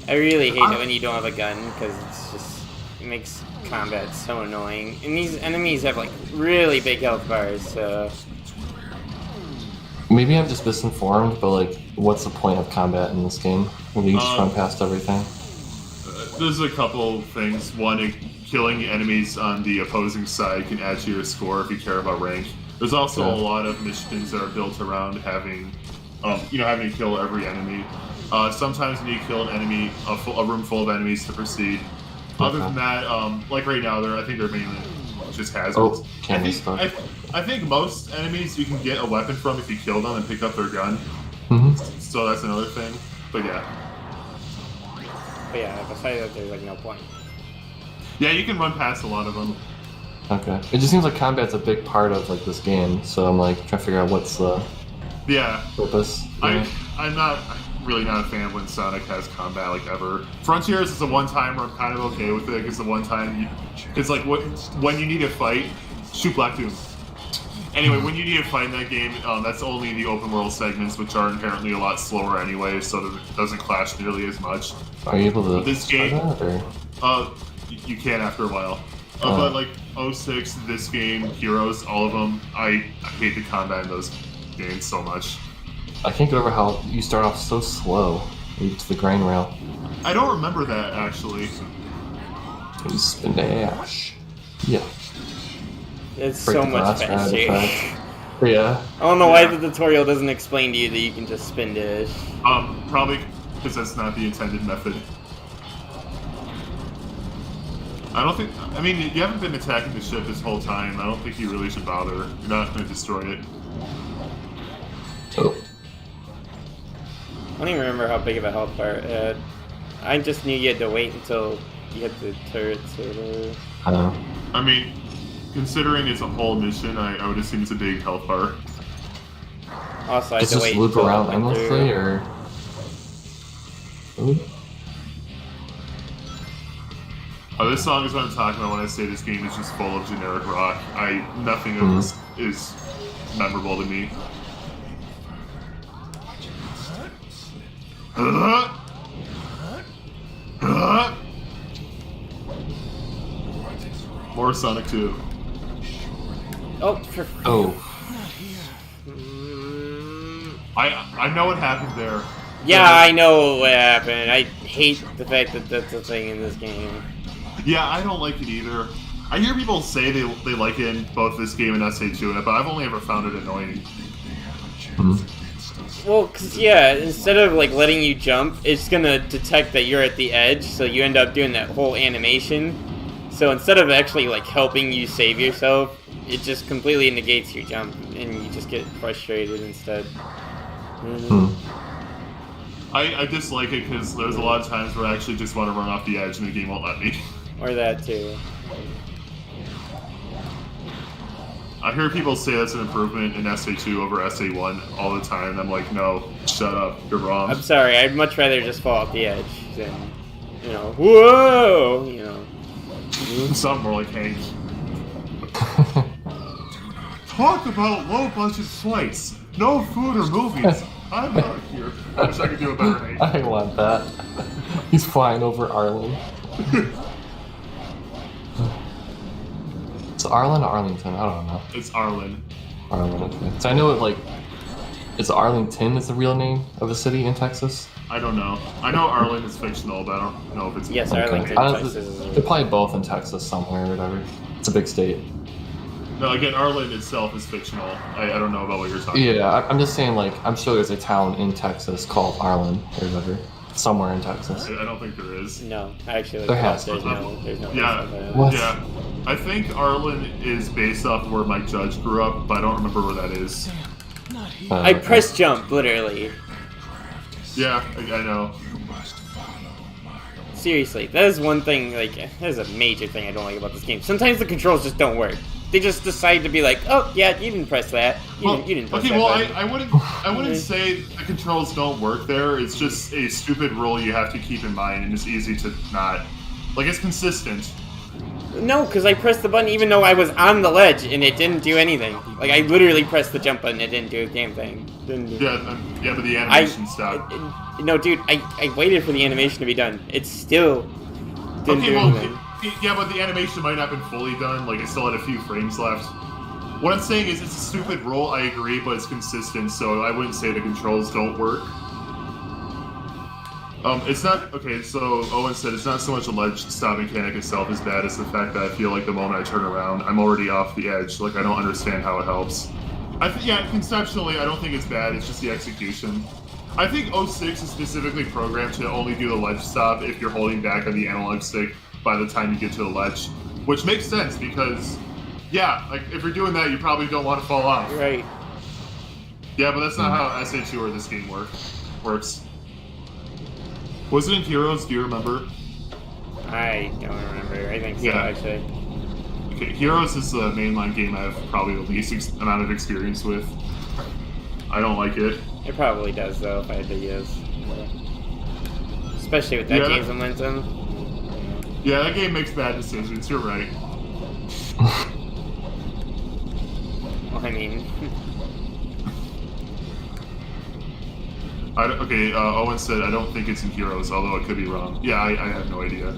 [SPEAKER 2] I really hate it when you don't have a gun because it makes combat so annoying. And these enemies have like really big health bars, so.
[SPEAKER 3] Maybe I'm just misinformed, but like, what's the point of combat in this game? When you just run past everything?
[SPEAKER 1] There's a couple things. One, killing enemies on the opposing side can add to your score if you care about rank. There's also a lot of missions that are built around having, having to kill every enemy. Sometimes you need to kill an enemy, a room full of enemies to proceed. Other than that, like right now, I think they're mainly just hazards.
[SPEAKER 3] Oh, candy stuff.
[SPEAKER 1] I think most enemies you can get a weapon from if you kill them and pick up their gun.
[SPEAKER 3] Mm-hmm.
[SPEAKER 1] So that's another thing. But yeah.
[SPEAKER 2] But yeah, besides that, there's like no point.
[SPEAKER 1] Yeah, you can run past a lot of them.
[SPEAKER 3] Okay. It just seems like combat's a big part of like this game, so I'm like trying to figure out what's the purpose.
[SPEAKER 1] I'm really not a fan when Sonic has combat like ever. Frontiers is the one time where I'm kind of okay with it. It's the one time it's like when you need to fight, shoot Black Doom. Anyway, when you need to fight in that game, that's only the open world segments, which are inherently a lot slower anyway, so that it doesn't clash nearly as much.
[SPEAKER 3] Are you able to?
[SPEAKER 1] But this game,
[SPEAKER 3] that,
[SPEAKER 1] you can after a while. But like 06, this game, Heroes, all of them, I hate the combat in those games so much.
[SPEAKER 3] I can't get over how you start off so slow to the grind rail.
[SPEAKER 1] I don't remember that actually.
[SPEAKER 3] You spin dash. Yeah.
[SPEAKER 2] It's
[SPEAKER 3] Break
[SPEAKER 2] so
[SPEAKER 3] the
[SPEAKER 2] much
[SPEAKER 3] glass rad
[SPEAKER 2] faster.
[SPEAKER 3] effect. Yeah.
[SPEAKER 2] I don't know why the tutorial doesn't explain to you that you can just spin dash.
[SPEAKER 1] Probably because that's not the intended method. I don't think. I mean, you haven't been attacking the ship this whole time. I don't think you really should bother. You're not going to destroy it.
[SPEAKER 3] Oh.
[SPEAKER 2] I don't even remember how big of a health bar it had. I just knew you had to wait until you hit the turrets or whatever.
[SPEAKER 3] I don't know.
[SPEAKER 1] I mean, considering it's a whole mission, I would assume it's a big health bar.
[SPEAKER 2] Also, I had
[SPEAKER 3] It's
[SPEAKER 2] to
[SPEAKER 3] just
[SPEAKER 2] wait
[SPEAKER 3] loop
[SPEAKER 2] until
[SPEAKER 3] around
[SPEAKER 2] it went
[SPEAKER 3] endlessly,
[SPEAKER 2] through.
[SPEAKER 3] or? Ooh.
[SPEAKER 1] Oh, this song is what I'm talking about when I say this game is just full of generic rock. Nothing of this is memorable to me. More Sonic 2.
[SPEAKER 2] Oh, for
[SPEAKER 3] Oh.
[SPEAKER 1] I know what happened there.
[SPEAKER 2] yeah, I know what happened. I hate the fact that that's a thing in this game.
[SPEAKER 1] Yeah, I don't like it either. I hear people say they like it in both this game and SA2, but I've only ever found it annoying.
[SPEAKER 2] Well, cause yeah, instead of like letting you jump, it's gonna detect that you're at the edge, so you end up doing that whole animation. So instead of actually like helping you save yourself, it just completely negates your jump, and you just get frustrated instead.
[SPEAKER 1] I dislike it because there's a lot of times where I actually just want to run off the edge and the game won't let me.
[SPEAKER 2] Or that too.
[SPEAKER 1] I hear people say that's an improvement in SA2 over SA1 all the time, and I'm like, no, shut up, you're wrong.
[SPEAKER 2] I'm sorry, I'd much rather just fall off the edge than, you know, whoa, you know.
[SPEAKER 1] Something more like Hank. Talk about low-budget flights. No food or movies. I'm out of here. I wish I could do a better Hank.
[SPEAKER 3] I want that. He's flying over Arlen. It's Arlen or Arlington? I don't know.
[SPEAKER 1] It's Arlen.
[SPEAKER 3] Arlen, okay. So I know it, like, it's Arlington is the real name of a city in Texas?
[SPEAKER 1] I don't know. I know Arlen is fictional, but I don't know if it's...
[SPEAKER 2] Yes,
[SPEAKER 3] Okay.
[SPEAKER 2] Arlington,
[SPEAKER 3] I don't-
[SPEAKER 2] Texas is
[SPEAKER 3] They're probably both in Texas somewhere or whatever. It's a big state.
[SPEAKER 1] No, again, Arlen itself is fictional. I don't know about what you're talking about.
[SPEAKER 3] Yeah, I'm just saying, like, I'm sure there's a town in Texas called Arlen or whatever. Somewhere in Texas.
[SPEAKER 1] I don't think there is.
[SPEAKER 2] no, actually,
[SPEAKER 3] There
[SPEAKER 2] like,
[SPEAKER 3] has
[SPEAKER 2] there's
[SPEAKER 3] to
[SPEAKER 2] no
[SPEAKER 1] Yeah.
[SPEAKER 2] place like that.
[SPEAKER 3] What?
[SPEAKER 1] Yeah. I think Arlen is based off where Mike Judge grew up, but I don't remember where that is.
[SPEAKER 2] I press jump, literally.
[SPEAKER 1] Yeah, I know.
[SPEAKER 2] Seriously, that is one thing, like, that is a major thing I don't like about this game. Sometimes the controls just don't work. They just decide to be like, oh, yeah, you didn't press that. You didn't press
[SPEAKER 1] okay,
[SPEAKER 2] that
[SPEAKER 1] well,
[SPEAKER 2] button.
[SPEAKER 1] I wouldn't say the controls don't work there. It's just a stupid rule you have to keep in mind, and it's easy to not... Like, it's consistent.
[SPEAKER 2] No, because I pressed the button even though I was on the ledge, and it didn't do anything. Like, I literally pressed the jump button, it didn't do a damn thing. Didn't do
[SPEAKER 1] Yeah, but the animation stopped.
[SPEAKER 2] No, dude, I waited for the animation to be done. It still didn't
[SPEAKER 1] Okay,
[SPEAKER 2] do
[SPEAKER 1] well,
[SPEAKER 2] anything.
[SPEAKER 1] yeah, but the animation might not have been fully done. Like, it still had a few frames left. What I'm saying is, it's a stupid rule, I agree, but it's consistent, so I wouldn't say the controls don't work. It's not... Okay, so Owen said it's not so much a ledge stop mechanic itself as bad as the fact that I feel like the moment I turn around, I'm already off the edge. Like, I don't understand how it helps. Yeah, conceptually, I don't think it's bad, it's just the execution. I think 06 is specifically programmed to only do the ledge stop if you're holding back on the analog stick by the time you get to the ledge. Which makes sense, because... Yeah, like, if you're doing that, you probably don't want to fall off.
[SPEAKER 2] Right.
[SPEAKER 1] Yeah, but that's not how SA2 or this game works. Was it in Heroes? Do you remember?
[SPEAKER 2] I don't remember. I think so,
[SPEAKER 1] Yeah.
[SPEAKER 2] actually.
[SPEAKER 1] Okay, Heroes is the mainline game I have probably the least amount of experience with. I don't like it.
[SPEAKER 2] It probably does, though, if I had to guess. Especially with that
[SPEAKER 1] Yeah.
[SPEAKER 2] game's momentum.
[SPEAKER 1] Yeah, that game makes bad decisions. You're right.
[SPEAKER 2] Well, I mean...
[SPEAKER 1] Owen said, I don't think it's in Heroes, although it could be wrong. Yeah, I have no idea.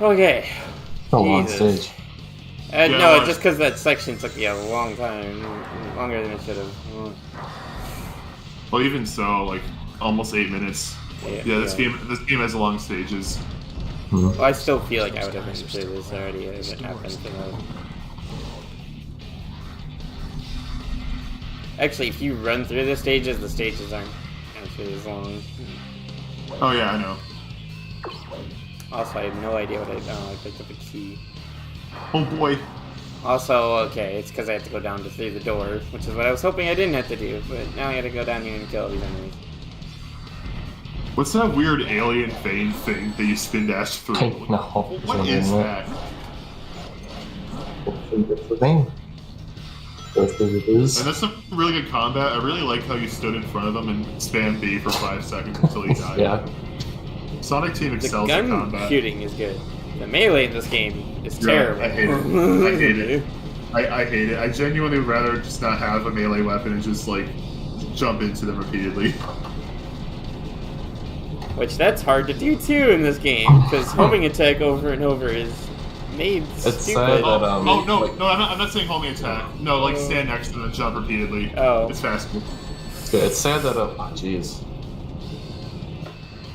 [SPEAKER 2] Okay.
[SPEAKER 3] A long
[SPEAKER 2] Jesus.
[SPEAKER 3] stage.
[SPEAKER 1] Yeah,
[SPEAKER 2] No,
[SPEAKER 1] well,
[SPEAKER 2] just because that section took me a long time. Longer than it should have.
[SPEAKER 1] Well, even so, like, almost 8 minutes. Yeah, this game has long stages.
[SPEAKER 2] Well, I still feel like I would have been through this already if it happened to know. Actually, if you run through the stages aren't actually as long.
[SPEAKER 1] Oh yeah, I know.
[SPEAKER 2] Also, I have no idea what I picked up a key.
[SPEAKER 1] Oh boy.
[SPEAKER 2] Also, okay, it's because I have to go down to through the door, which is what I was hoping I didn't have to do, but now I gotta go down here and kill these enemies.
[SPEAKER 1] What's that weird alien vein thing that you spin dash through?
[SPEAKER 3] No.
[SPEAKER 1] What is that?
[SPEAKER 3] That's the thing. That's what it is.
[SPEAKER 1] And that's some really good combat. I really like how you stood in front of him and spammed B for 5 seconds until he died.
[SPEAKER 3] Yeah.
[SPEAKER 1] Sonic Team
[SPEAKER 2] The
[SPEAKER 1] excels in
[SPEAKER 2] gun
[SPEAKER 1] combat.
[SPEAKER 2] shooting is good. The melee in this game is
[SPEAKER 1] Yeah,
[SPEAKER 2] terrible.
[SPEAKER 1] I hate it. I hate it. I hate it. I genuinely would rather just not have a melee weapon and just like jump into them repeatedly.
[SPEAKER 2] Which that's hard to do too in this game, because homing attack over and over is made
[SPEAKER 3] It's
[SPEAKER 2] stupid.
[SPEAKER 3] sad that,
[SPEAKER 1] Oh no,
[SPEAKER 3] like-
[SPEAKER 1] no, I'm not saying homing attack. No, like stand next to them and jump repeatedly.
[SPEAKER 2] Oh.
[SPEAKER 1] It's faster.
[SPEAKER 3] Yeah, it's sad that oh jeez.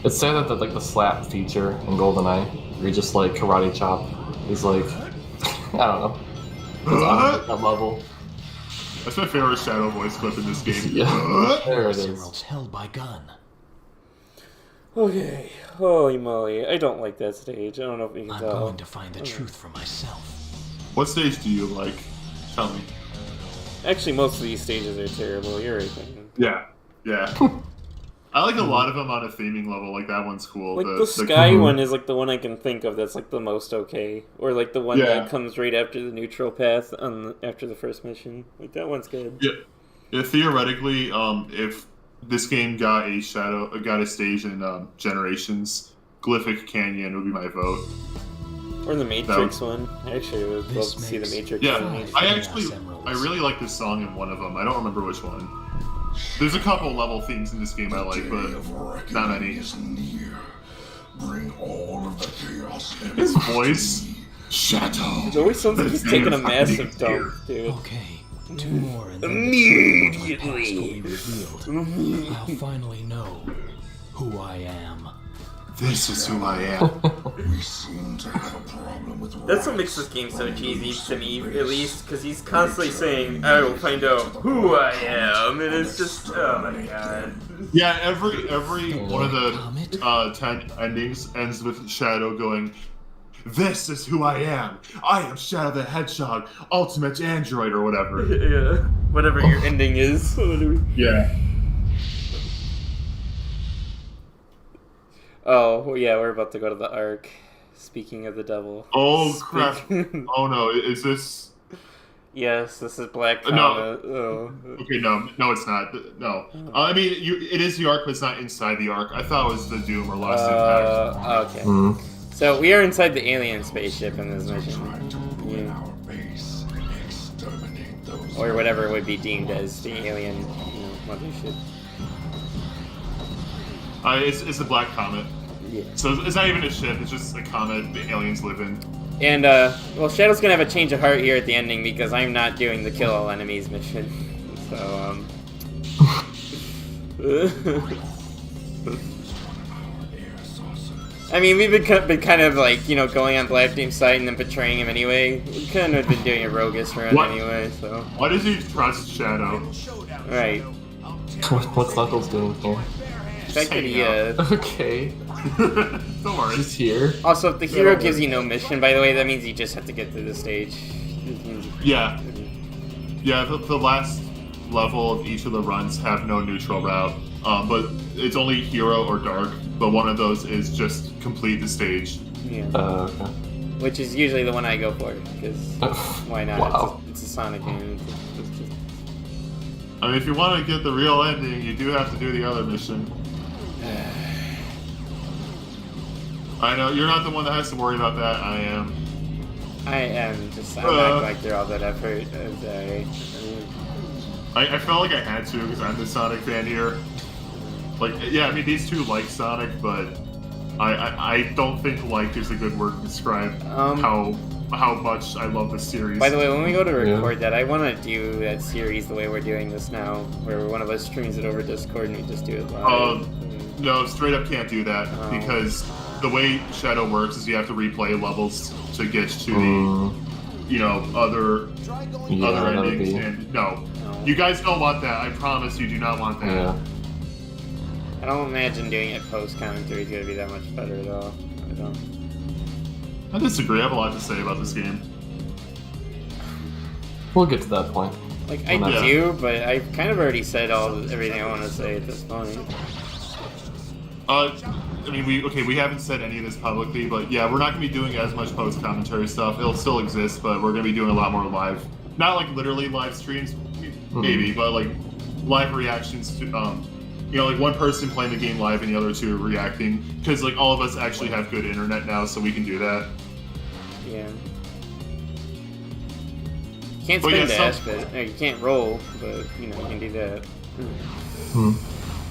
[SPEAKER 3] It's sad that like the slap feature in GoldenEye, where you just like karate chop, is like I don't know. It's on that level.
[SPEAKER 1] That's my favorite Shadow voice clip in this game.
[SPEAKER 3] Yeah. There it is.
[SPEAKER 5] Emeralds held by gun.
[SPEAKER 2] Okay, holy moly, I don't like that stage. I don't know if you can
[SPEAKER 5] I'm
[SPEAKER 2] tell.
[SPEAKER 5] going to find the truth for myself.
[SPEAKER 1] What stage do you like? Tell me.
[SPEAKER 2] Actually, most of these stages are terrible. You're right. Man.
[SPEAKER 1] Yeah. I like a lot of them on a theming level. Like that one's cool.
[SPEAKER 2] Like the sky one is like the one I can think of that's like the most okay, or like the one that comes right after the neutral path after the first mission. Like that one's good.
[SPEAKER 1] Yeah, theoretically, if this game got a stage in Generations, Glyphic Canyon would be my vote.
[SPEAKER 2] Or the Matrix one. Actually, I would love to see the Matrix
[SPEAKER 1] Yeah,
[SPEAKER 2] one.
[SPEAKER 1] I really like this song in one of them. I don't remember which one. There's a couple level themes in this game I like, but not many.
[SPEAKER 6] Bring all of the chaos and
[SPEAKER 1] His voice, Shadow.
[SPEAKER 2] It always sounds like he's taking a massive dump, dude.
[SPEAKER 5] Okay, 2 more and then
[SPEAKER 2] Immediately.
[SPEAKER 5] the truth will be revealed. I'll finally know who I am.
[SPEAKER 1] This is who I am.
[SPEAKER 6] we seem to have a problem with
[SPEAKER 2] That's what makes this game so cheesy to me, at least, because he's constantly saying, "I will find out who I am," and it's just, oh my god.
[SPEAKER 1] Yeah, every one of the 10 endings ends with Shadow going, "This is who I am. I am Shadow the Hedgehog, ultimate android," or whatever.
[SPEAKER 2] Yeah, whatever your ending is.
[SPEAKER 1] Yeah.
[SPEAKER 2] Oh, well, yeah, we're about to go to the Ark. Speaking of the devil.
[SPEAKER 1] Oh crap! Oh no! Is this?
[SPEAKER 2] Yes, this is Black
[SPEAKER 1] No.
[SPEAKER 2] Comet. Oh.
[SPEAKER 1] Okay, no, it's not. No, I mean, it is the Ark, but it's not inside the Ark. I thought it was the Doom or Lost Impact.
[SPEAKER 2] Okay.
[SPEAKER 3] Mm.
[SPEAKER 2] So we are inside the alien spaceship in this mission. Yeah.
[SPEAKER 6] our base. Exterminate those.
[SPEAKER 2] Or whatever would be deemed as the alien, mothership.
[SPEAKER 1] It's the Black Comet.
[SPEAKER 2] Yeah.
[SPEAKER 1] So it's not even a ship. It's just a comet the aliens live in.
[SPEAKER 2] And, well, Shadow's gonna have a change of heart here at the ending because I'm not doing the kill all enemies mission. So, I mean, we've been kind of like, going on Black Team's side and then betraying him anyway. We kind of been doing a roguish run
[SPEAKER 1] What?
[SPEAKER 2] anyway, so.
[SPEAKER 1] Why does he trust Shadow?
[SPEAKER 2] Right.
[SPEAKER 3] What's Knuckles doing here?
[SPEAKER 2] That could,
[SPEAKER 1] hanging out.
[SPEAKER 3] Okay.
[SPEAKER 1] Don't worry.
[SPEAKER 3] He's here.
[SPEAKER 2] Also, if the hero gives you no mission, by the way, that means you just have to get through the stage.
[SPEAKER 1] Yeah. Yeah, the last level of each of the runs have no neutral route. But it's only hero or dark, but one of those is just complete the stage.
[SPEAKER 2] Yeah.
[SPEAKER 3] Okay.
[SPEAKER 2] Which is usually the one I go for, because why not?
[SPEAKER 3] Wow.
[SPEAKER 2] It's a Sonic game. It's just...
[SPEAKER 1] I mean, if you want to get the real ending, you do have to do the other mission. I know, you're not the one that has to worry about that, I am.
[SPEAKER 2] I'm not going through all that effort. I'm sorry.
[SPEAKER 1] I felt like I had to because I'm the Sonic fan here. Like, yeah, I mean, these two like Sonic, but I don't think like is a good word to describe how much I love this series.
[SPEAKER 2] By the way, when we go to record that, I want to do that series the way we're doing this now, where one of us streams it over Discord and we just do it live.
[SPEAKER 1] No, straight up can't do that because the way Shadow works is you have to replay levels to get to the, other endings. And no, you guys don't want that. I promise you do not want that.
[SPEAKER 3] Yeah.
[SPEAKER 2] I don't imagine doing it post-commentary is going to be that much better, though. I don't.
[SPEAKER 1] I disagree. I have a lot to say about this game.
[SPEAKER 3] We'll get to that point.
[SPEAKER 2] Like, I do, but I've kind of already said everything I want to say at this point.
[SPEAKER 1] I mean, we haven't said any of this publicly, but yeah, we're not gonna be doing as much post commentary stuff. It'll still exist, but we're gonna be doing a lot more live. Not like literally live streams, maybe, but like live reactions to, you know, like one person playing the game live and the other two reacting, because like all of us actually have good internet now, so we can do that.
[SPEAKER 2] Yeah. Can't
[SPEAKER 1] But
[SPEAKER 2] spin
[SPEAKER 1] yeah,
[SPEAKER 2] dash, but you can't roll, but you know you can do that.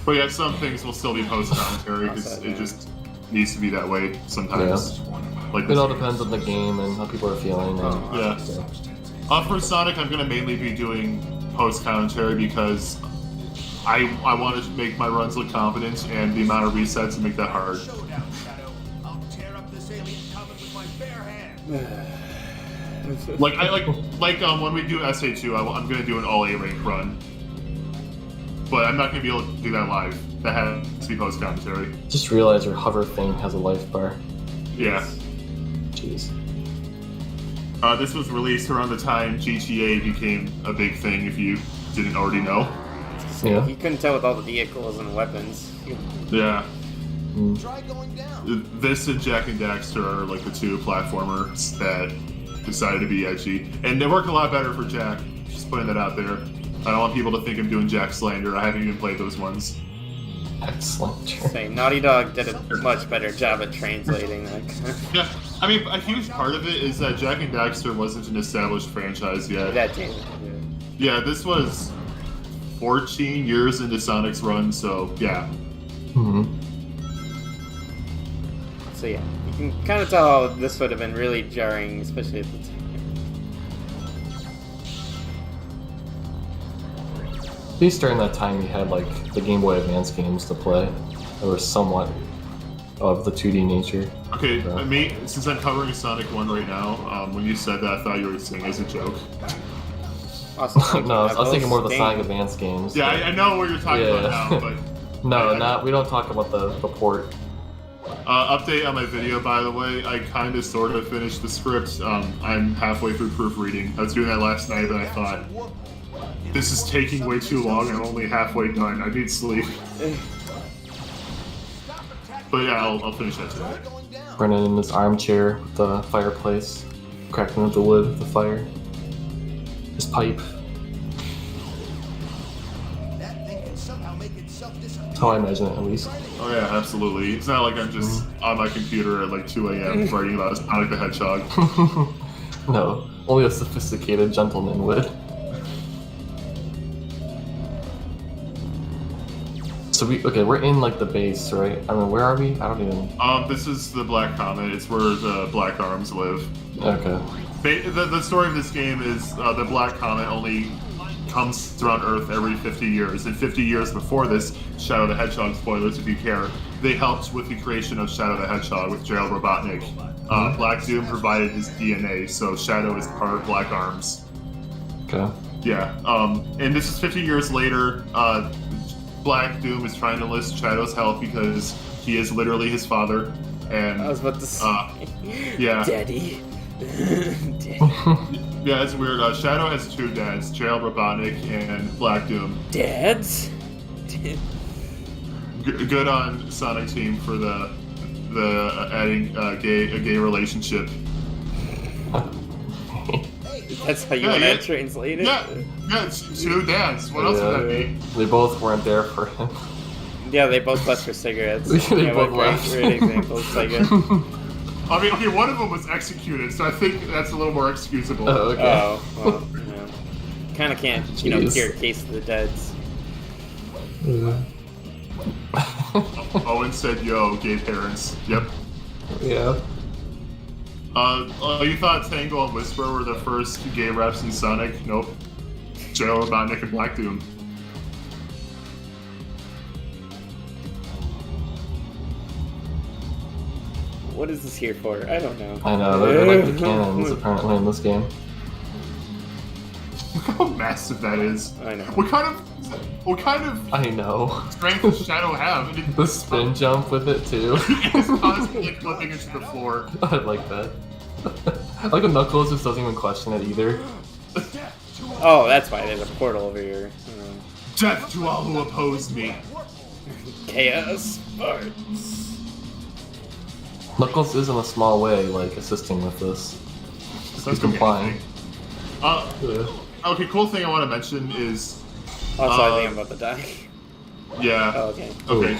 [SPEAKER 1] But yeah, some things will still be post commentary because it just needs to be that way sometimes. Like
[SPEAKER 3] It all depends on the game and how people are feeling. And,
[SPEAKER 1] Yeah. For Sonic, I'm gonna mainly be doing post commentary because I want to make my runs look confident, and the amount of resets to make that hard. Like when we do SA2, I'm gonna do an all A rank run, but I'm not gonna be able to do that live. That has to be post commentary.
[SPEAKER 3] Just realize your hover thing has a life bar.
[SPEAKER 1] Yeah.
[SPEAKER 3] Jeez.
[SPEAKER 1] This was released around the time GTA became a big thing. If you didn't already know.
[SPEAKER 3] Yeah.
[SPEAKER 2] You couldn't tell with all the vehicles and weapons.
[SPEAKER 1] Yeah.
[SPEAKER 6] Try going down.
[SPEAKER 1] This and Jack and Daxter are like the two platformers that decided to be edgy, and they work a lot better for Jack. Just putting that out there. I don't want people to think I'm doing Jack slander. I haven't even played those ones.
[SPEAKER 3] Excellent.
[SPEAKER 2] Say, Naughty Dog did a much better job at translating that.
[SPEAKER 1] Yeah, I mean, a huge part of it is that Jack and Daxter wasn't an established franchise yet.
[SPEAKER 2] That too.
[SPEAKER 1] Yeah, this was 14 years into Sonic's run, so yeah.
[SPEAKER 2] So yeah, you can kind of tell how this would have been really jarring, especially at the time.
[SPEAKER 3] At least during that time, you had like the Game Boy Advance games to play that were somewhat of the 2D nature.
[SPEAKER 1] Okay,
[SPEAKER 3] Yeah.
[SPEAKER 1] me, since I'm covering Sonic 1 right now, when you said that, I thought you were saying as a joke.
[SPEAKER 2] Also,
[SPEAKER 3] No, I was thinking more of the
[SPEAKER 2] game.
[SPEAKER 3] Sonic Advance games.
[SPEAKER 1] Yeah, I know what you're talking about now, but...
[SPEAKER 3] No, we don't talk about the port.
[SPEAKER 1] Update on my video, by the way. I kind of sort of finished the script. I'm halfway through proofreading. I was doing that last night, and I thought, this is taking way too long. I'm only halfway done. I need sleep. But yeah, I'll finish that today.
[SPEAKER 3] Brennan in his armchair with the fireplace, cracking at the wood with the fire. His pipe. That's how I imagine it, at least.
[SPEAKER 1] Oh yeah, absolutely. It's not like I'm just on my computer at like 2 a.m. writing about Sonic the Hedgehog.
[SPEAKER 3] No, only a sophisticated gentleman would. So we're in like the base, right? I mean, where are we? I don't even.
[SPEAKER 1] This is the Black Comet. It's where the Black Arms live.
[SPEAKER 3] Okay.
[SPEAKER 1] The story of this game is the Black Comet only comes around Earth every 50 years. And 50 years before this, Shadow the Hedgehog, spoilers if you care, they helped with the creation of Shadow the Hedgehog with Gerald Robotnik. Black Doom provided his DNA, so Shadow is part of Black Arms.
[SPEAKER 3] Okay.
[SPEAKER 1] Yeah, and this is 50 years later. Black Doom is trying to enlist Shadow's help because he is literally his father. And
[SPEAKER 2] I was about to say,
[SPEAKER 1] yeah.
[SPEAKER 2] Daddy. Daddy.
[SPEAKER 1] Yeah, it's weird. Shadow has two dads, Gerald Robotnik and Black Doom.
[SPEAKER 2] Dads?
[SPEAKER 1] Good on Sonic Team for the adding a gay relationship.
[SPEAKER 2] That's how you want to translate it?
[SPEAKER 1] Yeah, it's two dads. What else would that be?
[SPEAKER 3] They both weren't there for him.
[SPEAKER 2] Yeah, they both left for cigarettes.
[SPEAKER 3] They
[SPEAKER 2] yeah,
[SPEAKER 3] both
[SPEAKER 2] what
[SPEAKER 3] left.
[SPEAKER 2] great example, Sega.
[SPEAKER 1] I mean, okay, one of them was executed, so I think that's a little more excusable.
[SPEAKER 3] Oh, okay.
[SPEAKER 2] Oh, well, kind of can't,
[SPEAKER 3] Jeez.
[SPEAKER 2] cure Case of the Deads.
[SPEAKER 1] Owen said, "Yo, gay parents." Yep.
[SPEAKER 3] Yeah.
[SPEAKER 1] You thought Tango and Whisper were the first gay reps in Sonic? Nope. Gerald Robotnik and Black Doom.
[SPEAKER 2] What is this here for? I don't know.
[SPEAKER 3] I know, they're like the cannons apparently in this game.
[SPEAKER 1] Look how massive that is.
[SPEAKER 2] I know.
[SPEAKER 1] What kind of
[SPEAKER 3] I know.
[SPEAKER 1] strength does Shadow have? And
[SPEAKER 3] The spin jump with it too.
[SPEAKER 1] it's constantly flipping into the floor.
[SPEAKER 3] I like that. I like when Knuckles just doesn't even question it either.
[SPEAKER 2] Oh, that's why there's a portal over here.
[SPEAKER 1] Death to all who oppose me.
[SPEAKER 2] Chaos Sparks.
[SPEAKER 3] Knuckles is in a small way, like, assisting with this. He's complying.
[SPEAKER 1] Okay, cool thing I want to mention is...
[SPEAKER 2] Also, I think I'm about to die.
[SPEAKER 1] Yeah.
[SPEAKER 2] Oh, okay.
[SPEAKER 1] Okay.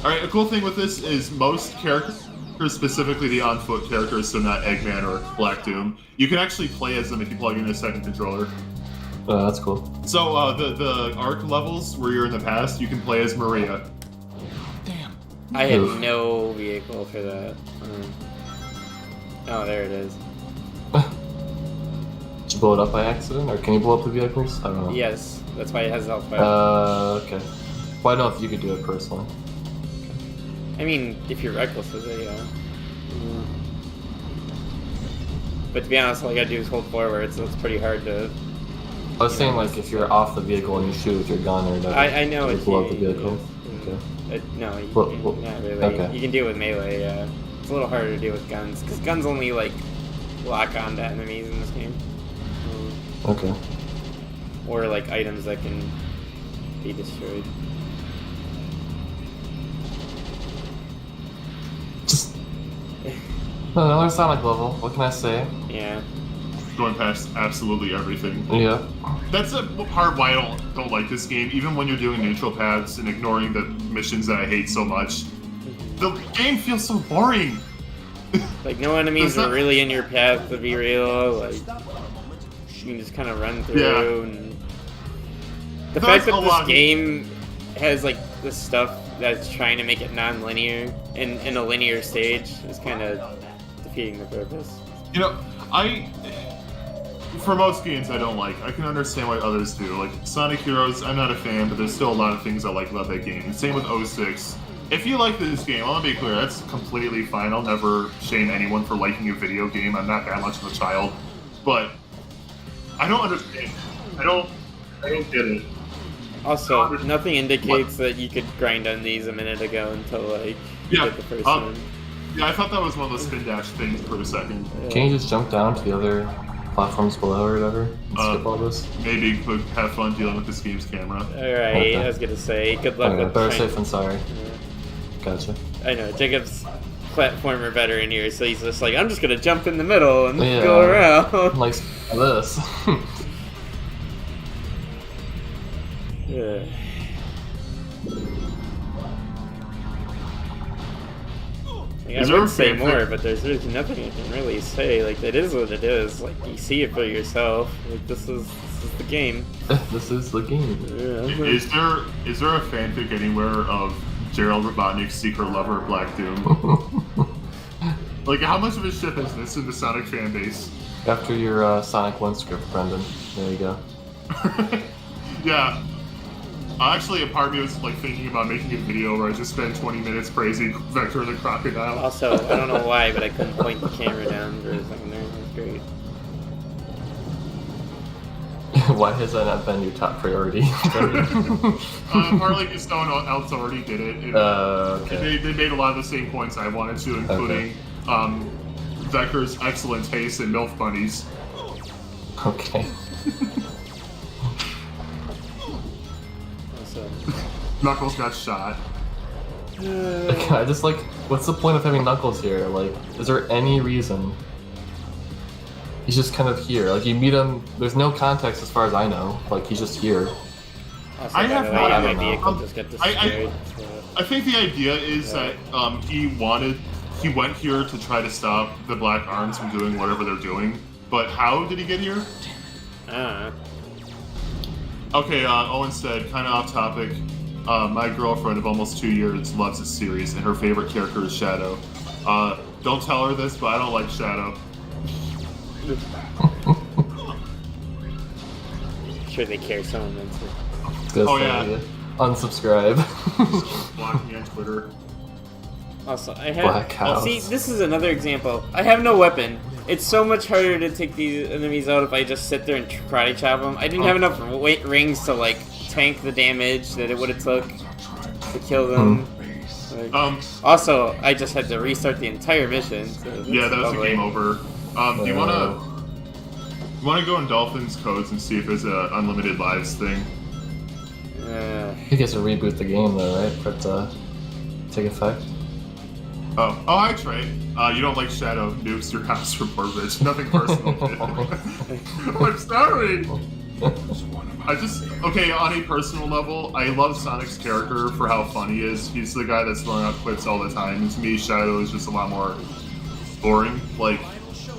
[SPEAKER 1] Alright, a cool thing with this is most characters, specifically the on-foot characters, so not Eggman or Black Doom, you can actually play as them if you plug in a second controller.
[SPEAKER 3] That's cool.
[SPEAKER 1] So, the arc levels where you're in the past, you can play as Maria.
[SPEAKER 5] Damn.
[SPEAKER 2] I had
[SPEAKER 3] Oof.
[SPEAKER 2] no vehicle for that. Oh, there it is.
[SPEAKER 3] Did you blow it up by accident, or can you blow up the vehicles? I don't know.
[SPEAKER 2] Yes, that's why it has health bar.
[SPEAKER 3] Okay. Well, I know if you could do it personally.
[SPEAKER 2] I mean, if you're reckless with it, yeah. But to be honest, all I gotta do is hold forward, so it's pretty hard to...
[SPEAKER 3] I was saying, like, if you're off the vehicle and you shoot with your gun or whatever,
[SPEAKER 2] I know
[SPEAKER 3] you
[SPEAKER 2] it's
[SPEAKER 3] blow up the vehicle. Okay.
[SPEAKER 2] No, you
[SPEAKER 3] Well,
[SPEAKER 2] can, not really.
[SPEAKER 3] okay.
[SPEAKER 2] You can do it with melee, yeah. It's a little harder to do with guns, because guns only, like, lock onto enemies in this game.
[SPEAKER 3] Okay.
[SPEAKER 2] Or, like, items that can be destroyed.
[SPEAKER 3] Just another Sonic level. What can I say?
[SPEAKER 2] Yeah.
[SPEAKER 1] Going past absolutely everything.
[SPEAKER 3] Yeah.
[SPEAKER 1] That's a part why I don't like this game, even when you're doing neutral paths and ignoring the missions that I hate so much. The game feels so boring.
[SPEAKER 2] Like, no enemies
[SPEAKER 1] There's not-
[SPEAKER 2] are really in your path, to be real. Like, you can just kind of run through,
[SPEAKER 1] Yeah.
[SPEAKER 2] and... The
[SPEAKER 1] There's
[SPEAKER 2] fact
[SPEAKER 1] a
[SPEAKER 2] that
[SPEAKER 1] lot-
[SPEAKER 2] this game has, like, this stuff that's trying to make it non-linear in a linear stage is kind of defeating the purpose.
[SPEAKER 1] You know, for most games I don't like. I can understand why others do. Like, Sonic Heroes, I'm not a fan, but there's still a lot of things I like about that game. And same with 06. If you like this game, I want to be clear, that's completely fine. I'll never shame anyone for liking a video game. I'm not that much of a child. But I don't understand. I don't get it.
[SPEAKER 2] Also, nothing indicates that you could grind on these a minute ago until, like, you
[SPEAKER 1] Yeah,
[SPEAKER 2] get the first one.
[SPEAKER 1] Yeah, I thought that was one of those spin dash things for a second.
[SPEAKER 3] Can you just jump down to the other platforms below or whatever and skip all this?
[SPEAKER 1] Maybe could have fun dealing with this game's camera.
[SPEAKER 2] Alright,
[SPEAKER 3] Okay.
[SPEAKER 2] I was gonna say, good luck
[SPEAKER 3] Okay,
[SPEAKER 2] with
[SPEAKER 3] better
[SPEAKER 2] trying-
[SPEAKER 3] safe than sorry. Gotcha.
[SPEAKER 2] I know, Jacob's platformer veteran here, so he's just like, I'm just gonna jump in the middle and
[SPEAKER 3] Yeah.
[SPEAKER 2] go around.
[SPEAKER 3] Like this.
[SPEAKER 2] Yeah. Like, I
[SPEAKER 1] Is there
[SPEAKER 2] would
[SPEAKER 1] a
[SPEAKER 2] say
[SPEAKER 1] fanfic-
[SPEAKER 2] more, but there's nothing I can really say. Like, it is what it is. Like, you see it for yourself. Like, this is the game.
[SPEAKER 3] This is the game.
[SPEAKER 2] Yeah.
[SPEAKER 1] Is there a fanfic anywhere of Gerald Robotnik's secret lover, Black Doom? Like, how much of a ship is this in the Sonic fan base?
[SPEAKER 3] After your Sonic 1 script, Brendan. There you go.
[SPEAKER 1] Yeah. Actually, a part of me was like thinking about making a video where I just spend 20 minutes praising Vector the Crocodile.
[SPEAKER 2] Also, I don't know why, but I couldn't point the camera down for a second there. That was great.
[SPEAKER 3] Why has that not been your top priority?
[SPEAKER 1] Partly because no one else already did it. And
[SPEAKER 3] Okay.
[SPEAKER 1] they made a lot of the same points I wanted to, including Vector's excellent taste in MILF bunnies.
[SPEAKER 3] Okay.
[SPEAKER 2] Also,
[SPEAKER 1] Knuckles got shot.
[SPEAKER 3] I just like, what's the point of having Knuckles here? Like, is there any reason? He's just kind of here. Like, you meet him, there's no context as far as I know. Like, he's just here.
[SPEAKER 2] also
[SPEAKER 1] I
[SPEAKER 2] by
[SPEAKER 1] have
[SPEAKER 2] the
[SPEAKER 1] no
[SPEAKER 2] way,
[SPEAKER 3] idea.
[SPEAKER 2] my vehicle just got destroyed. so-
[SPEAKER 1] I think the idea is that he went here to try to stop the Black Arms from doing whatever they're doing. But how did he get here? Okay, Owen said, kind of off topic. My girlfriend of almost 2 years loves this series, and her favorite character is Shadow. Don't tell her this, but I don't like Shadow.
[SPEAKER 2] Sure they care so immensely.
[SPEAKER 3] Just,
[SPEAKER 1] yeah.
[SPEAKER 3] Unsubscribe.
[SPEAKER 1] Block me on Twitter.
[SPEAKER 2] Also, I
[SPEAKER 3] Black
[SPEAKER 2] have.
[SPEAKER 3] House.
[SPEAKER 2] See, this is another example. I have no weapon. It's so much harder to take these enemies out if I just sit there and karate chop them. I didn't have enough rings to like tank the damage that it would have took to kill them. Like, also, I just had to restart the entire mission. So
[SPEAKER 1] Yeah, that was
[SPEAKER 2] lovely.
[SPEAKER 1] a game over. Do you wanna go in Dolphin's codes and see if there's a unlimited lives thing?
[SPEAKER 3] He gets to reboot the game though, right? But take effect?
[SPEAKER 1] Oh, hi Trey. You don't like Shadow nukes your house report, bitch. Nothing personal. I'm sorry. Okay, on a personal level, I love Sonic's character for how funny he is. He's the guy that's throwing out quips all the time. And to me, Shadow is just a lot more boring. Like,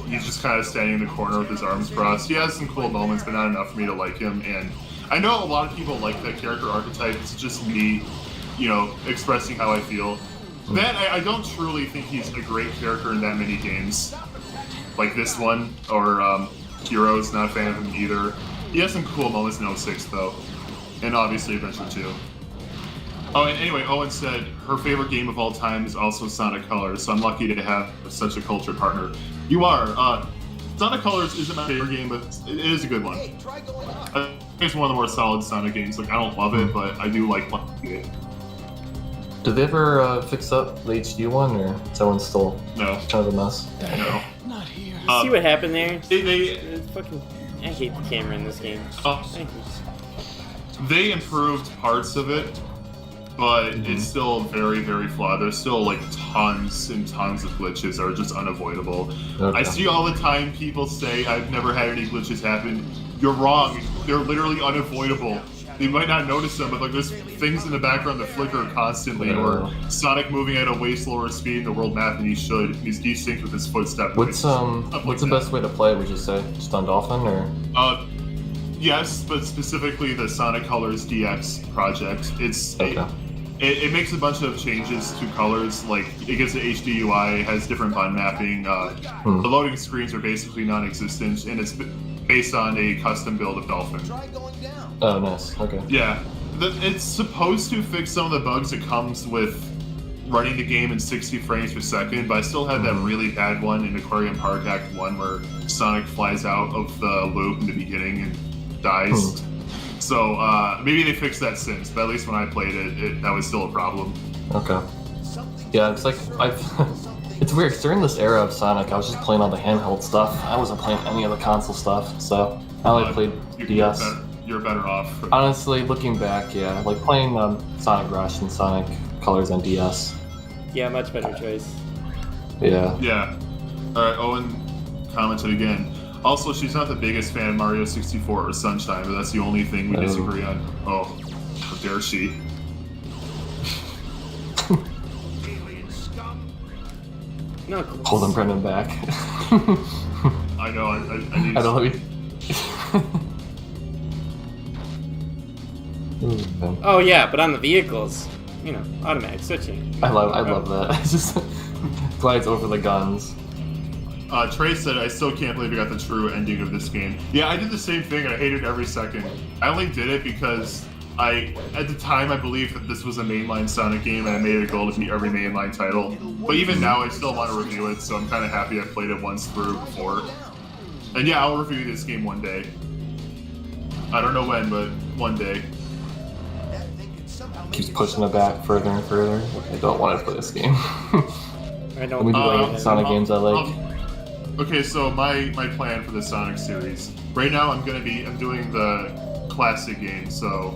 [SPEAKER 1] he's just kind of standing in the corner with his arms crossed. He has some cool moments, but not enough for me to like him. And I know a lot of people like that character archetype. It's just me, expressing how I feel. Then I don't truly think he's a great character in that many games. Like this one, or Heroes, not a fan of him either. He has some cool moments in 06 though. And obviously Adventure 2. Oh, and anyway, Owen said her favorite game of all time is also Sonic Colors, so I'm lucky to have such a cultured partner. You are. Sonic Colors isn't my favorite game, but it is a good one. I think it's one of the more solid Sonic games. Like, I don't love it, but I do like playing it.
[SPEAKER 3] Did they ever fix up the HD one, or is that one still kind of a mess?
[SPEAKER 1] No.
[SPEAKER 5] Not here.
[SPEAKER 2] See what happened there?
[SPEAKER 1] They
[SPEAKER 2] I hate the camera in this game.
[SPEAKER 1] They improved parts of it, but it's still very, very flawed. There's still like tons and tons of glitches that are just unavoidable.
[SPEAKER 3] Okay.
[SPEAKER 1] I see all the time people say I've never had any glitches happen. You're wrong. They're literally unavoidable. You might not notice them, but like there's things in the background that flicker constantly, or Sonic moving at a way slower speed in the world map than he should. He's desynced with his footsteps.
[SPEAKER 3] What's the best way to play? Would you say just on Dolphin, or?
[SPEAKER 1] Yes, but specifically the Sonic Colors DX project. It makes a bunch of changes to colors, like it gets the HD UI, it has different button mapping. The loading screens are basically non-existent, and it's based on a custom build of Dolphin.
[SPEAKER 3] Oh, nice. Okay.
[SPEAKER 1] Yeah, it's supposed to fix some of the bugs that comes with running the game in 60 frames per second, but I still had that really bad one in Aquarium Park Act 1 where Sonic flies out of the loop in the beginning and dies. So maybe they fixed that since, but at least when I played it, that was still a problem.
[SPEAKER 3] Okay. Yeah, it's like it's weird. 'Cause during this era of Sonic, I was just playing all the handheld stuff. I wasn't playing any of the console stuff, so I only played DS.
[SPEAKER 1] You're better off.
[SPEAKER 3] Honestly, looking back, yeah, like playing Sonic Rush and Sonic Colors on DS.
[SPEAKER 2] Yeah, much better choice.
[SPEAKER 3] Yeah.
[SPEAKER 1] Yeah. All right, Owen commented again. Also, she's not the biggest fan of Mario 64 or Sunshine, but that's the only thing we disagree on. Oh, how dare she?
[SPEAKER 2] No.
[SPEAKER 3] Holding Brendan back.
[SPEAKER 1] I know. I need.
[SPEAKER 3] I don't know.
[SPEAKER 2] Oh yeah, but on the vehicles, automatic switching.
[SPEAKER 3] I love that. It just glides over the guns.
[SPEAKER 1] Trey said, I still can't believe I got the true ending of this game. Yeah, I did the same thing, and I hated every second. I only did it because at the time, I believed that this was a mainline Sonic game, and I made it a goal to beat every mainline title. But even now, I still want to review it, so I'm kind of happy I played it once through before. And yeah, I'll review this game one day. I don't know when, but one day.
[SPEAKER 3] Keeps pushing it back further and further. I don't want to play this game.
[SPEAKER 2] I don't.
[SPEAKER 3] We do like Sonic games I like.
[SPEAKER 1] Okay, so my plan for the Sonic series. Right now, I'm doing the classic games. So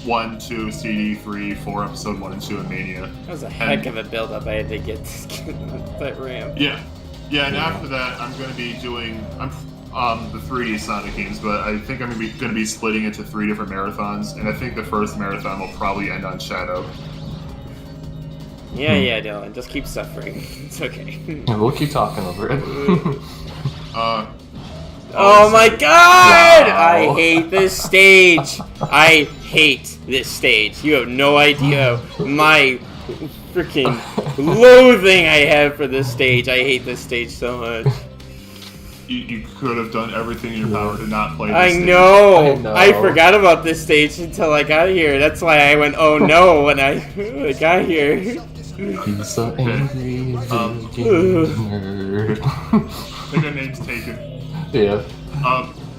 [SPEAKER 1] 1, 2, CD, 3, 4, episode 1 and 2, and Mania.
[SPEAKER 2] That was a heck of a build-up I had to get that ramp.
[SPEAKER 1] Yeah, and after that, I'm going to be doing the 3D Sonic games, but I think I'm going to be splitting into 3 different marathons, and I think the first marathon will probably end on Shadow.
[SPEAKER 2] Yeah, Dylan, just keep suffering. It's okay.
[SPEAKER 3] Yeah, we'll keep talking over it.
[SPEAKER 2] Oh my god!
[SPEAKER 3] Wow.
[SPEAKER 2] I hate this stage! I hate this stage. You have no idea my freaking loathing I have for this stage. I hate this stage so much.
[SPEAKER 1] You could have done everything in your power to not play this
[SPEAKER 2] I
[SPEAKER 1] stage.
[SPEAKER 2] know! I forgot about this stage until I got here. That's why I went, oh no, when I got here.
[SPEAKER 3] He's so angry, nerd.
[SPEAKER 1] I think her name's taken.
[SPEAKER 3] Yeah.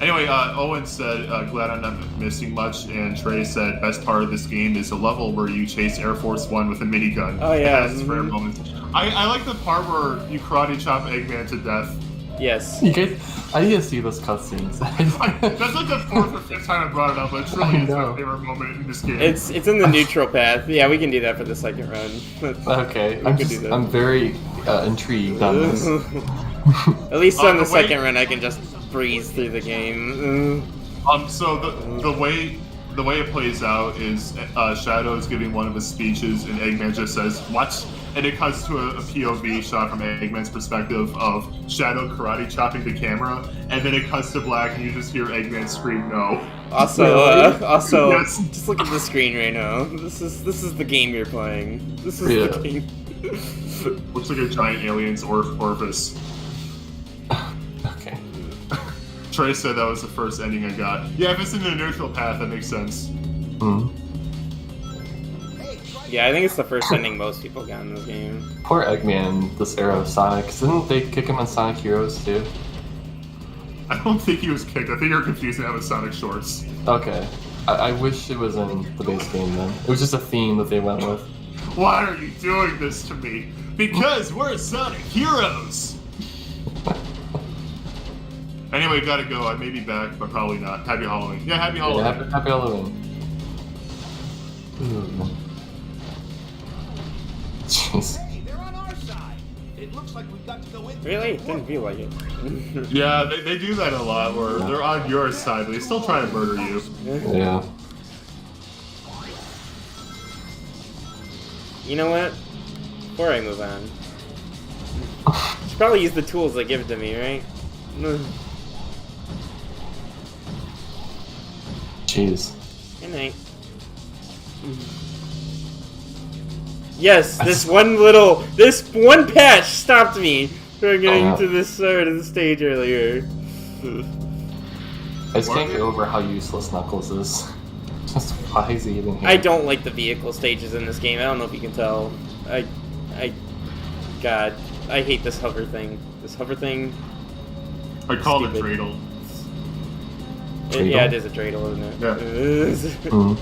[SPEAKER 1] Anyway, Owen said, glad I'm not missing much, and Trey said, best part of this game is the level where you chase Air Force One with a minigun.
[SPEAKER 2] Oh yeah.
[SPEAKER 1] That's rare moments. I like the part where you karate chop Eggman to death.
[SPEAKER 2] Yes.
[SPEAKER 3] You guys, I need to see those cutscenes.
[SPEAKER 1] That's like the 4th or 5th time I brought it up, but it truly
[SPEAKER 3] I
[SPEAKER 1] is
[SPEAKER 3] know.
[SPEAKER 1] my favorite moment in this game.
[SPEAKER 2] It's in the neutral path. Yeah, we can do that for the second run.
[SPEAKER 3] Okay,
[SPEAKER 2] We
[SPEAKER 3] I'm
[SPEAKER 2] could do
[SPEAKER 3] just,
[SPEAKER 2] that.
[SPEAKER 3] I'm very intrigued on this.
[SPEAKER 2] At least on
[SPEAKER 1] the
[SPEAKER 2] the
[SPEAKER 1] way-
[SPEAKER 2] second run, I can just breeze through the game.
[SPEAKER 1] So the way it plays out is Shadow is giving one of his speeches, and Eggman just says, "What?" And it cuts to a POV shot from Eggman's perspective of Shadow karate chopping the camera, and then it cuts to black, and you just hear Eggman scream, "No!"
[SPEAKER 2] Also,
[SPEAKER 1] Yes.
[SPEAKER 2] just look at the screen right now. This is the game you're playing. This is
[SPEAKER 3] Yeah.
[SPEAKER 2] the game.
[SPEAKER 1] Looks like a giant alien's orifice.
[SPEAKER 3] Okay.
[SPEAKER 1] Trey said that was the first ending I got. Yeah, if it's in a neutral path, that makes sense.
[SPEAKER 3] Hmm.
[SPEAKER 2] Yeah, I think it's the first ending most people got in this game.
[SPEAKER 3] Poor Eggman, this era of Sonic. Didn't they kick him on Sonic Heroes too?
[SPEAKER 1] I don't think he was kicked. I think you're confusing that with Sonic Shorts.
[SPEAKER 3] Okay. I wish it was in the base game then. It was just a theme that they went with.
[SPEAKER 1] Why are you doing this to me? Because we're Sonic Heroes! Anyway, gotta go. I may be back, but probably not. Happy Halloween. Yeah, happy Halloween.
[SPEAKER 3] Yeah, happy Halloween. Ooh. Jeez.
[SPEAKER 8] Hey, they're on our side. It looks like we've got to go in.
[SPEAKER 2] Really? Didn't feel like it.
[SPEAKER 1] Yeah, they do that a lot, where they're on your side, but they still try to murder you.
[SPEAKER 3] Yeah.
[SPEAKER 2] You know what? Before I move on, should probably use the tools they give to me, right?
[SPEAKER 3] Jeez.
[SPEAKER 2] Good night. Yes, this one patch stopped me from getting to this side of the stage earlier.
[SPEAKER 3] I just can't get over how useless Knuckles is. Just why is he even here?
[SPEAKER 2] I don't like the vehicle stages in this game. I don't know if you can tell. God, I hate this hover thing. This hover thing.
[SPEAKER 1] I call it
[SPEAKER 2] Stupid.
[SPEAKER 1] Dreidel.
[SPEAKER 2] Yeah, it is a dreidel, isn't it?
[SPEAKER 1] Yeah.
[SPEAKER 3] Mhm.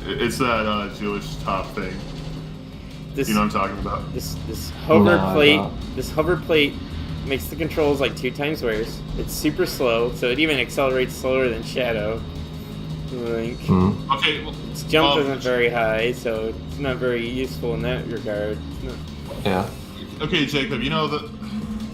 [SPEAKER 1] It's that Jewish top thing.
[SPEAKER 2] This,
[SPEAKER 1] You know what I'm talking about?
[SPEAKER 2] this hover
[SPEAKER 3] No, I
[SPEAKER 2] plate.
[SPEAKER 3] don't.
[SPEAKER 2] This hover plate makes the controls like 2 times worse. It's super slow, so it even accelerates slower than Shadow. Like,
[SPEAKER 3] Mhm.
[SPEAKER 1] Okay, well,
[SPEAKER 2] its jump isn't very high, so it's not very useful in that regard.
[SPEAKER 3] Yeah.
[SPEAKER 1] okay, Jacob, you know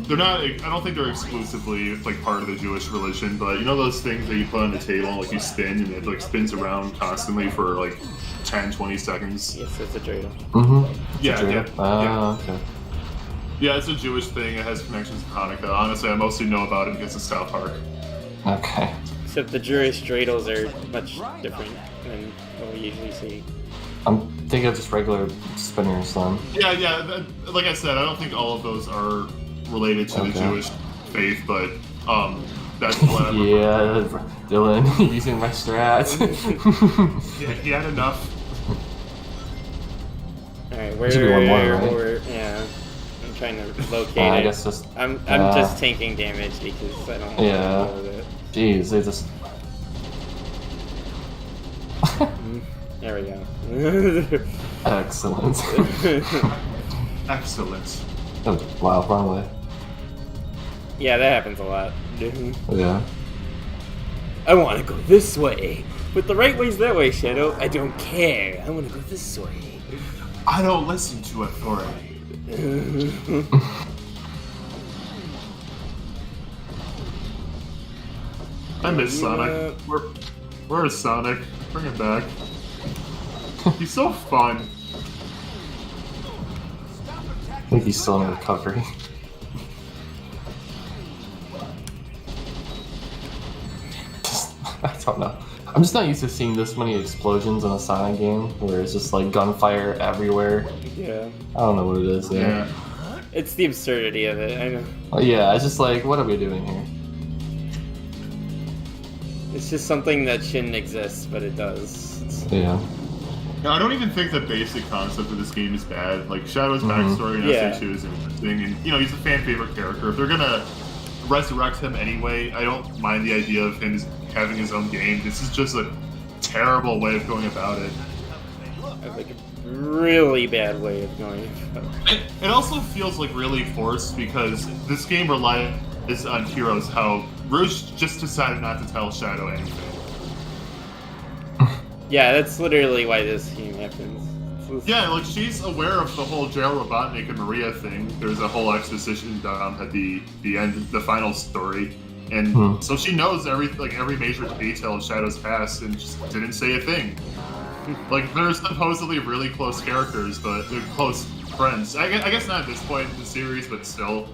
[SPEAKER 1] they're not. I don't think they're exclusively like part of the Jewish religion, but you know those things that you put on the table, like you spin and it like spins around constantly for like 10, 20 seconds.
[SPEAKER 2] Yes, it's a dreidel.
[SPEAKER 3] Mm-hmm.
[SPEAKER 1] Yeah, yeah,
[SPEAKER 3] Ah, okay.
[SPEAKER 1] yeah. It's a Jewish thing. It has connections to Hanukkah. Honestly, I mostly know about it because of South Park.
[SPEAKER 3] Okay.
[SPEAKER 2] Except the Jewish dreidels are much different than what we usually see.
[SPEAKER 3] I'm thinking of just regular spinners then.
[SPEAKER 1] Yeah. Like I said, I don't think all of those are related to the
[SPEAKER 3] Okay.
[SPEAKER 1] Jewish faith, but that's whatever.
[SPEAKER 3] Yeah, Dylan, using my strats.
[SPEAKER 1] Yeah, he had enough.
[SPEAKER 2] Alright,
[SPEAKER 3] There should be one more, right?
[SPEAKER 2] yeah. I'm trying to locate
[SPEAKER 3] I
[SPEAKER 2] it.
[SPEAKER 3] guess just.
[SPEAKER 2] I'm just taking damage because I don't want
[SPEAKER 3] Yeah.
[SPEAKER 2] to deal with it.
[SPEAKER 3] Jeez, they just.
[SPEAKER 2] There we go.
[SPEAKER 3] Excellent.
[SPEAKER 1] Excellent.
[SPEAKER 3] Oh, wow, wrong way.
[SPEAKER 2] Yeah, that happens a lot.
[SPEAKER 3] Yeah.
[SPEAKER 2] I want to go this way. But the right way's that way, Shadow. I don't care. I want to go this way.
[SPEAKER 1] I don't listen to authority. I miss Sonic. Where's Sonic? Bring him back. He's so fun.
[SPEAKER 3] I think he's still in recovery. I don't know. I'm just not used to seeing this many explosions in a Sonic game where it's just like gunfire everywhere.
[SPEAKER 2] Yeah.
[SPEAKER 3] I don't know what it is.
[SPEAKER 1] Yeah.
[SPEAKER 2] It's the absurdity of it. I know.
[SPEAKER 3] Yeah, it's just like, what are we doing here?
[SPEAKER 2] It's just something that shouldn't exist, but it does.
[SPEAKER 3] Yeah.
[SPEAKER 1] No, I don't even think the basic concept of this game is bad. Like Shadow's
[SPEAKER 3] Mhm.
[SPEAKER 1] backstory in
[SPEAKER 2] Yeah.
[SPEAKER 1] SA2 is interesting, and you know he's a fan favorite character. If they're gonna resurrect him anyway, I don't mind the idea of him having his own game. This is just a terrible way of going about it.
[SPEAKER 2] Like a really bad way of going.
[SPEAKER 1] It also feels like really forced because this game is on Heroes how Rouge just decided not to tell Shadow anything.
[SPEAKER 2] Yeah, that's literally why this scene happens.
[SPEAKER 1] Yeah, like she's aware of the whole Gerald Robotnik and Maria thing. There's a whole exposition down at the end, the final story, and so she knows every major detail of Shadow's past, and just didn't say a thing. Like they're supposedly really close characters, but they're close friends. I guess not at this point in the series, but still,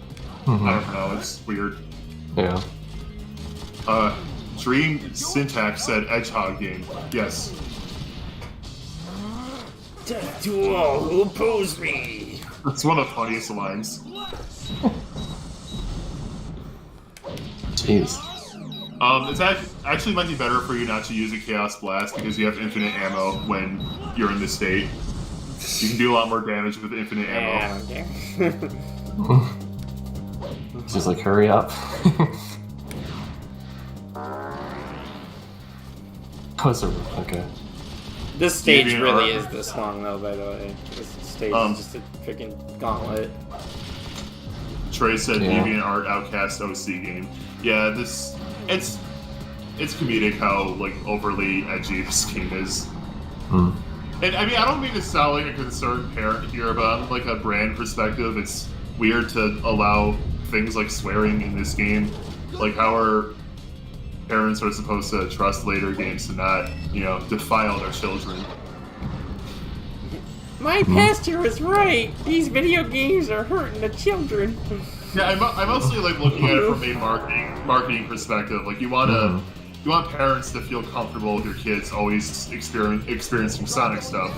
[SPEAKER 1] I don't know. It's weird.
[SPEAKER 3] Yeah.
[SPEAKER 1] Dream Syntax said Hedgehog game. Yes.
[SPEAKER 2] Death to all who oppose me.
[SPEAKER 1] It's one of the funniest lines.
[SPEAKER 3] Jeez.
[SPEAKER 1] It's actually might be better for you not to use a Chaos Blast because you have infinite ammo when you're in this state. You can do a lot more damage with infinite ammo.
[SPEAKER 2] Yeah, okay.
[SPEAKER 3] Just like, hurry up. Okay.
[SPEAKER 2] This stage
[SPEAKER 1] DB&R.
[SPEAKER 2] really is this long, though, by the way. This stage is just a freaking gauntlet.
[SPEAKER 1] Trey said
[SPEAKER 3] Yeah.
[SPEAKER 1] DB&R Outcast OC game. Yeah, it's comedic how like overly edgy this game is. And I mean, I don't mean to sound like a concerned parent here, but on like a brand perspective, it's weird to allow things like swearing in this game. Like how our parents are supposed to trust later games to not, defile their children.
[SPEAKER 2] My pastor was right. These video games are hurting the children.
[SPEAKER 1] Yeah, I mostly like looking at it from a marketing perspective. Like you want parents to feel comfortable with their kids always experiencing Sonic stuff.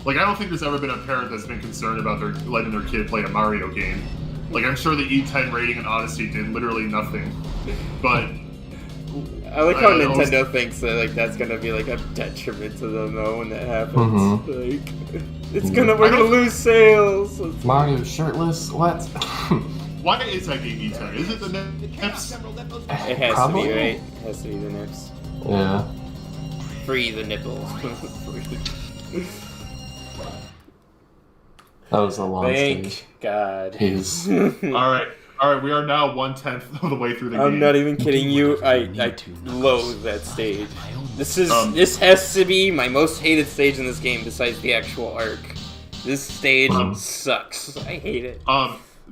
[SPEAKER 1] Like I don't think there's ever been a parent that's been concerned about letting their kid play a Mario game. Like I'm sure the E10 rating in Odyssey did literally nothing, but
[SPEAKER 2] I like how Nintendo thinks that like that's gonna be like a detriment to them though when that happens. Like we're gonna lose sales.
[SPEAKER 3] Mario shirtless? What?
[SPEAKER 1] Why is that game E10? Is it the nips?
[SPEAKER 2] It has
[SPEAKER 3] Probably.
[SPEAKER 2] to be, right? It has to be the nips.
[SPEAKER 3] Yeah.
[SPEAKER 2] Free the nipples. Free.
[SPEAKER 3] That was a long
[SPEAKER 2] Thank
[SPEAKER 3] stage.
[SPEAKER 2] God.
[SPEAKER 3] Jeez.
[SPEAKER 1] All right, we are now 1/10 of the way through the game.
[SPEAKER 2] I'm not even kidding you. I loathe that stage. This has to be my most hated stage in this game besides the actual arc. This stage sucks. I hate it.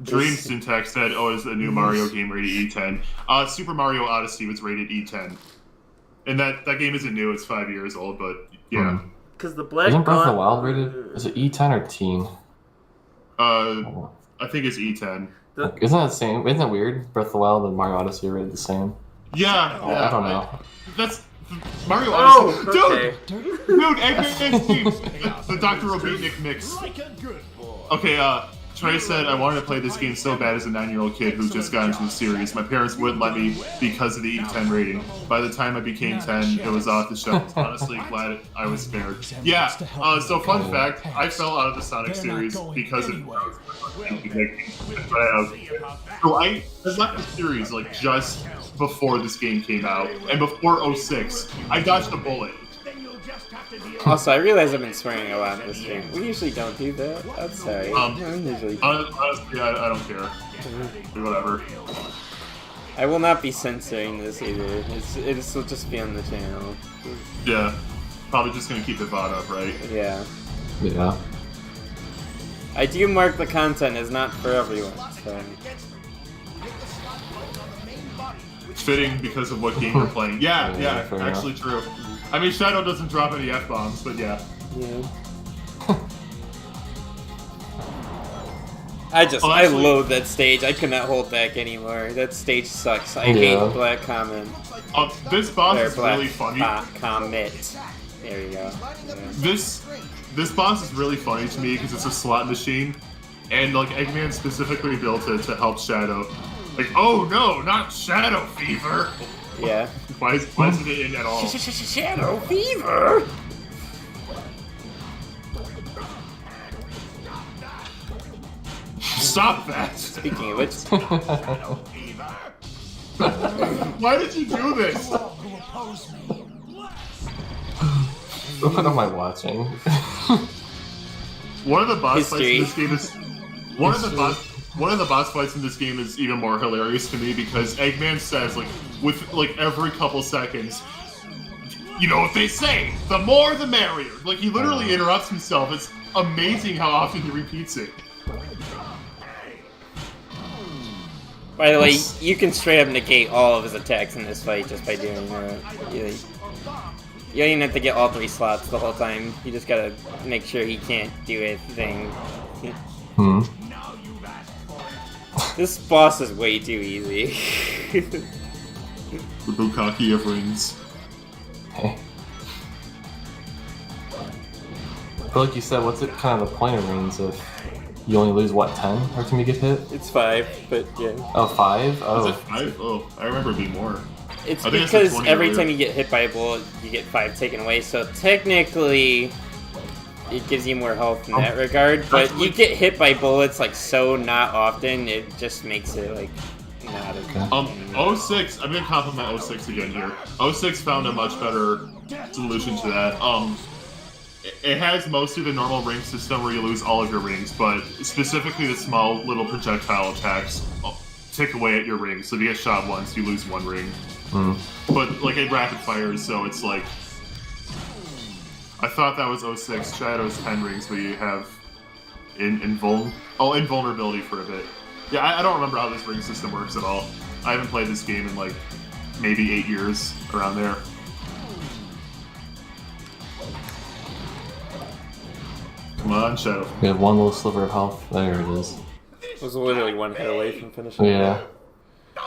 [SPEAKER 1] Dream Syntax said, is a new Mario game rated E10. Super Mario Odyssey was rated E10. And that game isn't new, it's 5 years old, but yeah.
[SPEAKER 2] Because the black
[SPEAKER 3] Isn't Breath of the Wild rated? Is it E10 or teen?
[SPEAKER 1] I think it's E10.
[SPEAKER 3] Isn't that the same? Isn't that weird? Breath of the Wild and Mario Odyssey are rated the same.
[SPEAKER 1] Yeah.
[SPEAKER 3] I don't know.
[SPEAKER 1] That's Mario Odyssey.
[SPEAKER 2] Okay.
[SPEAKER 1] Dude, Eggman's team. The Dr. Robotnik mix. Okay, Trey said, I wanted to play this game so bad as a 9-year-old kid who just got into the series. My parents wouldn't let me because of the E10 rating. By the time I became 10, it was off the shelves. Honestly, glad I was spared. Yeah, so fun fact, I fell out of the Sonic series because of So I left the series like just before this game came out, and before 06, I dodged a bullet.
[SPEAKER 2] Also, I realize I've been swearing a lot in this game. We usually don't do that. I'm sorry.
[SPEAKER 1] Honestly, I don't care. Whatever.
[SPEAKER 2] I will not be censoring this either. It'll just be on the channel.
[SPEAKER 1] Yeah. Probably just gonna keep it bought up, right?
[SPEAKER 2] Yeah.
[SPEAKER 3] Yeah.
[SPEAKER 2] I do mark the content as not for everyone, so...
[SPEAKER 1] It's fitting because of what game you're playing. Yeah,
[SPEAKER 3] fair
[SPEAKER 1] actually true. I mean, Shadow doesn't drop any F-bombs, but yeah.
[SPEAKER 2] I loathe that stage. I could not hold back anymore. That stage sucks. I hate Black Comet.
[SPEAKER 1] This boss
[SPEAKER 2] Or
[SPEAKER 1] is
[SPEAKER 2] Black
[SPEAKER 1] really funny.
[SPEAKER 2] Comet. There you go. Yeah.
[SPEAKER 1] This boss is really funny to me because it's a slot machine, and like Eggman specifically built it to help Shadow. Like, oh no, not Shadow Fever.
[SPEAKER 2] Yeah.
[SPEAKER 1] Why isn't it in at all?
[SPEAKER 2] Shadow Fever!
[SPEAKER 1] Stop that!
[SPEAKER 2] Speaking of which,
[SPEAKER 1] Why did you do this?
[SPEAKER 3] What am I watching?
[SPEAKER 1] One of the boss fights
[SPEAKER 2] History.
[SPEAKER 1] in this game is one of the boss one of the boss fights in this game is even more hilarious to me because Eggman says, like, with like every couple seconds, you know what they say, the more the merrier. Like, he literally interrupts himself. It's amazing how often he repeats it.
[SPEAKER 2] By the way, you can straight up negate all of his attacks in this fight just by doing that. You don't even have to get all 3 slots the whole time. You just gotta make sure he can't do a thing. This boss is way too easy.
[SPEAKER 1] The Bukkake of rings.
[SPEAKER 3] Hey. I feel like you said, what's it kind of the point of rings if you only lose, what, 10 every time you get hit?
[SPEAKER 2] It's 5, but yeah.
[SPEAKER 3] Oh, 5? Oh.
[SPEAKER 1] Is it 5? Oh, I remember it being more.
[SPEAKER 2] It's
[SPEAKER 1] I think
[SPEAKER 2] because
[SPEAKER 1] it's like 20
[SPEAKER 2] every
[SPEAKER 1] earlier.
[SPEAKER 2] time you get hit by a bullet, you get 5 taken away, so technically it gives you more health in that regard, but you get hit by bullets like so not often, it just makes it like not as
[SPEAKER 1] 06, I'm gonna compliment 06 again here. 06 found a much better solution to that. It has mostly the normal ring system where you lose all of your rings, but specifically the small little projectile attacks tick away at your rings. So if you get shot once, you lose 1 ring. But like it rapid fires, so it's like I thought that was 06. Shadow's 10 rings, but you have invulnerability for a bit. Yeah, I don't remember how this ring system works at all. I haven't played this game in like maybe 8 years, around there. Come on, Shadow.
[SPEAKER 3] We have 1 little sliver of health. There it is.
[SPEAKER 2] It was literally 1 hit away from finishing.
[SPEAKER 3] Yeah.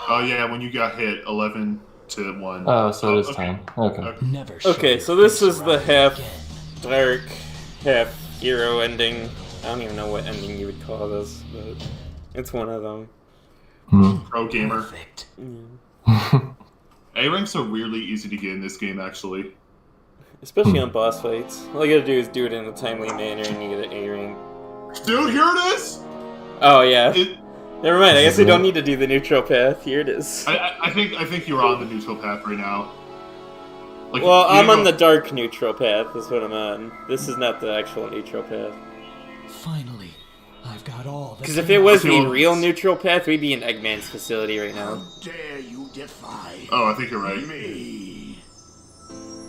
[SPEAKER 1] Oh yeah, when you got hit, 11 to 1.
[SPEAKER 3] Oh, so it is 10. Okay.
[SPEAKER 5] Never
[SPEAKER 2] Okay, so this is the half dark, half hero ending. I don't even know what ending you would call this, but it's one of them.
[SPEAKER 1] Pro gamer.
[SPEAKER 5] Perfect.
[SPEAKER 1] A-ranks are weirdly easy to get in this game, actually.
[SPEAKER 2] Especially on boss fights. All you gotta do is do it in a timely manner and you get an A rank.
[SPEAKER 1] Dude, here it is!
[SPEAKER 2] Oh yeah.
[SPEAKER 1] It,
[SPEAKER 2] Never mind, I guess we don't need to do the neutral path. Here it is.
[SPEAKER 1] I think you're on the neutral path right now. Like,
[SPEAKER 2] Well,
[SPEAKER 1] you
[SPEAKER 2] I'm on
[SPEAKER 1] know-
[SPEAKER 2] the dark neutral path, is what I'm on. This is not the actual neutral path.
[SPEAKER 5] Finally, I've got all the.
[SPEAKER 2] Because if it was
[SPEAKER 1] Okay,
[SPEAKER 2] the
[SPEAKER 1] well-
[SPEAKER 2] real neutral path, we'd be in Eggman's facility right now.
[SPEAKER 6] How dare you defy
[SPEAKER 1] Oh, I think you're right.
[SPEAKER 6] me?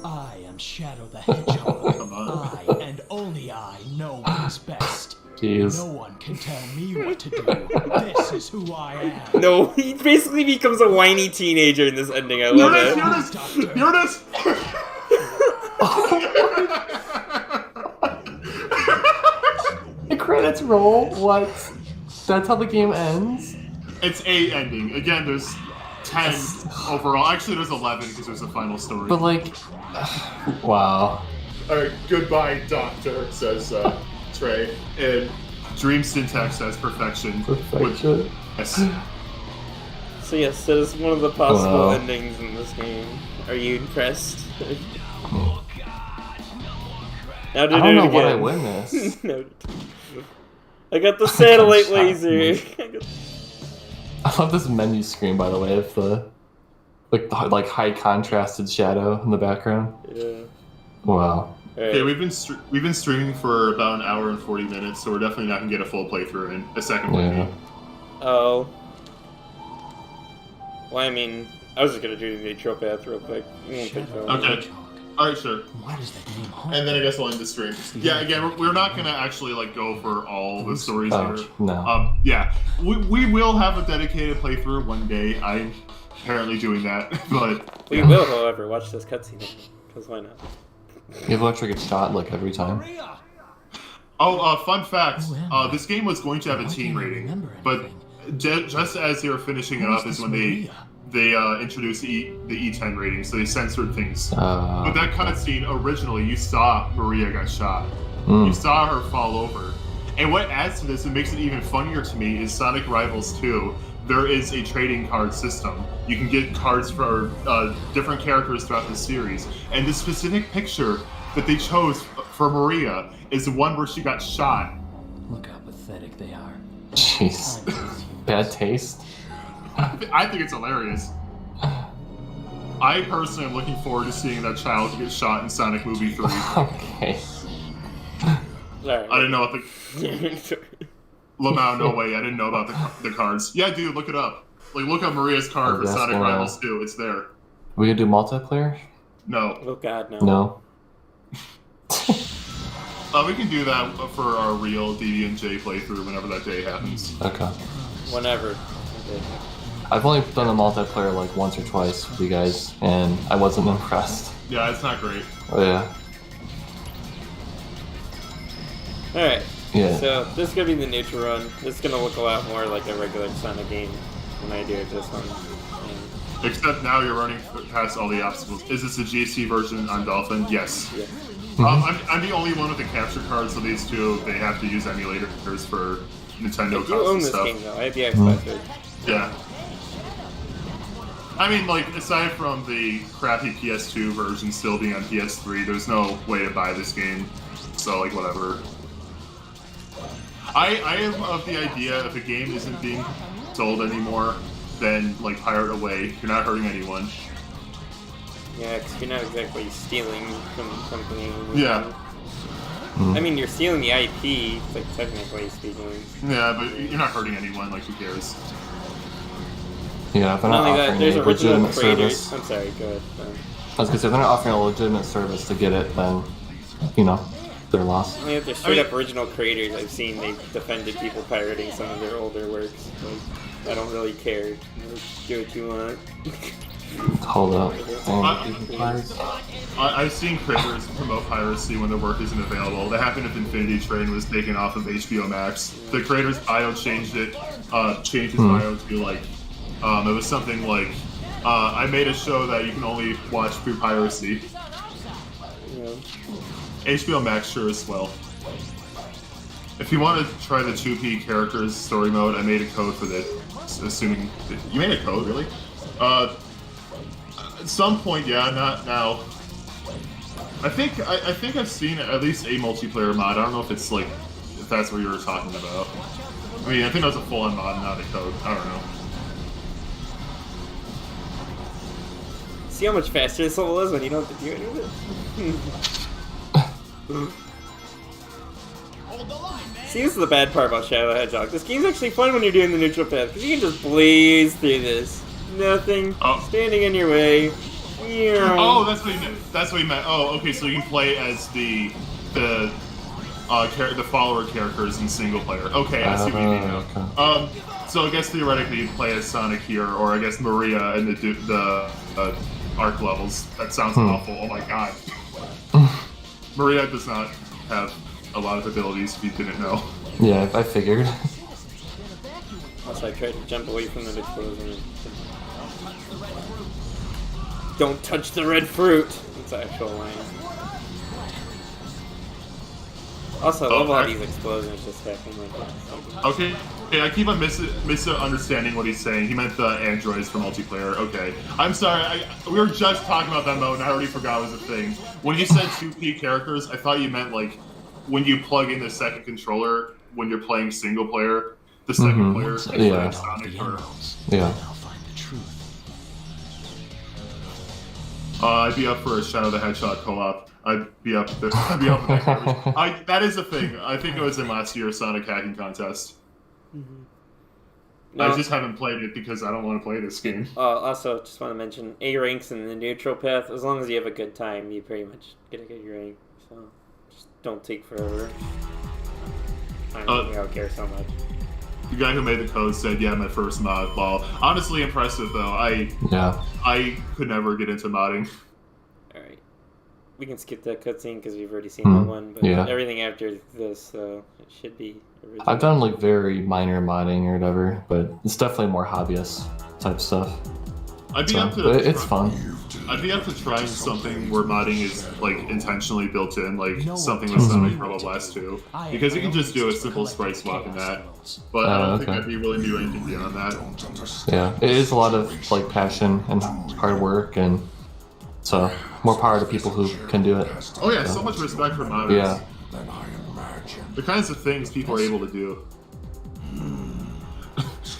[SPEAKER 5] I am Shadow the Hedgehog.
[SPEAKER 1] Come on.
[SPEAKER 5] I and only I know what is best.
[SPEAKER 3] Jeez.
[SPEAKER 5] No one can tell me what to do. This is who I am.
[SPEAKER 2] No, he basically becomes a whiny teenager in this ending. I
[SPEAKER 1] Here
[SPEAKER 2] love
[SPEAKER 1] it is!
[SPEAKER 2] it.
[SPEAKER 1] Here it is!
[SPEAKER 5] Doctor.
[SPEAKER 1] Here it is!
[SPEAKER 3] The credits roll? What? That's how the game ends?
[SPEAKER 1] It's a ending. Again, there's 10 overall. Actually, there's 11 because there's a final story.
[SPEAKER 3] But like... wow.
[SPEAKER 1] Alright, goodbye, Doctor, says Trey. And Dream Syntax says perfection.
[SPEAKER 3] Perfection.
[SPEAKER 1] Yes.
[SPEAKER 2] So yes, that is one of the possible
[SPEAKER 3] Wow.
[SPEAKER 2] endings in this game. Are you impressed? Now to
[SPEAKER 3] I
[SPEAKER 2] do
[SPEAKER 3] don't
[SPEAKER 2] it
[SPEAKER 3] know
[SPEAKER 2] again.
[SPEAKER 3] what I witnessed.
[SPEAKER 2] No. I got the satellite
[SPEAKER 3] Shot.
[SPEAKER 2] laser.
[SPEAKER 3] I love this menu screen, by the way, of the like high contrasted shadow in the background.
[SPEAKER 2] Yeah.
[SPEAKER 3] Wow.
[SPEAKER 1] Okay,
[SPEAKER 2] Alright.
[SPEAKER 1] we've been streaming for about an hour and 40 minutes, so we're definitely not gonna get a full playthrough in a second
[SPEAKER 3] Yeah.
[SPEAKER 1] playthrough.
[SPEAKER 2] Oh. Well, I mean, I was just gonna do the neutral path real quick. You won't take that long.
[SPEAKER 1] Okay.
[SPEAKER 5] Hedgehog.
[SPEAKER 1] Alright, sure.
[SPEAKER 5] Why does that name haunt
[SPEAKER 1] And then I
[SPEAKER 5] me?
[SPEAKER 1] guess we'll end the stream. Yeah, again, we're not gonna actually like go for all the stories
[SPEAKER 3] Oh,
[SPEAKER 1] here.
[SPEAKER 3] no.
[SPEAKER 1] Yeah, we will have a dedicated playthrough one day. I'm apparently doing that, but
[SPEAKER 2] We will, however, watch this cutscene. Because why not?
[SPEAKER 3] You have to get shot like every time.
[SPEAKER 8] Maria!
[SPEAKER 1] fun fact:
[SPEAKER 5] Who am I?
[SPEAKER 1] this game was going to have a
[SPEAKER 5] Why
[SPEAKER 1] teen
[SPEAKER 5] can't I
[SPEAKER 1] rating,
[SPEAKER 5] remember
[SPEAKER 1] but
[SPEAKER 5] anything?
[SPEAKER 1] just as they were finishing it
[SPEAKER 5] Who's
[SPEAKER 1] up is
[SPEAKER 5] this
[SPEAKER 1] when
[SPEAKER 5] Maria?
[SPEAKER 1] they introduced the E10 rating, so they censored things. With
[SPEAKER 3] Uh,
[SPEAKER 1] that cutscene, originally you saw Maria got shot.
[SPEAKER 3] mm.
[SPEAKER 1] You saw her fall over. And what adds to this and makes it even funnier to me is Sonic Rivals 2. There is a trading card system. You can get cards for different characters throughout the series. And the specific picture that they chose for Maria is the one where she got shot.
[SPEAKER 5] Look how pathetic they are.
[SPEAKER 3] Jeez.
[SPEAKER 5] I'm with you.
[SPEAKER 3] Bad taste.
[SPEAKER 1] I think it's hilarious. I personally am looking forward to seeing that child get shot in Sonic Movie 3.
[SPEAKER 3] Okay.
[SPEAKER 1] I didn't know what the... Lamau, no way. I didn't know about the cards. Yeah, dude, look it up. Like, look up Maria's card for
[SPEAKER 3] that's
[SPEAKER 1] Sonic
[SPEAKER 3] gonna-
[SPEAKER 1] Rivals 2. It's there.
[SPEAKER 3] We could do multiplayer?
[SPEAKER 1] No.
[SPEAKER 2] Oh god, no.
[SPEAKER 3] No.
[SPEAKER 1] We can do that for our real DB&J playthrough whenever that day happens.
[SPEAKER 3] Okay.
[SPEAKER 2] Whenever. Okay.
[SPEAKER 3] I've only done a multiplayer like once or twice with you guys, and I wasn't impressed.
[SPEAKER 1] Yeah, it's not great.
[SPEAKER 3] Oh yeah.
[SPEAKER 2] Alright.
[SPEAKER 3] Yeah.
[SPEAKER 2] So, this is gonna be the neutral run. This is gonna look a lot more like a regular Sonic game than I do this one. And,
[SPEAKER 1] Except now you're running past all the obstacles. Is this a GC version on Dolphin? Yes.
[SPEAKER 2] yeah.
[SPEAKER 1] I'm the only one with the capture cards, so these two, they have to use emulators for Nintendo
[SPEAKER 2] I do own
[SPEAKER 1] console
[SPEAKER 2] this
[SPEAKER 1] stuff.
[SPEAKER 2] game though. I have the Xbox version.
[SPEAKER 1] Yeah. I mean, like, aside from the crappy PS2 version still being on PS3, there's no way to buy this game. So, like, whatever. I am of the idea if a game isn't being sold anymore, then, like, pirate away. You're not hurting anyone.
[SPEAKER 2] Yeah, because you're not exactly stealing from the company.
[SPEAKER 1] Yeah.
[SPEAKER 2] I mean, you're stealing the IP, like, technically speaking.
[SPEAKER 1] Yeah, but you're not hurting anyone, like, who cares?
[SPEAKER 3] Yeah, if they're
[SPEAKER 2] Not
[SPEAKER 3] not
[SPEAKER 2] only that,
[SPEAKER 3] offering
[SPEAKER 2] there's
[SPEAKER 3] a
[SPEAKER 2] original
[SPEAKER 3] legitimate
[SPEAKER 2] creators.
[SPEAKER 3] service.
[SPEAKER 2] I'm sorry, go ahead.
[SPEAKER 3] I was gonna say, if they're not offering a legitimate service to get it, then, you know, they're lost.
[SPEAKER 2] I mean, if they're straight up original creators, I've seen they've defended people pirating some of their older works. Like, I don't really care. Do what you want.
[SPEAKER 3] Hold up.
[SPEAKER 1] I've seen creators promote piracy when their work isn't available. That happened if Infinity Train was taken off of HBO Max. The creator's bio changed his bio to, like, it was something like, I made a show that you can only watch through piracy.
[SPEAKER 2] Yeah.
[SPEAKER 1] HBO Max sure is swell. If you want to try the 2P characters story mode, I made a code for this. Assuming you made a code, really? At some point, yeah, not now. I think I've seen at least a multiplayer mod. I don't know if it's like if that's what you were talking about. I mean, I think that was a full-on mod, not a code. I don't know.
[SPEAKER 2] See how much faster this level is when you don't have to do any of it? See, this is the bad part about Shadow the Hedgehog. This game's actually fun when you're doing the neutral path, because you can just blaze through this. Nothing standing in your way.
[SPEAKER 1] Oh, that's what he meant. That's what he meant. Oh, okay, so you can play as the follower characters in single player. Okay, I see what you mean now.
[SPEAKER 3] Okay.
[SPEAKER 1] So I guess theoretically you can play as Sonic here, or I guess Maria in the arc levels. That sounds awful. Oh my god. Maria does not have a lot of abilities if you didn't know.
[SPEAKER 3] Yeah, I figured.
[SPEAKER 2] Also, I tried to jump away from that explosion. Don't touch the red fruit! That's the actual line. Also, I love all these explosions just happen like that.
[SPEAKER 1] Okay. Okay, I keep on misunderstanding what he's saying. He meant the androids for multiplayer. Okay. I'm sorry, we were just talking about that mode and I already forgot it was a thing. When you said 2P characters, I thought you meant like when you plug in the second controller when you're playing single player, the second player is
[SPEAKER 3] Yeah.
[SPEAKER 1] Sonic or...
[SPEAKER 3] Yeah.
[SPEAKER 5] I'll find the truth.
[SPEAKER 1] I'd be up for a Shadow the Hedgehog co-op. I'd be up for that. That is a thing. I think it was in last year's Sonic hacking contest.
[SPEAKER 2] No.
[SPEAKER 1] I just haven't played it because I don't want to play this game.
[SPEAKER 2] Also, just want to mention, A ranks in the neutral path. As long as you have a good time, you pretty much get a good rank. So, just don't take forever. I don't think I would care so much.
[SPEAKER 1] The guy who made the code said, "Yeah, my first mod." Well, honestly impressive though. I could never get into modding.
[SPEAKER 2] Alright. We can skip that cutscene because we've already seen that one, but
[SPEAKER 3] yeah.
[SPEAKER 2] everything after this, so it should be original.
[SPEAKER 3] I've done like very minor modding or whatever, but it's definitely more hobbyist type stuff.
[SPEAKER 1] I'd be
[SPEAKER 3] So,
[SPEAKER 1] up to.
[SPEAKER 3] but it's fun.
[SPEAKER 1] I'd be up to trying something where modding is like intentionally built in, like something with Sonic Rebel Blast 2, because you can just do a simple sprite swap in that. But I don't think I'd be willing to do anything beyond that.
[SPEAKER 3] Yeah, it is a lot of like passion and hard work, and so more power to people who can do it.
[SPEAKER 1] Oh yeah, so much respect for modders.
[SPEAKER 3] Yeah.
[SPEAKER 1] The kinds of things people are able to do.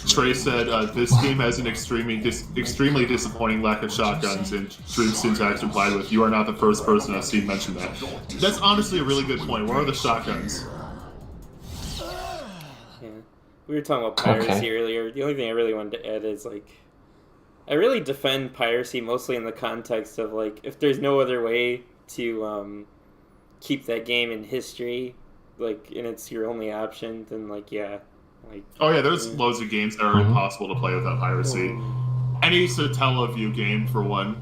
[SPEAKER 1] Trey said, this game has an extremely disappointing lack of shotguns, and Dream Syntax replied with, "You are not the first person I've seen mention that." That's honestly a really good point. Where are the shotguns?
[SPEAKER 2] Yeah. We were talking about piracy earlier. The only thing I really wanted to add is, like, I really defend piracy mostly in the context of, like, if there's no other way to keep that game in history, like, and it's your only option, then, like, yeah. Like,
[SPEAKER 1] oh yeah, there's loads of games that are impossible to play without piracy. Any Sotelo game, for one.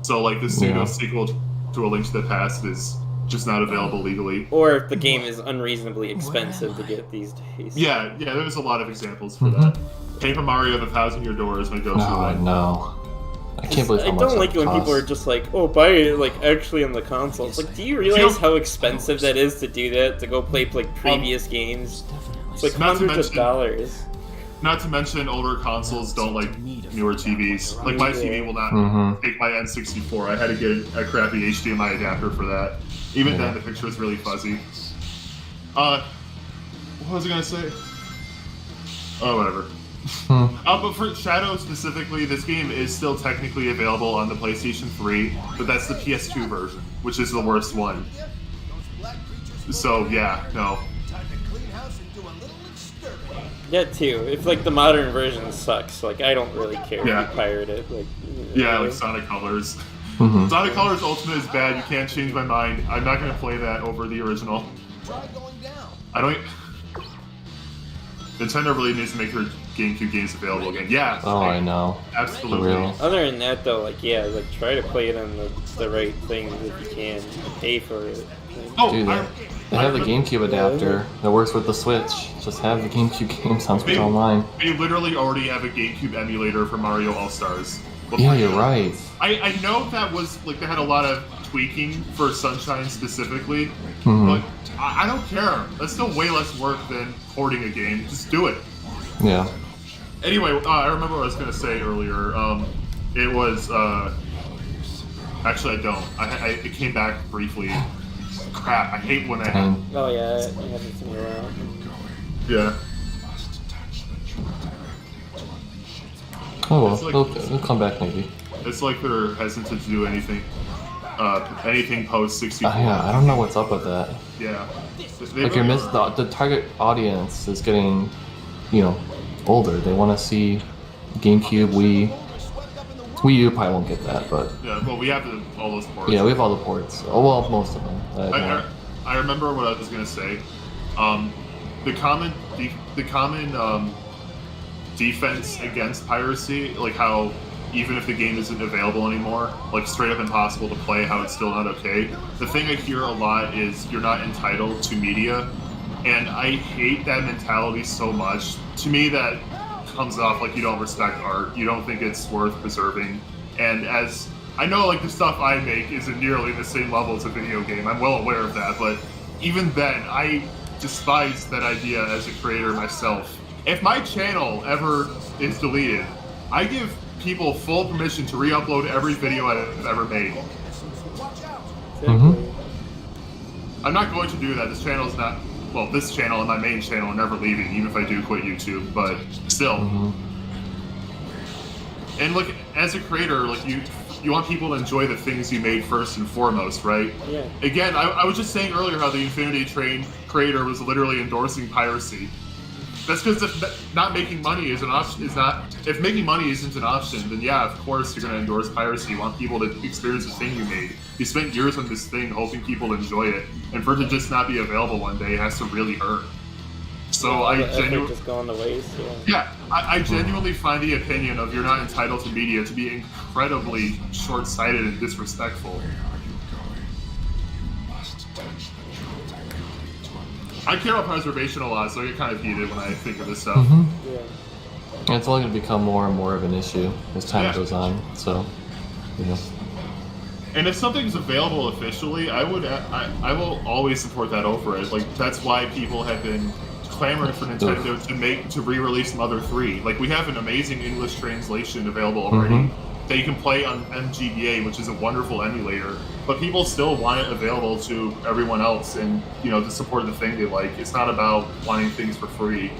[SPEAKER 1] So, like, the pseudo sequel to A Link to the Past is just not available legally.
[SPEAKER 2] Or if the game is unreasonably expensive to get these days.
[SPEAKER 1] Yeah, there's a lot of examples for that. Paper Mario: The Thousand Year Door is my go-to one.
[SPEAKER 3] I know. I can't believe how much
[SPEAKER 2] I don't like
[SPEAKER 3] that
[SPEAKER 2] it when
[SPEAKER 3] costs.
[SPEAKER 2] people are just like, oh, buy it, like, actually on the console. It's like, do you realize how expensive that is to do that, to go play, like, previous games? It's like
[SPEAKER 1] Not to
[SPEAKER 2] hundreds of
[SPEAKER 1] mention-
[SPEAKER 2] dollars.
[SPEAKER 1] Not to mention, older consoles don't like newer TVs. Like, my TV will not take my N64. I had to get a crappy HDMI adapter for that. Even then, the picture was really fuzzy. What was I gonna say? Oh, whatever. But for Shadow specifically, this game is still technically available on the PlayStation 3, but that's the PS2 version, which is the worst one. So, yeah, no.
[SPEAKER 8] Time to clean house and do a little exterminate.
[SPEAKER 2] That too. If, like, the modern version sucks, like, I don't really care
[SPEAKER 1] Yeah.
[SPEAKER 2] if you pirate it. Like,
[SPEAKER 1] Yeah, like Sonic Colors. Sonic Colors Ultimate is bad. You can't change my mind. I'm not gonna play that over the original.
[SPEAKER 8] Try going down.
[SPEAKER 1] I don't. Nintendo really needs to make their GameCube games available again. Yeah.
[SPEAKER 3] Oh, I know.
[SPEAKER 1] Absolutely.
[SPEAKER 3] For real.
[SPEAKER 2] Other than that, though, like, yeah, like, try to play it on the right things if you can. Pay for it.
[SPEAKER 1] Oh,
[SPEAKER 3] Dude, they have the GameCube adapter that works with the Switch. Just have the GameCube games on Switch Online.
[SPEAKER 1] They literally already have a GameCube emulator for Mario All Stars.
[SPEAKER 3] Yeah, you're right.
[SPEAKER 1] I know that was like they had a lot of tweaking for Sunshine specifically, but I don't care. That's still way less work than porting a game. Just do it.
[SPEAKER 3] Yeah.
[SPEAKER 1] Anyway, I remember what I was gonna say earlier. It was actually I don't. It came back briefly. Crap! I hate when that happens.
[SPEAKER 2] Oh, yeah, it happens to me around.
[SPEAKER 1] Yeah.
[SPEAKER 3] Oh well,
[SPEAKER 1] It's like-
[SPEAKER 3] they'll come back maybe.
[SPEAKER 1] It's like they're hesitant to do anything post 64.
[SPEAKER 3] Yeah, I don't know what's up with that.
[SPEAKER 1] Yeah.
[SPEAKER 3] Like you're missing the target audience is getting, older. They want to see GameCube, Wii U probably won't get that, but
[SPEAKER 1] Yeah, well, we have all those ports.
[SPEAKER 3] yeah, we have all the ports. Oh well, most of them.
[SPEAKER 1] I remember what I was gonna say. The common defense against piracy, like how even if the game isn't available anymore, like straight up impossible to play, how it's still not okay. The thing I hear a lot is you're not entitled to media, and I hate that mentality so much. To me, that comes off like you don't respect art, you don't think it's worth preserving, and as I know, like, the stuff I make isn't nearly the same level as a video game, I'm well aware of that, but even then, I despise that idea as a creator myself. If my channel ever is deleted, I give people full permission to re-upload every video I've ever made. I'm not going to do that. This channel is not, well, this channel and my main channel are never leaving, even if I do quit YouTube, but still. And look, as a creator, like, you want people to enjoy the things you made first and foremost, right?
[SPEAKER 2] Yeah.
[SPEAKER 1] Again, I was just saying earlier how the Infinity Train creator was literally endorsing piracy. That's because if not making money is an option, if making money isn't an option, then yeah, of course you're going to endorse piracy. You want people to experience the thing you made. You spent years on this thing hoping people enjoy it, and for it to just not be available one day has to really hurt. So I genuinely
[SPEAKER 2] just going to waste.
[SPEAKER 1] I genuinely find the opinion of you're not entitled to media to be incredibly short-sighted and disrespectful. I care about preservation a lot, so I get kind of heated when I think of this stuff.
[SPEAKER 3] And it's only going to become more and more of an issue as time goes on. So,
[SPEAKER 1] And if something's available officially, I will always support that over it. Like, that's why people have been clamoring for Nintendo to re-release Mother 3. Like, we have an amazing English translation available already that you can play on MGBA, which is a wonderful emulator. But people still want it available to everyone else, and to support the thing they like. It's not about wanting things for free.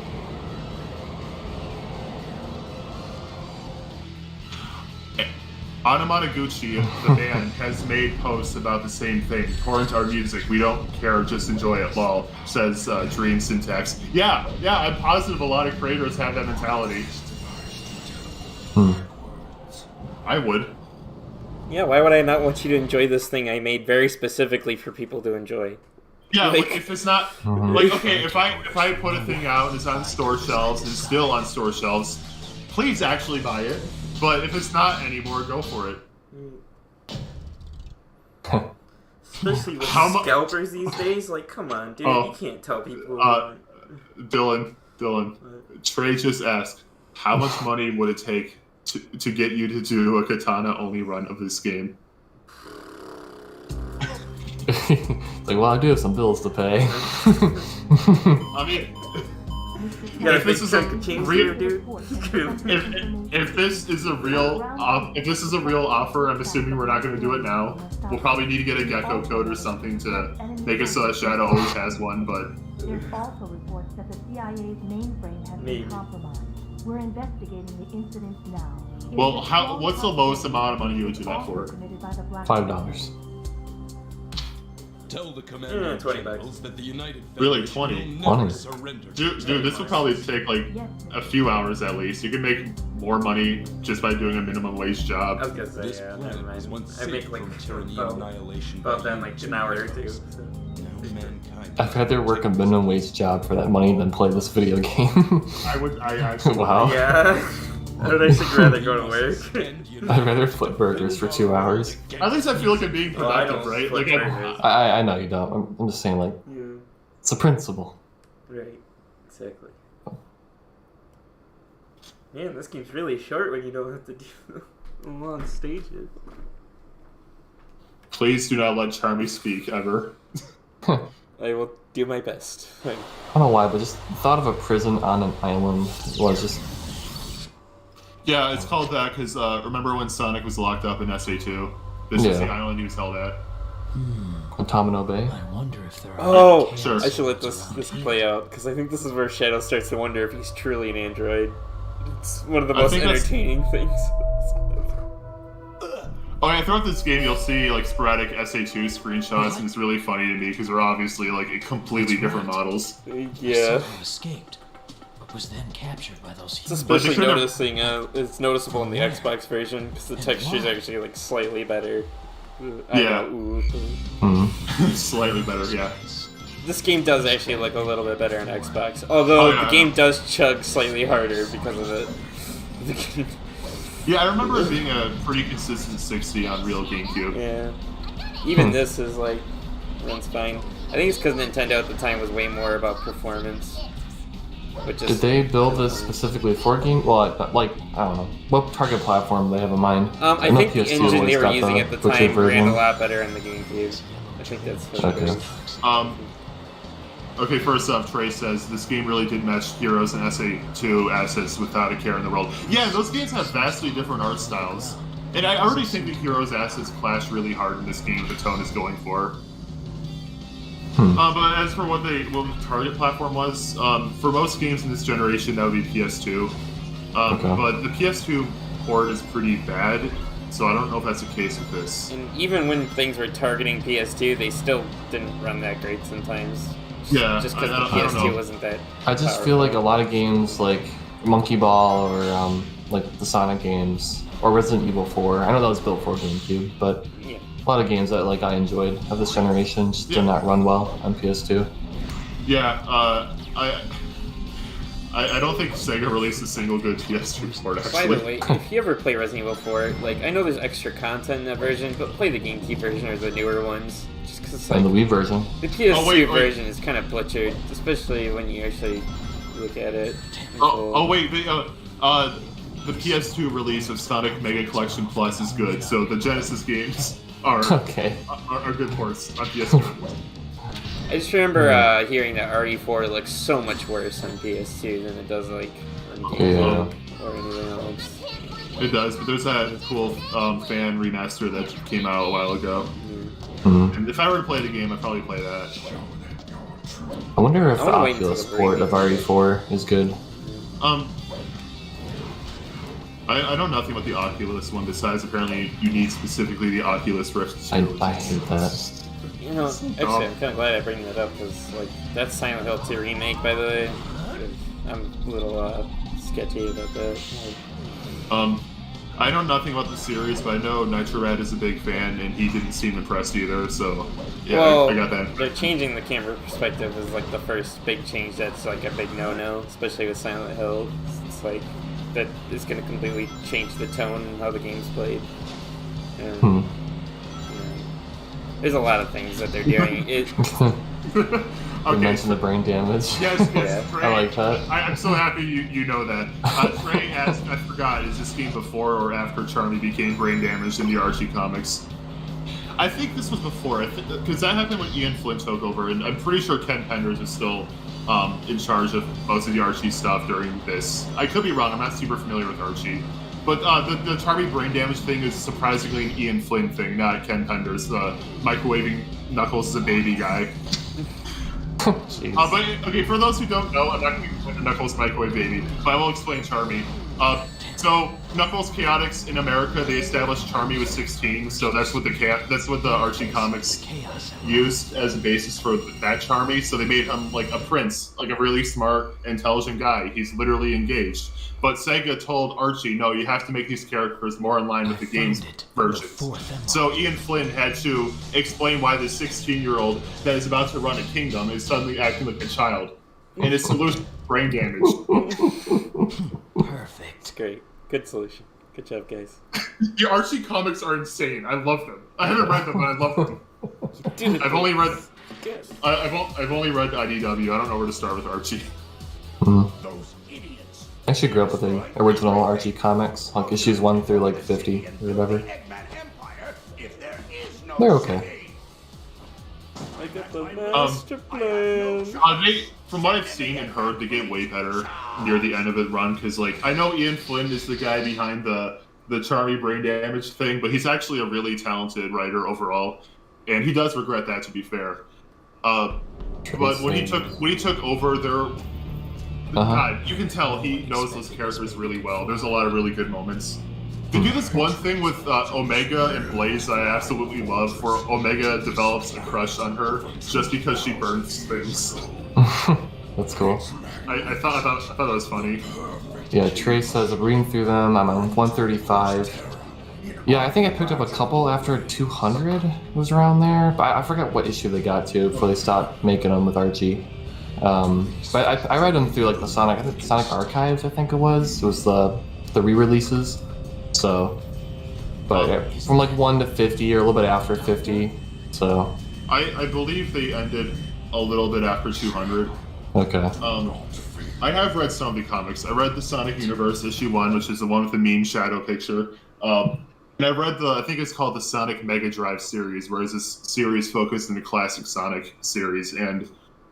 [SPEAKER 1] Anamanaguchi, the band, has made posts about the same thing. Torrent our music. We don't care, just enjoy it. Lol, says Dream Syntax. Yeah, I'm positive a lot of creators have that mentality. I would.
[SPEAKER 2] Yeah, why would I not want you to enjoy this thing I made very specifically for people to enjoy?
[SPEAKER 1] Yeah, like if it's not like okay, if I put a thing out and it's on store shelves and it's still on store shelves, please actually buy it. But if it's not anymore, go for it.
[SPEAKER 2] Especially with scalpers these days, like come on, dude, you can't tell people.
[SPEAKER 1] Dylan, Trey just asked, how much money would it take to get you to do a katana only run of this game?
[SPEAKER 3] It's like, well, I do have some bills to pay.
[SPEAKER 1] I mean,
[SPEAKER 2] if this is a real dude,
[SPEAKER 1] if this is a real offer, I'm assuming we're not going to do it now. We'll probably need to get a gecko code or something to make it so that Shadow always has one. But
[SPEAKER 9] there's also reports that the CIA's mainframe has been compromised. We're investigating the incident now.
[SPEAKER 1] Well, what's the lowest amount of money you would do that for?
[SPEAKER 3] $5.
[SPEAKER 8] Tell the commander
[SPEAKER 2] $20
[SPEAKER 8] that the United
[SPEAKER 1] Really, 20? Dude, this would probably take like a few hours at least. You can make more money just by doing a minimum wage job.
[SPEAKER 2] I was gonna say, yeah, never mind. I make like about that like an hour or two. So.
[SPEAKER 3] I'd rather work a minimum wage job for that money than play this video game.
[SPEAKER 1] I actually.
[SPEAKER 3] Wow.
[SPEAKER 2] Yeah. I would actually rather go to work.
[SPEAKER 3] I'd rather flip burgers for 2 hours.
[SPEAKER 1] At least I feel like I'm being productive, right? Like
[SPEAKER 3] I know you don't. I'm just saying, like, it's a principle.
[SPEAKER 2] Right. Exactly. Man, this game's really short when you don't have to do long stages.
[SPEAKER 1] Please do not let Charmy speak ever.
[SPEAKER 2] I will do my best.
[SPEAKER 3] I don't know why, but just the thought of a prison on an island was just...
[SPEAKER 1] Yeah, it's called that because remember when Sonic was locked up in SA2? This is the island he was held at.
[SPEAKER 3] Guantanamo Bay.
[SPEAKER 5] I wonder if there are.
[SPEAKER 2] Oh,
[SPEAKER 1] sure.
[SPEAKER 2] I should let this play out because I think this is where Shadow starts to wonder if he's truly an android. It's one of the most entertaining things.
[SPEAKER 1] Oh yeah, throughout this game you'll see like sporadic SA2 screenshots, and it's really funny to me because they're obviously like completely different models.
[SPEAKER 2] Yeah.
[SPEAKER 5] Escaped. Was then captured by those
[SPEAKER 2] it's especially noticing it's noticeable in the Xbox version because the texture's actually like slightly better.
[SPEAKER 1] Slightly better, yeah.
[SPEAKER 2] This game does actually look a little bit better on Xbox, although the game does chug slightly harder because of it.
[SPEAKER 1] Yeah, I remember it being a pretty consistent 60 on real GameCube.
[SPEAKER 2] Yeah. Even this is like runs fine. I think it's because Nintendo at the time was way more about performance.
[SPEAKER 3] Did they build this specifically for game? Well, like I don't know. What target platform do they have in mind?
[SPEAKER 2] I think the engine they were using at the time ran a lot better in the GameCube. I think that's what it is.
[SPEAKER 1] Okay, first off, Trey says, this game really did match Heroes and SA2 assets without a care in the world. Yeah, those games have vastly different art styles. And I already think the Heroes assets clash really hard in this game with the tone is going for. But as for what the target platform was, for most games in this generation, that would be PS2. But the PS2 port is pretty bad, so I don't know if that's the case with this.
[SPEAKER 2] And even when things were targeting PS2, they still didn't run that great sometimes.
[SPEAKER 1] Yeah,
[SPEAKER 2] just because the PS2 wasn't that
[SPEAKER 3] I just feel like a lot of games like Monkey Ball or like the Sonic games or Resident Evil 4, I know that was built for GameCube, but a lot of games that like I enjoyed of this generation just did not run well on PS2.
[SPEAKER 1] Yeah, I don't think Sega released a single good PS2 port, actually.
[SPEAKER 2] By the way, if you ever play Resident Evil 4, like, I know there's extra content in that version, but play the GameCube version or the newer ones. Just because it's like...
[SPEAKER 3] And the Wii version.
[SPEAKER 2] The PS2 version is kind of butchered, especially when you actually look at it.
[SPEAKER 1] Wait, the PS2 release of Sonic Mega Collection Plus is good, so the Genesis games are good ports on PS2.
[SPEAKER 2] I just remember hearing that RE4 looks so much worse on PS2 than it does like on GameCube or anything else.
[SPEAKER 1] It does, but there's that cool fan remaster that came out a while ago. And if I were to play the game, I'd probably play that.
[SPEAKER 3] I wonder if the Oculus port of RE4 is good.
[SPEAKER 1] I know nothing about the Oculus one besides apparently you need specifically the Oculus Rift 2.
[SPEAKER 3] I hate that.
[SPEAKER 2] You know, actually, I'm kind of glad I bring that up because, like, that's Silent Hill 2 remake, by the way. I'm a little sketchy about that.
[SPEAKER 1] I know nothing about the series, but I know Nitrorad is a big fan, and he didn't seem impressed either. So, yeah,
[SPEAKER 2] well,
[SPEAKER 1] I got that.
[SPEAKER 2] They're changing the camera perspective is like the first big change. That's like a big no-no, especially with Silent Hill. It's like that is going to completely change the tone and how the game's played. And, you know, there's a lot of things that they're doing.
[SPEAKER 3] You mentioned the brain damage.
[SPEAKER 1] Yes,
[SPEAKER 2] Yeah.
[SPEAKER 1] Trey,
[SPEAKER 3] I like that.
[SPEAKER 1] I'm so happy you know that. Trey asked, I forgot, is this game before or after Charmy became brain damaged in the Archie comics? I think this was before, because that happened when Ian Flynn took over, and I'm pretty sure Ken Penders is still in charge of most of the Archie stuff during this. I could be wrong, I'm not super familiar with Archie. But the Charmy brain damage thing is surprisingly an Ian Flynn thing, not Ken Penders, the microwaving Knuckles as a baby guy. But okay, for those who don't know, I'm not going to explain Knuckles microwave baby, but I will explain Charmy. So Knuckles Chaotix in America, they established Charmy was 16, so that's what the Archie comics used as a basis for that Charmy. So they made him like a prince, like a really smart, intelligent guy. He's literally engaged. But Sega told Archie, no, you have to make these characters more in line with the game's versions. So Ian Flynn had to explain why this 16-year-old that is about to run a kingdom is suddenly acting like a child. And his solution, brain damage.
[SPEAKER 2] Perfect. Great. Good solution. Good job, guys.
[SPEAKER 1] The Archie comics are insane. I love them. I haven't read them, but I love them.
[SPEAKER 2] Dude,
[SPEAKER 1] I've only read IDW. I don't know where to start with Archie.
[SPEAKER 3] I actually grew up with the original Archie comics, like issues 1 through like 50 or whatever. They're okay.
[SPEAKER 2] I got the master plan.
[SPEAKER 1] From what I've seen and heard, they get way better near the end of it run, because like I know Ian Flynn is the guy behind the Charmy brain damage thing, but he's actually a really talented writer overall, and he does regret that, to be fair. But when he took over God, you can tell he knows those characters really well. There's a lot of really good moments. They do this one thing with Omega and Blaze that I absolutely love, where Omega develops a crush on her just because she burns things.
[SPEAKER 3] That's cool.
[SPEAKER 1] I thought that was funny.
[SPEAKER 3] Yeah, Trey says, I'm reading through them, I'm on 135. Yeah, I think I picked up a couple after 200 was around there, but I forgot what issue they got to before they stopped making them with Archie. But I read them through like the Sonic Archives, I think it was. It was the re-releases. So, but yeah, from like 1 to 50 or a little bit after 50. So
[SPEAKER 1] I believe they ended a little bit after 200.
[SPEAKER 3] Okay.
[SPEAKER 1] I have read some of the comics. I read the Sonic Universe issue 1, which is the one with the mean shadow picture. And I read I think it's called the Sonic Mega Drive series, where it's this series focused in the classic Sonic series, and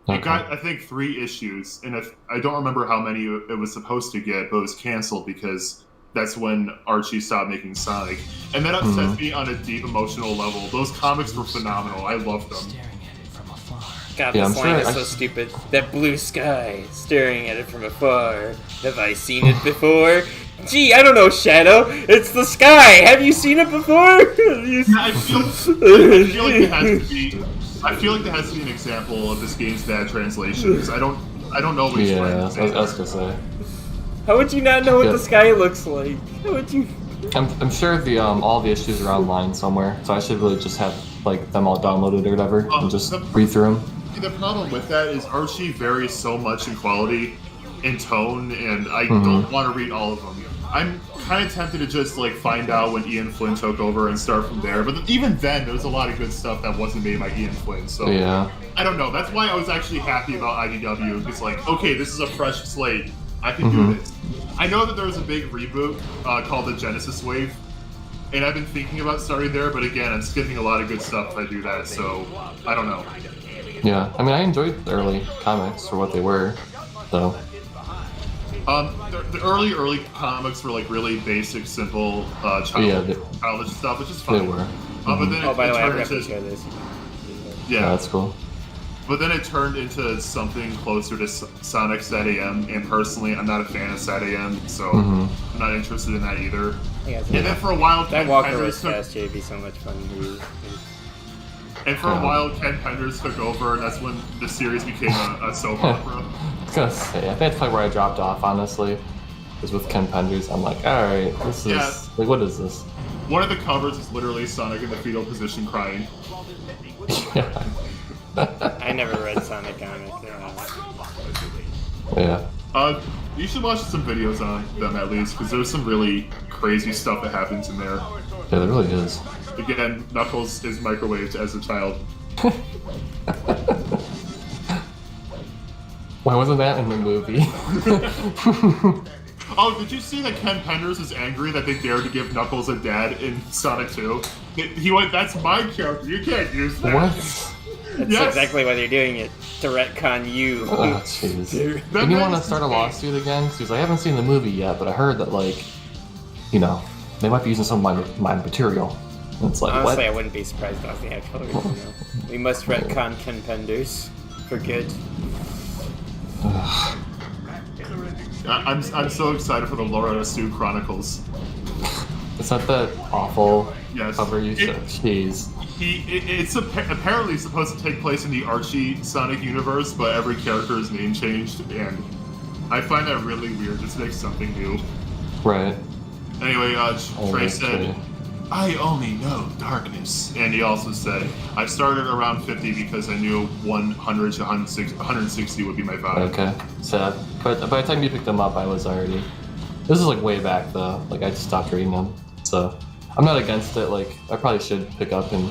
[SPEAKER 1] it got, I think, 3 issues, and I don't remember how many it was supposed to get, but it was canceled because that's when Archie stopped making Sonic. And that upsets me on a deep emotional level. Those comics were phenomenal. I loved them.
[SPEAKER 2] God, this line is so stupid. That blue sky, staring at it from afar. Have I seen it before? Gee, I don't know, Shadow. It's the sky. Have you seen it before?
[SPEAKER 1] I feel like it has to be. I feel like there has to be an example of this game's bad translation, because I don't know which one.
[SPEAKER 3] Yeah, I was gonna say.
[SPEAKER 2] How would you not know what the sky looks like? How would you?
[SPEAKER 3] I'm sure the all the issues are online somewhere, so I should really just have like them all downloaded or whatever and just read through them.
[SPEAKER 1] The problem with that is Archie varies so much in quality, in tone, and I don't want to read all of them. I'm kind of tempted to just like find out when Ian Flynn took over and start from there. But even then, there was a lot of good stuff that wasn't made by Ian Flynn. So
[SPEAKER 3] yeah,
[SPEAKER 1] I don't know. That's why I was actually happy about IDW. It's like, okay, this is a fresh slate. I can do this. I know that there was a big reboot called the Genesis Wave, and I've been thinking about starting there. But again, I'm skipping a lot of good stuff if I do that. So I don't know.
[SPEAKER 3] Yeah, I mean, I enjoyed the early comics for what they were, so.
[SPEAKER 1] The early comics were like really basic, simple, childish stuff, which is fun.
[SPEAKER 3] They were.
[SPEAKER 2] By the way, I forgot to share this.
[SPEAKER 1] Yeah,
[SPEAKER 3] that's cool.
[SPEAKER 1] But then it turned into something closer to Sonic SatAM, and personally, I'm not a fan of SatAM, so I'm not interested in that either.
[SPEAKER 2] Yeah,
[SPEAKER 1] And then for a while,
[SPEAKER 2] that
[SPEAKER 1] Ken
[SPEAKER 2] Walker
[SPEAKER 1] Penders
[SPEAKER 2] was
[SPEAKER 1] took,
[SPEAKER 2] fast, it'd be so much fun to use.
[SPEAKER 1] and for a while, Ken Penders took over, and that's when the series became a soap opera.
[SPEAKER 3] I was gonna say, I think that's probably where I dropped off, honestly. Was with Ken Penders. I'm like, alright, this is...
[SPEAKER 1] Yeah.
[SPEAKER 3] Like, what is this?
[SPEAKER 1] One of the covers is literally Sonic in the fetal position crying.
[SPEAKER 3] Yeah.
[SPEAKER 2] I never read Sonic comics.
[SPEAKER 3] Yeah.
[SPEAKER 1] You should watch some videos on them at least, because there's some really crazy stuff that happens in there.
[SPEAKER 3] Yeah, there really is.
[SPEAKER 1] Again, Knuckles is microwaved as a child.
[SPEAKER 3] Why wasn't that in the movie?
[SPEAKER 1] Oh, did you see that Ken Penders is angry that they dared to give Knuckles a dad in Sonic 2? He went, that's my character, you can't use that.
[SPEAKER 3] What?
[SPEAKER 2] That's
[SPEAKER 1] Yes.
[SPEAKER 2] exactly why they're doing it, to retcon you.
[SPEAKER 3] Oh, jeez.
[SPEAKER 1] That
[SPEAKER 3] Didn't you
[SPEAKER 1] man
[SPEAKER 3] want to
[SPEAKER 1] is
[SPEAKER 3] start a
[SPEAKER 1] insane.
[SPEAKER 3] lawsuit again? Because I haven't seen the movie yet, but I heard that, like, you know, they might be using some of my material. And it's like,
[SPEAKER 2] Honestly, I
[SPEAKER 3] what?
[SPEAKER 2] wouldn't be surprised if that was the actual original. We must retcon Ken Penders for good.
[SPEAKER 1] I'm so excited for the Laura Sue Chronicles.
[SPEAKER 3] Is that the awful
[SPEAKER 1] Yes.
[SPEAKER 3] cover you said? Jeez.
[SPEAKER 1] It's apparently supposed to take place in the Archie Sonic universe, but every character's name changed, and I find that really weird. Just make something new.
[SPEAKER 3] Right.
[SPEAKER 1] Anyway, Trey
[SPEAKER 3] okay.
[SPEAKER 1] said, I only know darkness. And he also said, I started around 50 because I knew 100 to 160 would be my vibe.
[SPEAKER 3] Okay. Sad. But by the time you picked them up, I was already... This is like way back though. Like I just stopped reading them. So I'm not against it. Like I probably should pick up and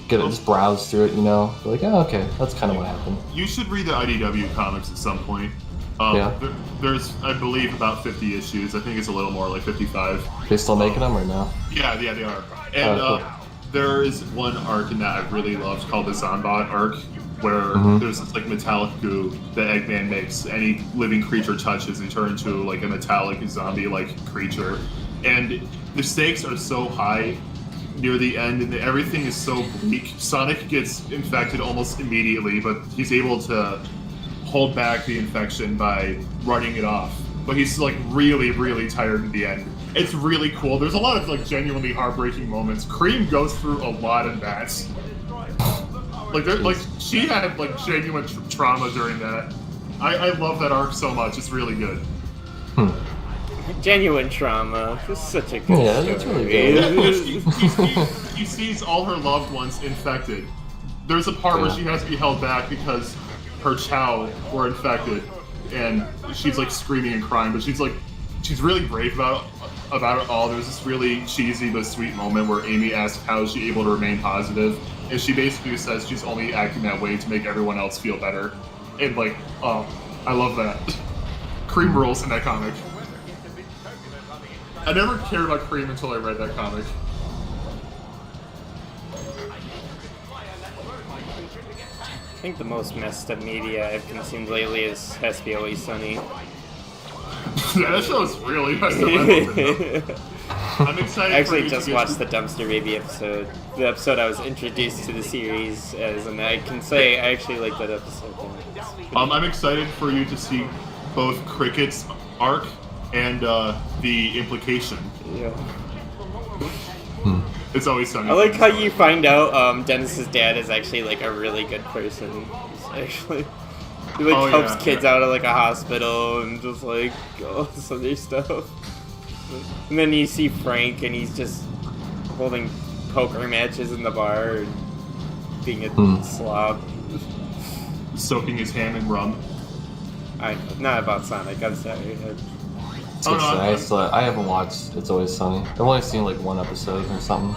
[SPEAKER 3] get it, just browse through it, you know? Like, oh, okay, that's kind of what happened.
[SPEAKER 1] You should read the IDW comics at some point.
[SPEAKER 3] Yeah.
[SPEAKER 1] There's, I believe, about 50 issues. I think it's a little more, like 55.
[SPEAKER 3] They still making them or no?
[SPEAKER 1] Yeah, they are. And
[SPEAKER 3] cool.
[SPEAKER 1] there is one arc in that I really loved called the Zonbot arc, where there's this like metallic goo that Eggman makes. Any living creature touches and turn into like a metallic zombie-like creature. And the stakes are so high near the end, and everything is so bleak. Sonic gets infected almost immediately, but he's able to hold back the infection by running it off. But he's like really, really tired in the end. It's really cool. There's a lot of like genuinely heartbreaking moments. Cream goes through a lot of that. Like she had like genuine trauma during that. I love that arc so much. It's really good.
[SPEAKER 2] Genuine trauma. This is such a good
[SPEAKER 3] Yeah,
[SPEAKER 2] story.
[SPEAKER 3] that's really good.
[SPEAKER 1] He sees all her loved ones infected. There's a part where she has to be held back because her chow were infected, and she's like screaming and crying, but she's really brave about it all. There's this really cheesy but sweet moment where Amy asks how is she able to remain positive, and she basically says she's only acting that way to make everyone else feel better. And like, oh, I love that. Cream rules in that comic. I never cared about Cream until I read that comic.
[SPEAKER 2] I think the most messed up media I've consumed lately has to be Always Sunny.
[SPEAKER 1] Yeah, that show's really messed up. I'm excited.
[SPEAKER 2] I actually
[SPEAKER 1] for you
[SPEAKER 2] just
[SPEAKER 1] to get
[SPEAKER 2] watched the Dumpster Baby episode. The episode I was introduced to the series as, and I can say I actually like that episode.
[SPEAKER 1] I'm excited for you to see both Cricket's arc and the implication.
[SPEAKER 2] Yeah.
[SPEAKER 1] It's Always Sunny.
[SPEAKER 2] I like how you find out Dennis's dad is actually like a really good person. He's actually he like helps kids out of like a hospital and just like all this other stuff. And then you see Frank and he's just holding poker matches in the bar and being a slob.
[SPEAKER 1] Soaking his hand in rum.
[SPEAKER 2] Not about Sonic, I'm sorry.
[SPEAKER 3] I haven't watched It's Always Sunny. I've only seen like one episode or something.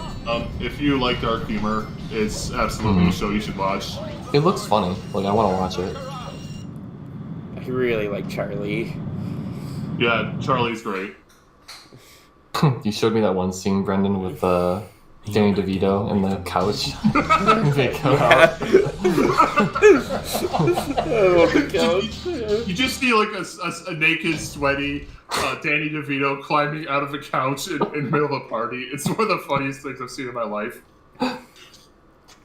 [SPEAKER 1] If you like dark humor, it's absolutely a show you should watch.
[SPEAKER 3] It looks funny. Like I want to watch it.
[SPEAKER 2] I really like Charlie.
[SPEAKER 1] Yeah, Charlie's great.
[SPEAKER 3] You showed me that one scene, Brendan, with Danny DeVito in the couch. They come out.
[SPEAKER 1] You just see like a naked, sweaty Danny DeVito climbing out of a couch in the middle of a party. It's one of the funniest things I've seen in my life.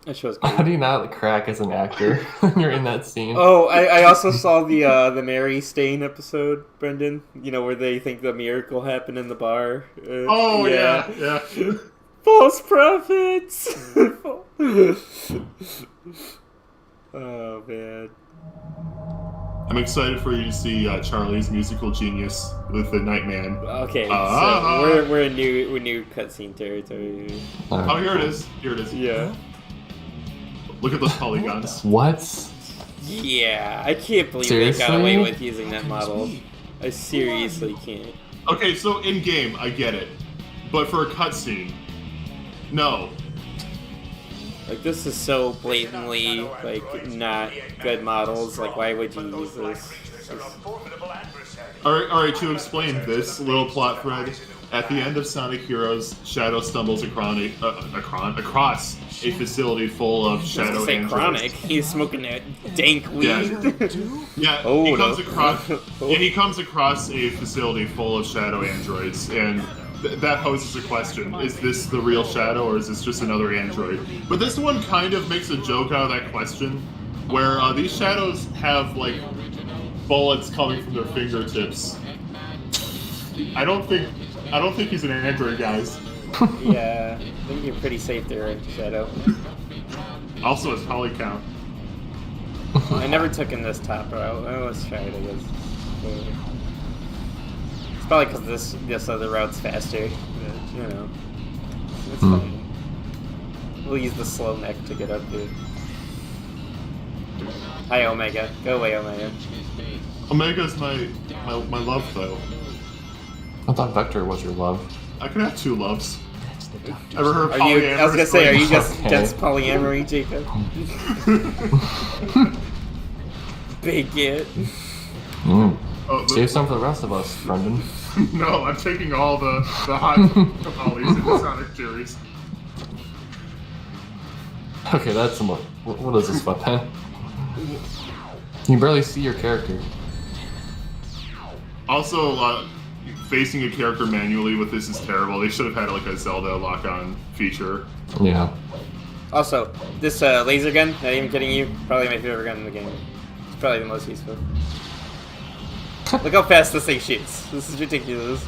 [SPEAKER 2] That show's
[SPEAKER 3] How
[SPEAKER 2] great.
[SPEAKER 3] do you not crack as an actor when you're in that scene?
[SPEAKER 2] Oh, I also saw the Mary Stain episode, Brendan. You know, where they think the miracle happened in the bar.
[SPEAKER 1] Oh yeah.
[SPEAKER 2] False prophets. Oh man.
[SPEAKER 1] I'm excited for you to see Charlie's musical genius with the Nightman.
[SPEAKER 2] Okay,
[SPEAKER 1] Ah.
[SPEAKER 2] so we're in new cutscene territory.
[SPEAKER 1] Oh, here it is. Here it is.
[SPEAKER 2] Yeah.
[SPEAKER 1] Look at those polygons.
[SPEAKER 3] What?
[SPEAKER 2] Yeah, I can't believe
[SPEAKER 3] Seriously?
[SPEAKER 2] they got away with using that model. I seriously can't.
[SPEAKER 1] Okay, so in game, I get it, but for a cutscene, no.
[SPEAKER 2] Like, this is so blatantly, like, not good models. Like, why would you use this?
[SPEAKER 1] All right. To explain this little plot thread, at the end of Sonic Heroes, Shadow stumbles across a facility full of shadow
[SPEAKER 2] Say
[SPEAKER 1] androids.
[SPEAKER 2] chronic. He's smoking that dank weed.
[SPEAKER 1] Yeah,
[SPEAKER 2] Oh,
[SPEAKER 1] he
[SPEAKER 2] no.
[SPEAKER 1] comes across a facility full of shadow androids, and that poses a question: is this the real Shadow, or is this just another android? But this one kind of makes a joke out of that question, where these shadows have like bullets coming from their fingertips. I don't think he's an android, guys.
[SPEAKER 2] Yeah, I think you're pretty safe there, right, Shadow.
[SPEAKER 1] Also, his poly count.
[SPEAKER 2] I never took in this top route. Let's try it, I guess. It's probably because this other route's faster. But, you know, it's fine. We'll use the slow neck to get up there. Hi, Omega. Go away, Omega.
[SPEAKER 1] Omega's my love, though.
[SPEAKER 3] I thought Vector was your love.
[SPEAKER 1] I can have two loves. Ever heard of
[SPEAKER 2] Are you? I was gonna say, are you just
[SPEAKER 3] Okay.
[SPEAKER 2] against polyamory, Jacob? Bigot.
[SPEAKER 3] Mm.
[SPEAKER 1] Oh,
[SPEAKER 3] Save some for the rest of us, Brendan.
[SPEAKER 1] No, I'm taking all the hot polys in the Sonic series.
[SPEAKER 3] Okay, that's some. What is this weapon? You barely see your character.
[SPEAKER 1] Also, facing a character manually with this is terrible. They should have had like a Zelda lock-on feature.
[SPEAKER 3] Yeah.
[SPEAKER 2] Also, this laser gun, not even kidding you, probably my favorite gun in the game. It's probably the most useful. Look how fast this thing shoots. This is ridiculous.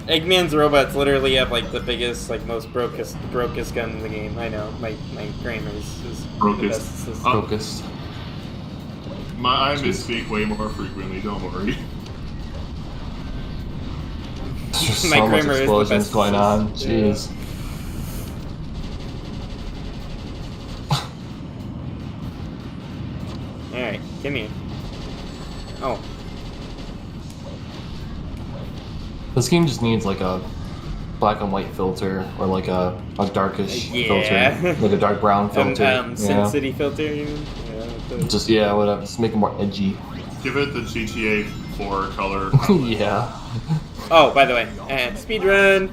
[SPEAKER 2] Eggman's robots literally have like the biggest, like most brokest gun in the game. I know, my grammar is the
[SPEAKER 1] Brokest.
[SPEAKER 2] best.
[SPEAKER 3] Focused.
[SPEAKER 1] I misspeak way more frequently, don't worry.
[SPEAKER 3] There's just
[SPEAKER 2] My
[SPEAKER 3] so much
[SPEAKER 2] grammar is the
[SPEAKER 3] explosions
[SPEAKER 2] best.
[SPEAKER 3] going on.
[SPEAKER 2] Yeah.
[SPEAKER 3] Jeez.
[SPEAKER 2] Alright, give me. Oh,
[SPEAKER 3] This game just needs like a black and white filter or like a darkish
[SPEAKER 2] Yeah.
[SPEAKER 3] filter, like a dark brown filter.
[SPEAKER 2] Sin City filter, you mean? Yeah,
[SPEAKER 3] Just whatever. Just make it more edgy.
[SPEAKER 1] Give it the GTA 4 color.
[SPEAKER 3] Yeah.
[SPEAKER 2] Oh, by the way, speedrun.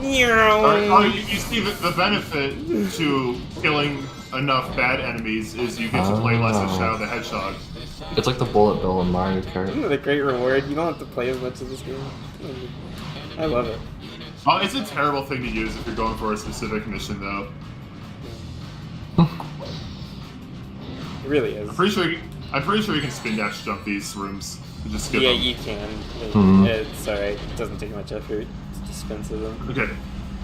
[SPEAKER 1] You see the benefit to killing enough bad enemies is you get to play less as Shadow the Hedgehog.
[SPEAKER 3] It's like the bullet bill in Mario Kart.
[SPEAKER 2] Isn't it a great reward? You don't have to play as much of this game. I love it.
[SPEAKER 1] It's a terrible thing to use if you're going for a specific mission, though.
[SPEAKER 2] It really is.
[SPEAKER 1] I'm pretty sure you can spin dash jump these rooms. And just skip
[SPEAKER 2] Yeah,
[SPEAKER 1] them.
[SPEAKER 2] you can. It's alright. It doesn't take much effort to dispense of them.
[SPEAKER 1] Okay.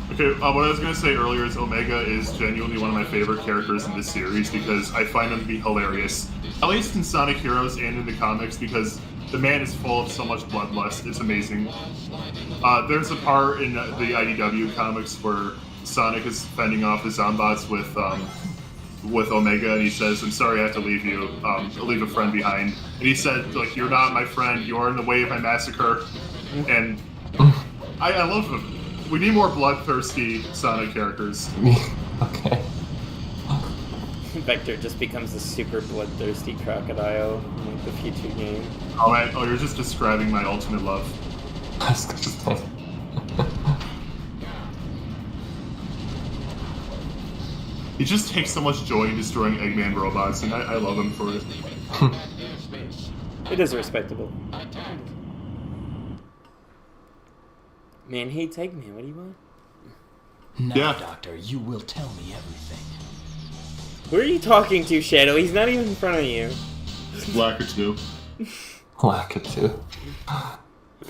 [SPEAKER 1] What I was gonna say earlier is Omega is genuinely one of my favorite characters in this series because I find him to be hilarious. At least in Sonic Heroes and in the comics, because the man is full of so much bloodlust. It's amazing. There's a part in the IDW comics where Sonic is fending off the Zombots with Omega, and he says, "I'm sorry I have to leave you. I'll leave a friend behind." And he said, "Like, you're not my friend. You're in the way of my massacre." And I love him. We need more bloodthirsty Sonic characters.
[SPEAKER 3] Okay.
[SPEAKER 2] Vector just becomes a super bloodthirsty crocodile in like, the future game.
[SPEAKER 1] Oh, man. Oh, you're just describing my ultimate love.
[SPEAKER 3] I was gonna say.
[SPEAKER 1] He just takes so much joy in destroying Eggman robots, and I love him for it.
[SPEAKER 2] It is respectable. Man hates Eggman. What do you want?
[SPEAKER 5] Now,
[SPEAKER 1] Yeah.
[SPEAKER 5] Doctor, you will tell me everything.
[SPEAKER 2] Who are you talking to, Shadow? He's not even in front of you.
[SPEAKER 1] Lakitu.
[SPEAKER 3] Lakitu.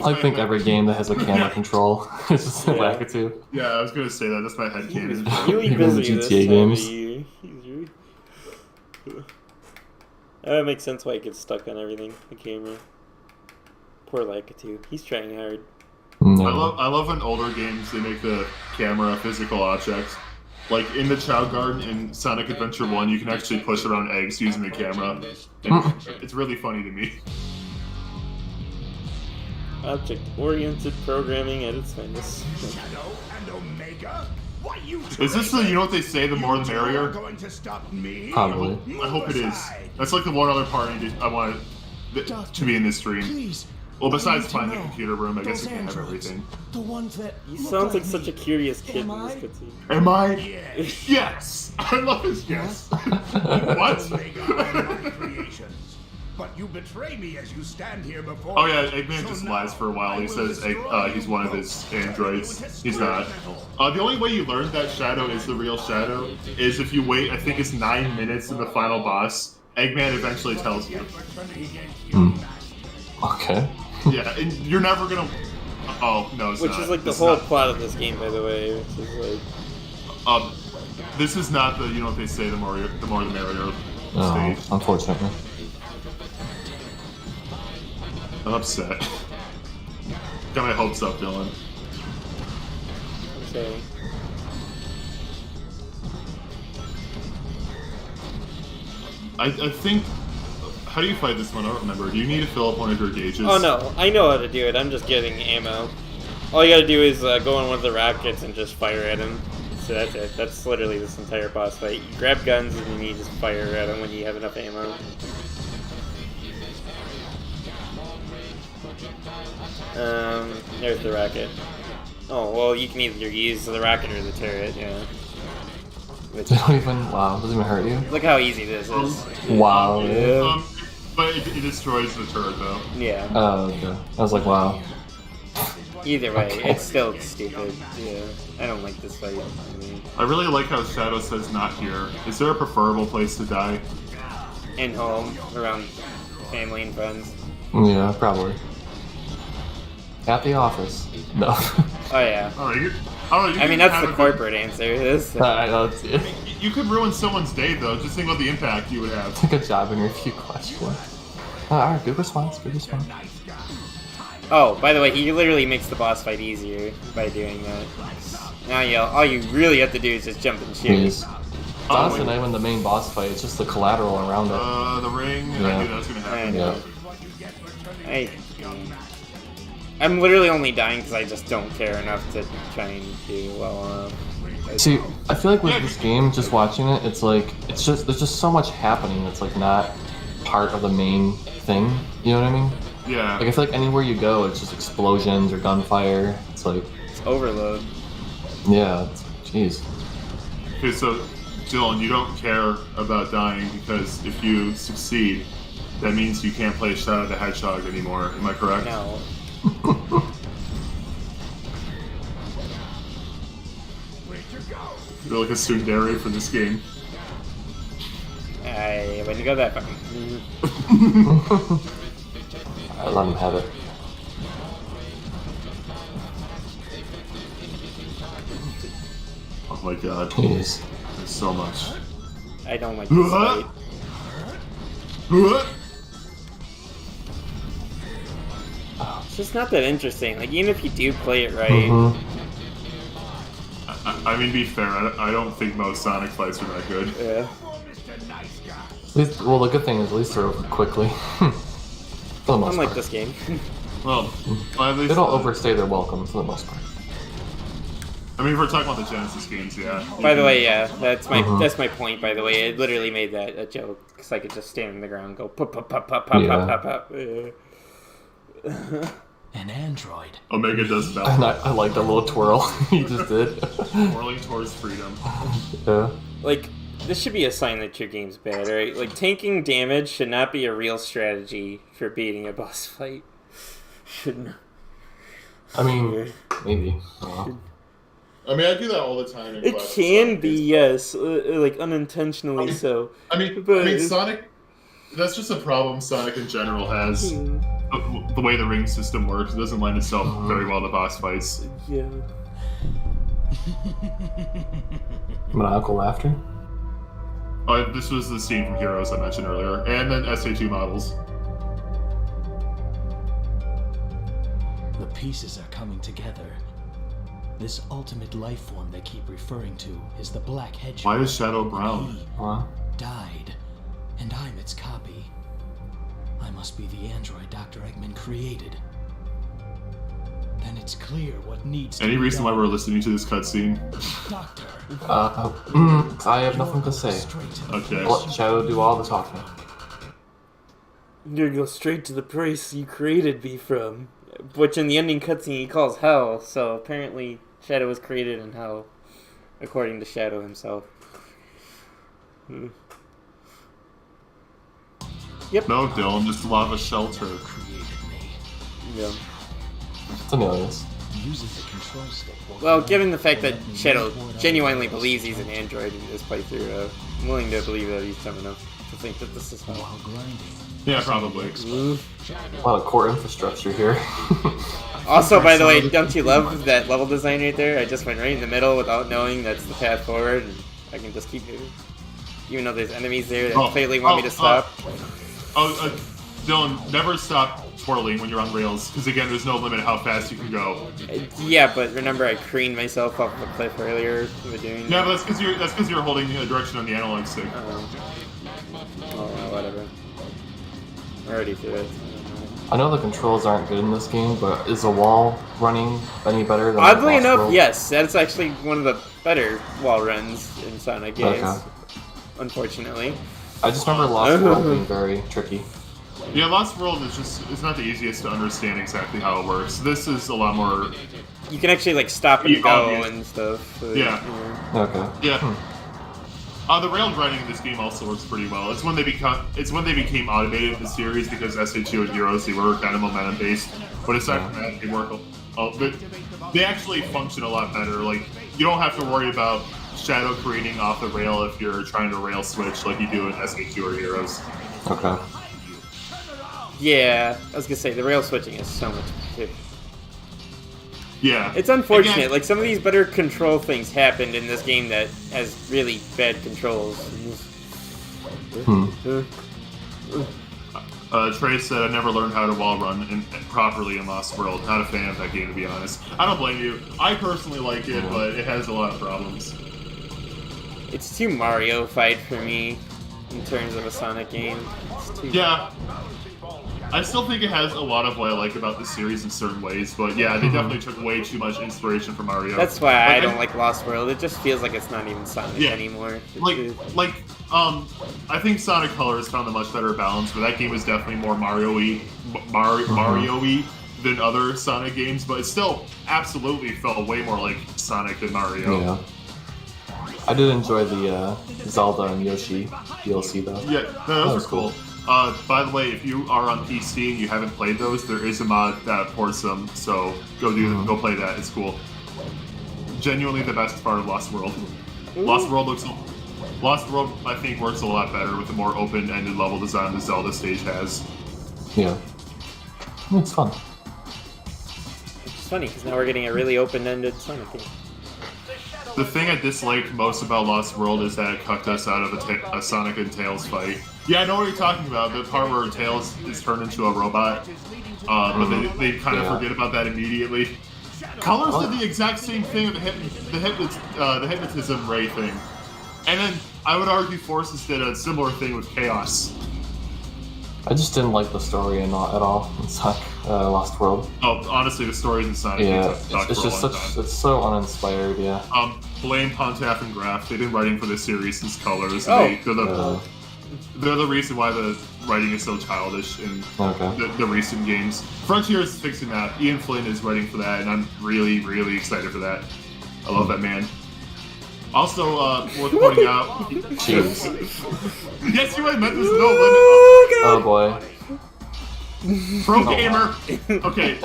[SPEAKER 3] I think every game that has a camera control is just
[SPEAKER 2] Yeah.
[SPEAKER 3] Lakitu.
[SPEAKER 1] Yeah, I was gonna say that. That's my headcanon.
[SPEAKER 2] Really
[SPEAKER 3] Even the
[SPEAKER 2] busy this
[SPEAKER 3] GTA
[SPEAKER 2] time of
[SPEAKER 3] games.
[SPEAKER 2] year. He's really... That makes sense why he gets stuck on everything. The camera. Poor Lakitu. He's trying hard.
[SPEAKER 3] No.
[SPEAKER 1] I love in older games they make the camera a physical object. Like in the Chow Garden in Sonic Adventure 1, you can actually push around eggs using the camera. And it's really funny to me.
[SPEAKER 2] Object-oriented programming at its finest.
[SPEAKER 8] Shadow and Omega? Why you
[SPEAKER 1] Is this the, you know what they say, the more the
[SPEAKER 8] You are
[SPEAKER 1] merrier?
[SPEAKER 8] going to stop me?
[SPEAKER 3] Probably.
[SPEAKER 1] I hope it is.
[SPEAKER 8] Aside.
[SPEAKER 1] That's like the one other part I wanted to be in this stream.
[SPEAKER 5] Please.
[SPEAKER 1] Well,
[SPEAKER 5] I
[SPEAKER 1] besides
[SPEAKER 5] need to
[SPEAKER 1] finding the
[SPEAKER 5] know.
[SPEAKER 1] computer room, I guess
[SPEAKER 5] Those
[SPEAKER 1] you can't have
[SPEAKER 5] androids,
[SPEAKER 1] everything.
[SPEAKER 5] The ones that
[SPEAKER 2] He
[SPEAKER 5] look
[SPEAKER 2] sounds like
[SPEAKER 5] me.
[SPEAKER 2] such a curious kid
[SPEAKER 5] Am
[SPEAKER 2] in this
[SPEAKER 5] I?
[SPEAKER 2] cutscene.
[SPEAKER 1] Am I?
[SPEAKER 8] Yes.
[SPEAKER 1] Yes! I love his yes.
[SPEAKER 8] Omega
[SPEAKER 1] What?
[SPEAKER 8] are my creations. But you betray me as you stand here before
[SPEAKER 1] Oh yeah,
[SPEAKER 8] me.
[SPEAKER 1] Eggman
[SPEAKER 8] So
[SPEAKER 1] just
[SPEAKER 8] now
[SPEAKER 1] lies for a while.
[SPEAKER 8] I
[SPEAKER 1] He
[SPEAKER 8] will
[SPEAKER 1] says
[SPEAKER 8] destroy
[SPEAKER 1] he's
[SPEAKER 8] you
[SPEAKER 1] one of
[SPEAKER 8] both.
[SPEAKER 1] his androids.
[SPEAKER 8] Turn you into
[SPEAKER 1] He's not.
[SPEAKER 8] scrap metal.
[SPEAKER 1] The only way you learn that Shadow is the real Shadow is if you wait, I think it's 9 minutes in the final boss. Eggman eventually tells you.
[SPEAKER 3] Okay.
[SPEAKER 1] Yeah, and you're never gonna... Oh, no, it's
[SPEAKER 2] Which
[SPEAKER 1] not.
[SPEAKER 2] is like the
[SPEAKER 1] It's
[SPEAKER 2] whole
[SPEAKER 1] not.
[SPEAKER 2] plot of this game, by the way. Which is like...
[SPEAKER 1] This is not the, you know what they say, the more the merrier
[SPEAKER 3] Oh,
[SPEAKER 1] stage.
[SPEAKER 3] unfortunately.
[SPEAKER 1] I'm upset. Got my hopes up, Dylan.
[SPEAKER 2] Okay.
[SPEAKER 1] I think... How do you fight this one? I don't remember. Do you need to fill up one of your gauges?
[SPEAKER 2] Oh no, I know how to do it. I'm just getting ammo. All you gotta do is go on one of the rockets and just fire at him. So that's it. That's literally this entire boss fight. You grab guns and then you just fire at him when you have enough ammo. There's the rocket. Oh, well, you can either use the rocket or the turret, yeah. Which,
[SPEAKER 3] They don't even. Wow, doesn't even hurt you.
[SPEAKER 2] look how easy this is.
[SPEAKER 3] Wow.
[SPEAKER 2] Yeah.
[SPEAKER 1] But it destroys the turret, though.
[SPEAKER 2] Yeah.
[SPEAKER 3] Oh, okay. I was like, wow.
[SPEAKER 2] Either way,
[SPEAKER 3] Okay.
[SPEAKER 2] it's still stupid. Yeah. I don't like this fight. I mean,
[SPEAKER 1] I really like how Shadow says not here. Is there a preferable place to die?
[SPEAKER 2] and home, around family and friends.
[SPEAKER 3] Yeah, probably. At the office. No.
[SPEAKER 2] Oh yeah.
[SPEAKER 1] Alright, you
[SPEAKER 2] I
[SPEAKER 1] can
[SPEAKER 2] mean, that's
[SPEAKER 1] have
[SPEAKER 2] the
[SPEAKER 1] a
[SPEAKER 2] corporate answer. This.
[SPEAKER 3] I know, it's
[SPEAKER 1] You could ruin someone's day, though. Just think about the impact you would have.
[SPEAKER 3] like a job interview question. Alright, good response, good response.
[SPEAKER 2] Oh, by the way, he literally makes the boss fight easier by doing that. Now, all you really have to do is just jump and shoot.
[SPEAKER 3] Jeez. It's honestly not even the main boss fight, it's just the collateral around it.
[SPEAKER 1] The ring, and
[SPEAKER 3] Yeah.
[SPEAKER 1] I knew that was gonna
[SPEAKER 2] I
[SPEAKER 1] happen.
[SPEAKER 2] know.
[SPEAKER 3] Yeah.
[SPEAKER 2] I'm literally only dying because I just don't care enough to try and do well.
[SPEAKER 3] See, I feel like with this game, just watching it, it's like, it's just, there's just so much happening that's like not part of the main thing, you know what I mean?
[SPEAKER 1] Yeah.
[SPEAKER 3] Like, I feel like anywhere you go, it's just explosions or gunfire, it's like,
[SPEAKER 2] It's overload.
[SPEAKER 3] yeah, it's, jeez.
[SPEAKER 1] Okay, so, Dylan, you don't care about dying because if you succeed, that means you can't play Shadow the Hedgehog anymore. Am I correct?
[SPEAKER 2] No.
[SPEAKER 1] You're like a tsundere for this game.
[SPEAKER 2] I wouldn't go that far.
[SPEAKER 3] I let him have it.
[SPEAKER 1] Oh my god.
[SPEAKER 3] Jeez.
[SPEAKER 1] There's so much.
[SPEAKER 2] I don't like this fight. It's just not that interesting. Like, even if you do play it right,
[SPEAKER 3] Mhm.
[SPEAKER 1] I mean, to be fair, I don't think most Sonic fights are that good.
[SPEAKER 2] yeah.
[SPEAKER 3] At least, well, the good thing is at least they're over quickly. For the most
[SPEAKER 2] Unlike
[SPEAKER 3] part.
[SPEAKER 2] this game.
[SPEAKER 1] Well, at least
[SPEAKER 3] They don't overstay their welcome for the most part.
[SPEAKER 1] I mean, if we're talking about the Genesis games, yeah.
[SPEAKER 2] By the way, yeah, that's my point. By the way, it literally made that a joke because I could just stand on the ground and go pop pop pop pop pop
[SPEAKER 3] Yeah.
[SPEAKER 2] pop pop.
[SPEAKER 5] An android.
[SPEAKER 1] Omega does
[SPEAKER 3] And
[SPEAKER 1] that.
[SPEAKER 3] I like that little twirl he just did.
[SPEAKER 1] Whirling towards freedom.
[SPEAKER 3] Yeah.
[SPEAKER 2] Like, this should be a sign that your game's bad, right? Like, tanking damage should not be a real strategy for beating a boss fight. Should not.
[SPEAKER 3] I mean, maybe. I don't know.
[SPEAKER 1] I mean, I do that all the time. In
[SPEAKER 2] It
[SPEAKER 1] class
[SPEAKER 2] can
[SPEAKER 1] Sonic
[SPEAKER 2] be,
[SPEAKER 1] games.
[SPEAKER 2] yes, like unintentionally so.
[SPEAKER 1] I mean,
[SPEAKER 2] But-
[SPEAKER 1] Sonic. That's just a problem Sonic in general has. The way the ring system works, it doesn't lend itself very well to boss fights.
[SPEAKER 2] Yeah.
[SPEAKER 3] Maniacal laughter?
[SPEAKER 1] This was the scene from Heroes I mentioned earlier, and then SA2 models.
[SPEAKER 5] The pieces are coming together. This ultimate life form they keep referring to is the Black Hedgehog.
[SPEAKER 1] Why is Shadow brown?
[SPEAKER 5] He
[SPEAKER 3] Huh?
[SPEAKER 5] died, and I'm its copy. I must be the android Dr. Eggman created. Then it's clear what needs to
[SPEAKER 1] Any
[SPEAKER 5] be
[SPEAKER 1] reason why
[SPEAKER 5] done.
[SPEAKER 1] we're listening to this cutscene?
[SPEAKER 5] Doctor,
[SPEAKER 3] I have nothing to say.
[SPEAKER 5] straight to the
[SPEAKER 1] Okay.
[SPEAKER 3] Let Shadow do all the talking.
[SPEAKER 2] You're gonna go straight to the place you created me from. Which in the ending cutscene he calls Hell, so apparently Shadow was created in Hell. According to Shadow himself. Yep.
[SPEAKER 1] No, Dylan, just lava shelter.
[SPEAKER 5] created me.
[SPEAKER 2] Yeah.
[SPEAKER 3] It's an alias.
[SPEAKER 5] Uses the control stick.
[SPEAKER 2] Well, given the fact that Shadow genuinely believes he's an android in this playthrough, I'm willing to believe that he's dumb enough to think that this is Hell.
[SPEAKER 5] While grinding.
[SPEAKER 1] Yeah, probably.
[SPEAKER 3] A lot of core infrastructure here.
[SPEAKER 2] Also, by the way, don't you love that level design right there? I just went right in the middle without knowing that's the path forward, and I can just keep moving. Even though there's enemies there that clearly want me to stop.
[SPEAKER 1] Dylan, never stop twirling when you're on rails, because again, there's no limit how fast you can go.
[SPEAKER 2] Yeah, but remember I careened myself off the cliff earlier with doing
[SPEAKER 1] Yeah, but that's because you're holding the direction on the analog stick.
[SPEAKER 2] Oh, whatever. I already threw it.
[SPEAKER 3] I know the controls aren't good in this game, but is the wall running any better than
[SPEAKER 2] Oddly
[SPEAKER 3] Lost
[SPEAKER 2] enough,
[SPEAKER 3] World?
[SPEAKER 2] yes, that's actually one of the better wall runs in Sonic games.
[SPEAKER 3] Okay.
[SPEAKER 2] Unfortunately.
[SPEAKER 3] I just remember Lost World being very tricky.
[SPEAKER 1] Yeah, Lost World is it's not the easiest to understand exactly how it works. This is a lot more.
[SPEAKER 2] You can actually like stop and go
[SPEAKER 1] Obvious.
[SPEAKER 2] and stuff. So,
[SPEAKER 1] Yeah.
[SPEAKER 3] Okay.
[SPEAKER 1] Yeah. The rail grinding in this game also works pretty well. It's when they became automated in the series because SA2 and Heroes, they were kind of momentum based. But aside from that, they work. They actually function a lot better. Like you don't have to worry about Shadow creating off the rail if you're trying to rail switch like you do in SA2 or Heroes.
[SPEAKER 3] Okay.
[SPEAKER 2] Yeah, I was gonna say the rail switching is so much better.
[SPEAKER 1] Yeah.
[SPEAKER 2] It's unfortunate.
[SPEAKER 1] Again,
[SPEAKER 2] Like some of these better control things happened in this game that has really bad controls.
[SPEAKER 1] Trey said, I never learned how to wall run properly in Lost World. Not a fan of that game, to be honest. I don't blame you. I personally like it, but it has a lot of problems.
[SPEAKER 2] It's too Mario fight for me in terms of a Sonic game. It's too...
[SPEAKER 1] Yeah. I still think it has a lot of what I like about the series in certain ways, but yeah, they definitely took way too much inspiration from Mario.
[SPEAKER 2] That's why I don't like Lost World. It just feels like it's not even Sonic anymore.
[SPEAKER 1] I think Sonic Colors found a much better balance, but that game was definitely more Mario-y than other Sonic games, but it still absolutely felt way more like Sonic than Mario.
[SPEAKER 3] Yeah. I did enjoy the Zelda and Yoshi DLC though.
[SPEAKER 1] Yeah, no, those are cool. By the way, if you are on PC and you haven't played those, there is a mod that ports them, so go play that. It's cool. Genuinely the best part of Lost World. Lost World, I think, works a lot better with the more open-ended level design the Zelda stage has.
[SPEAKER 3] Yeah. It's fun.
[SPEAKER 2] It's funny because now we're getting a really open-ended Sonic game.
[SPEAKER 1] The thing I dislike most about Lost World is that it cucked us out of a Sonic and Tails fight. Yeah, I know what you're talking about. The part where Tails is turned into a robot, but they kind of forget about that immediately. Colors did the exact same thing with the hypnotism ray thing, and then I would argue Forces did a similar thing with Chaos.
[SPEAKER 3] I just didn't like the story at all in Sonic Lost World.
[SPEAKER 1] Oh, honestly, the stories in Sonic
[SPEAKER 3] Yeah,
[SPEAKER 1] sucked
[SPEAKER 3] it's
[SPEAKER 1] for a
[SPEAKER 3] just
[SPEAKER 1] long
[SPEAKER 3] such,
[SPEAKER 1] time.
[SPEAKER 3] it's so uninspired, yeah.
[SPEAKER 1] Blame Pontaf and Graf. They've been writing for this series since Colors.
[SPEAKER 2] Oh.
[SPEAKER 1] They're the reason why the writing is so childish in the recent games. Frontier is fixing that. Ian Flynn is writing for that, and I'm really, really excited for that. I love that man. Also, worth pointing out.
[SPEAKER 3] Jeez.
[SPEAKER 1] Yes, you I meant there's no limit.
[SPEAKER 3] Oh boy.
[SPEAKER 1] Pro gamer. Okay.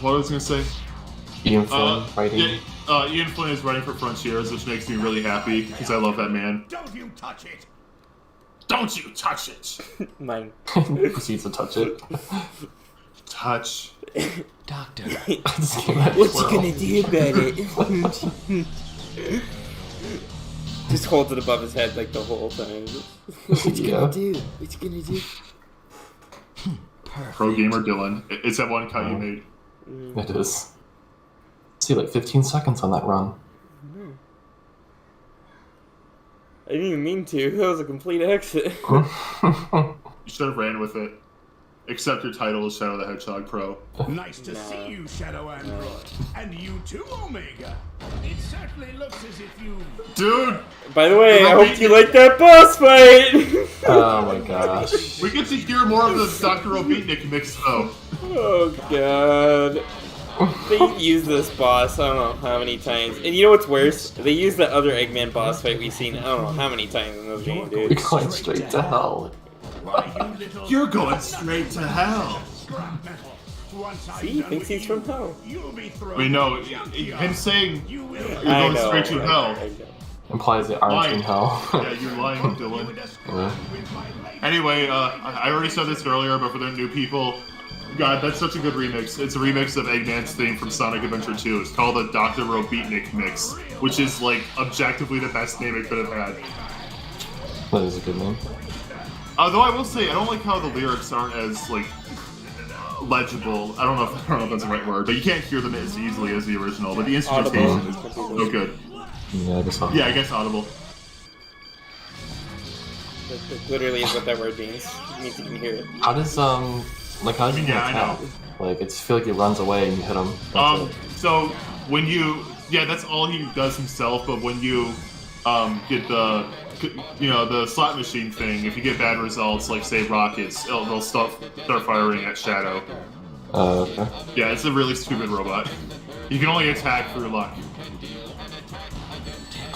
[SPEAKER 1] What was I gonna say?
[SPEAKER 3] Ian Flynn fighting.
[SPEAKER 1] Yeah, Ian Flynn is running for Frontiers, which makes me really happy because I love that man.
[SPEAKER 8] Don't you touch it!
[SPEAKER 1] Don't you touch it!
[SPEAKER 2] Mine.
[SPEAKER 3] Proceeds to touch it.
[SPEAKER 1] Touch.
[SPEAKER 5] Doctor,
[SPEAKER 2] What you gonna do about it? Just holds it above his head like the whole time. What you
[SPEAKER 3] Yeah.
[SPEAKER 2] gonna do? What you gonna do?
[SPEAKER 5] perfect.
[SPEAKER 1] Pro gamer Dylan. It's that one cut you made.
[SPEAKER 3] It is. See, like 15 seconds on that run.
[SPEAKER 2] I didn't even mean to. That was a complete exit.
[SPEAKER 1] You should have ran with it. Except your title is Shadow the Hedgehog Pro.
[SPEAKER 8] Nice to see you, Shadow Android. And you too, Omega. It certainly looks as if you...
[SPEAKER 1] Dude!
[SPEAKER 2] By the way, I hope you like that boss fight!
[SPEAKER 3] Oh my gosh.
[SPEAKER 1] We get to hear more of the Dr. Robotnik mix though.
[SPEAKER 2] Oh god. They used this boss I don't know how many times. And you know what's worse? They used the other Eggman boss fight we've seen I don't know how many times in this game,
[SPEAKER 3] We're
[SPEAKER 2] dude.
[SPEAKER 3] going straight to hell.
[SPEAKER 8] Why, you little...
[SPEAKER 1] You're going straight to hell.
[SPEAKER 8] scrap metal. Once I'm
[SPEAKER 2] See, he
[SPEAKER 8] done
[SPEAKER 2] thinks
[SPEAKER 8] with
[SPEAKER 2] he's
[SPEAKER 8] you,
[SPEAKER 2] from hell.
[SPEAKER 8] You'll be thrown
[SPEAKER 1] We know,
[SPEAKER 8] in the junkyard.
[SPEAKER 1] him saying
[SPEAKER 8] You will
[SPEAKER 1] you're
[SPEAKER 2] I
[SPEAKER 1] going
[SPEAKER 2] know,
[SPEAKER 1] straight to hell.
[SPEAKER 2] I know.
[SPEAKER 3] Implies they aren't
[SPEAKER 1] Lying.
[SPEAKER 3] in hell.
[SPEAKER 1] Yeah, you're lying, Dylan.
[SPEAKER 3] Yeah.
[SPEAKER 1] Anyway, I already said this earlier, but for the new people, God, that's such a good remix. It's a remix of Eggman's theme from Sonic Adventure 2. It's called the Dr. Robotnik mix, which is, like, objectively the best name it could have had.
[SPEAKER 3] That is a good name.
[SPEAKER 1] Although I will say, I don't like how the lyrics aren't as, like, legible. I don't know if that's the right word, but you can't hear them as easily as the original, but the instrumentation is so good.
[SPEAKER 3] Yeah, I guess so.
[SPEAKER 1] Yeah, I guess audible.
[SPEAKER 2] That literally is what that word means. It means you can hear it.
[SPEAKER 3] How does how does he
[SPEAKER 1] Yeah, I
[SPEAKER 3] attack? Like, it's feel like he runs away and you hit him. That's it.
[SPEAKER 1] So when you, yeah, that's all he does himself. But when you, get the, the slot machine thing, if you get bad results, like say rockets, they'll start firing at Shadow.
[SPEAKER 3] Okay.
[SPEAKER 1] Yeah, it's a really stupid robot. You can only attack through luck.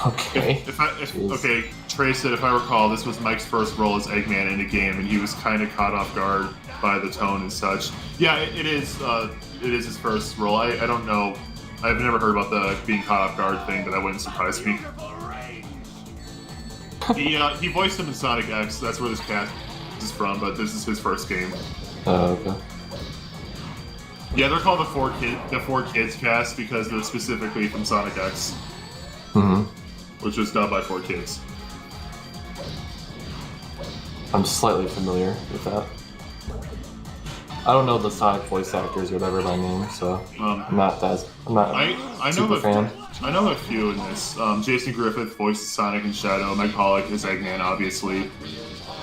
[SPEAKER 3] Okay.
[SPEAKER 1] Okay, Trace said, if I recall, this was Mike's first role as Eggman in a game, and he was kind of caught off guard by the tone and such. Yeah, it is his first role. I don't know. I've never heard about the being caught off guard thing, but that wouldn't surprise me. He voiced him in Sonic X. That's where this cast is from, but this is his first game.
[SPEAKER 3] Okay.
[SPEAKER 1] Yeah, they're called the Four Kids cast because they're specifically from Sonic X, which was dubbed by 4 kids.
[SPEAKER 3] I'm slightly familiar with that. I don't know the Sonic voice actors or whatever by name, so I'm not
[SPEAKER 1] I know
[SPEAKER 3] super fan.
[SPEAKER 1] I know a few in this. Jason Griffith voiced Sonic and Shadow. Meg Pollock is Eggman, obviously.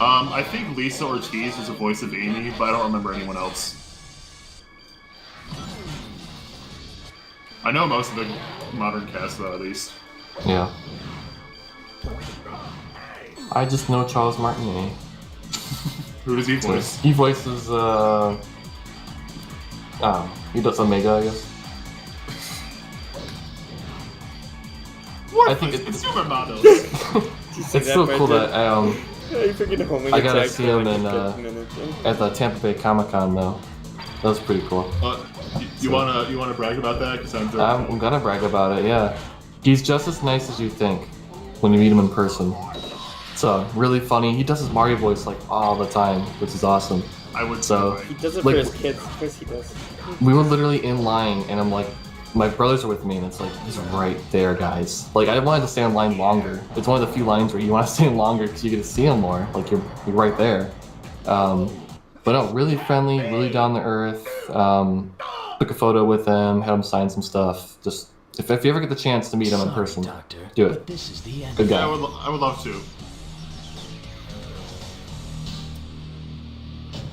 [SPEAKER 1] I think Lisa Ortiz is the voice of Amy, but I don't remember anyone else. I know most of the modern cast, though, at least.
[SPEAKER 3] Yeah. I just know Charles Martinet.
[SPEAKER 1] Who does he voice?
[SPEAKER 3] He voices, he does Omega, I guess.
[SPEAKER 1] What?
[SPEAKER 3] I think
[SPEAKER 1] It's Supermodels.
[SPEAKER 3] It's so cool that,
[SPEAKER 2] You freaking homing
[SPEAKER 3] I gotta
[SPEAKER 2] attack
[SPEAKER 3] see
[SPEAKER 2] for
[SPEAKER 3] him
[SPEAKER 2] like
[SPEAKER 3] in,
[SPEAKER 2] 50 minutes.
[SPEAKER 3] at the Tampa Bay Comic-Con, though. That was pretty cool.
[SPEAKER 1] You wanna brag about that? Because
[SPEAKER 3] I'm gonna brag about it, yeah. He's just as nice as you think when you meet him in person. So, really funny. He does his Mario voice, like, all the time, which is awesome.
[SPEAKER 1] I would
[SPEAKER 3] So,
[SPEAKER 1] say.
[SPEAKER 2] He does it
[SPEAKER 3] like,
[SPEAKER 2] for his kids. Of course he does.
[SPEAKER 3] we were literally in line, and I'm like, my brothers are with me, and it's like, he's right there, guys. Like, I wanted to stay in line longer. It's one of the few lines where you want to stay in longer because you get to see him more. Like, you're right there. But no, really friendly, really down to earth. Took a photo with him, had him sign some stuff. Just, if you ever get the chance to meet him in
[SPEAKER 5] Sorry,
[SPEAKER 3] person,
[SPEAKER 5] Doctor,
[SPEAKER 3] do
[SPEAKER 5] but
[SPEAKER 3] it.
[SPEAKER 5] this is the end.
[SPEAKER 3] Good
[SPEAKER 1] Yeah,
[SPEAKER 3] guy.
[SPEAKER 1] I would love to.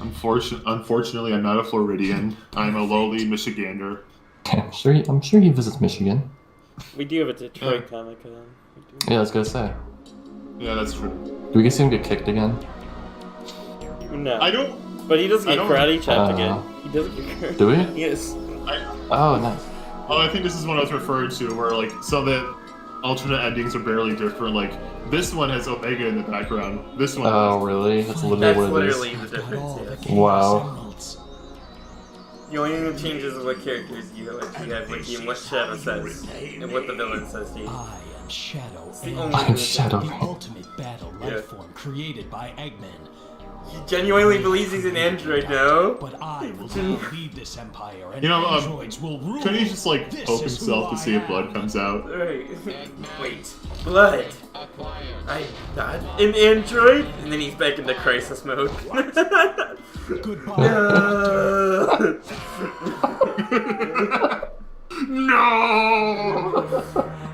[SPEAKER 1] Unfortunately, I'm not a Floridian. I'm a lowly Michigander.
[SPEAKER 3] I'm sure he visits Michigan.
[SPEAKER 2] We do have a Detroit Comic Con.
[SPEAKER 3] Yeah, I was gonna say.
[SPEAKER 1] Yeah, that's true.
[SPEAKER 3] Do we get see him get kicked again?
[SPEAKER 2] No.
[SPEAKER 1] I don't.
[SPEAKER 2] But he does
[SPEAKER 1] I
[SPEAKER 2] get
[SPEAKER 1] don't-
[SPEAKER 2] karate chopped again. He does get karate.
[SPEAKER 3] Do we?
[SPEAKER 2] Yes.
[SPEAKER 3] Oh, nice.
[SPEAKER 1] Oh, I think this is what I was referring to, where like so the alternate endings are barely different. Like this one has Omega in the background. This one.
[SPEAKER 3] Oh, really? That's literally
[SPEAKER 2] That's
[SPEAKER 3] what it
[SPEAKER 2] literally
[SPEAKER 3] is.
[SPEAKER 2] the
[SPEAKER 5] Cut all the
[SPEAKER 2] difference.
[SPEAKER 5] chaos
[SPEAKER 3] Wow.
[SPEAKER 5] emeralds.
[SPEAKER 2] The only thing that changes is what characters you have with you and what Shadow says and what the villain says to you.
[SPEAKER 5] I am Shadow.
[SPEAKER 2] the
[SPEAKER 5] Eggman,
[SPEAKER 2] only
[SPEAKER 3] I'm Shadow.
[SPEAKER 5] the ultimate battle life
[SPEAKER 2] Yeah.
[SPEAKER 5] form created by Eggman.
[SPEAKER 2] He genuinely believes he's an android now.
[SPEAKER 5] But I will now lead this empire, and
[SPEAKER 1] You know,
[SPEAKER 5] androids will rule.
[SPEAKER 1] Couldn't he just like
[SPEAKER 5] This
[SPEAKER 1] poke
[SPEAKER 5] is
[SPEAKER 1] himself
[SPEAKER 5] who
[SPEAKER 1] to see if
[SPEAKER 5] I
[SPEAKER 1] blood
[SPEAKER 5] am.
[SPEAKER 1] comes out?
[SPEAKER 2] Right. Wait. Blood. I'm not an android? And then he's back into crisis mode.
[SPEAKER 5] Goodbye.
[SPEAKER 1] No!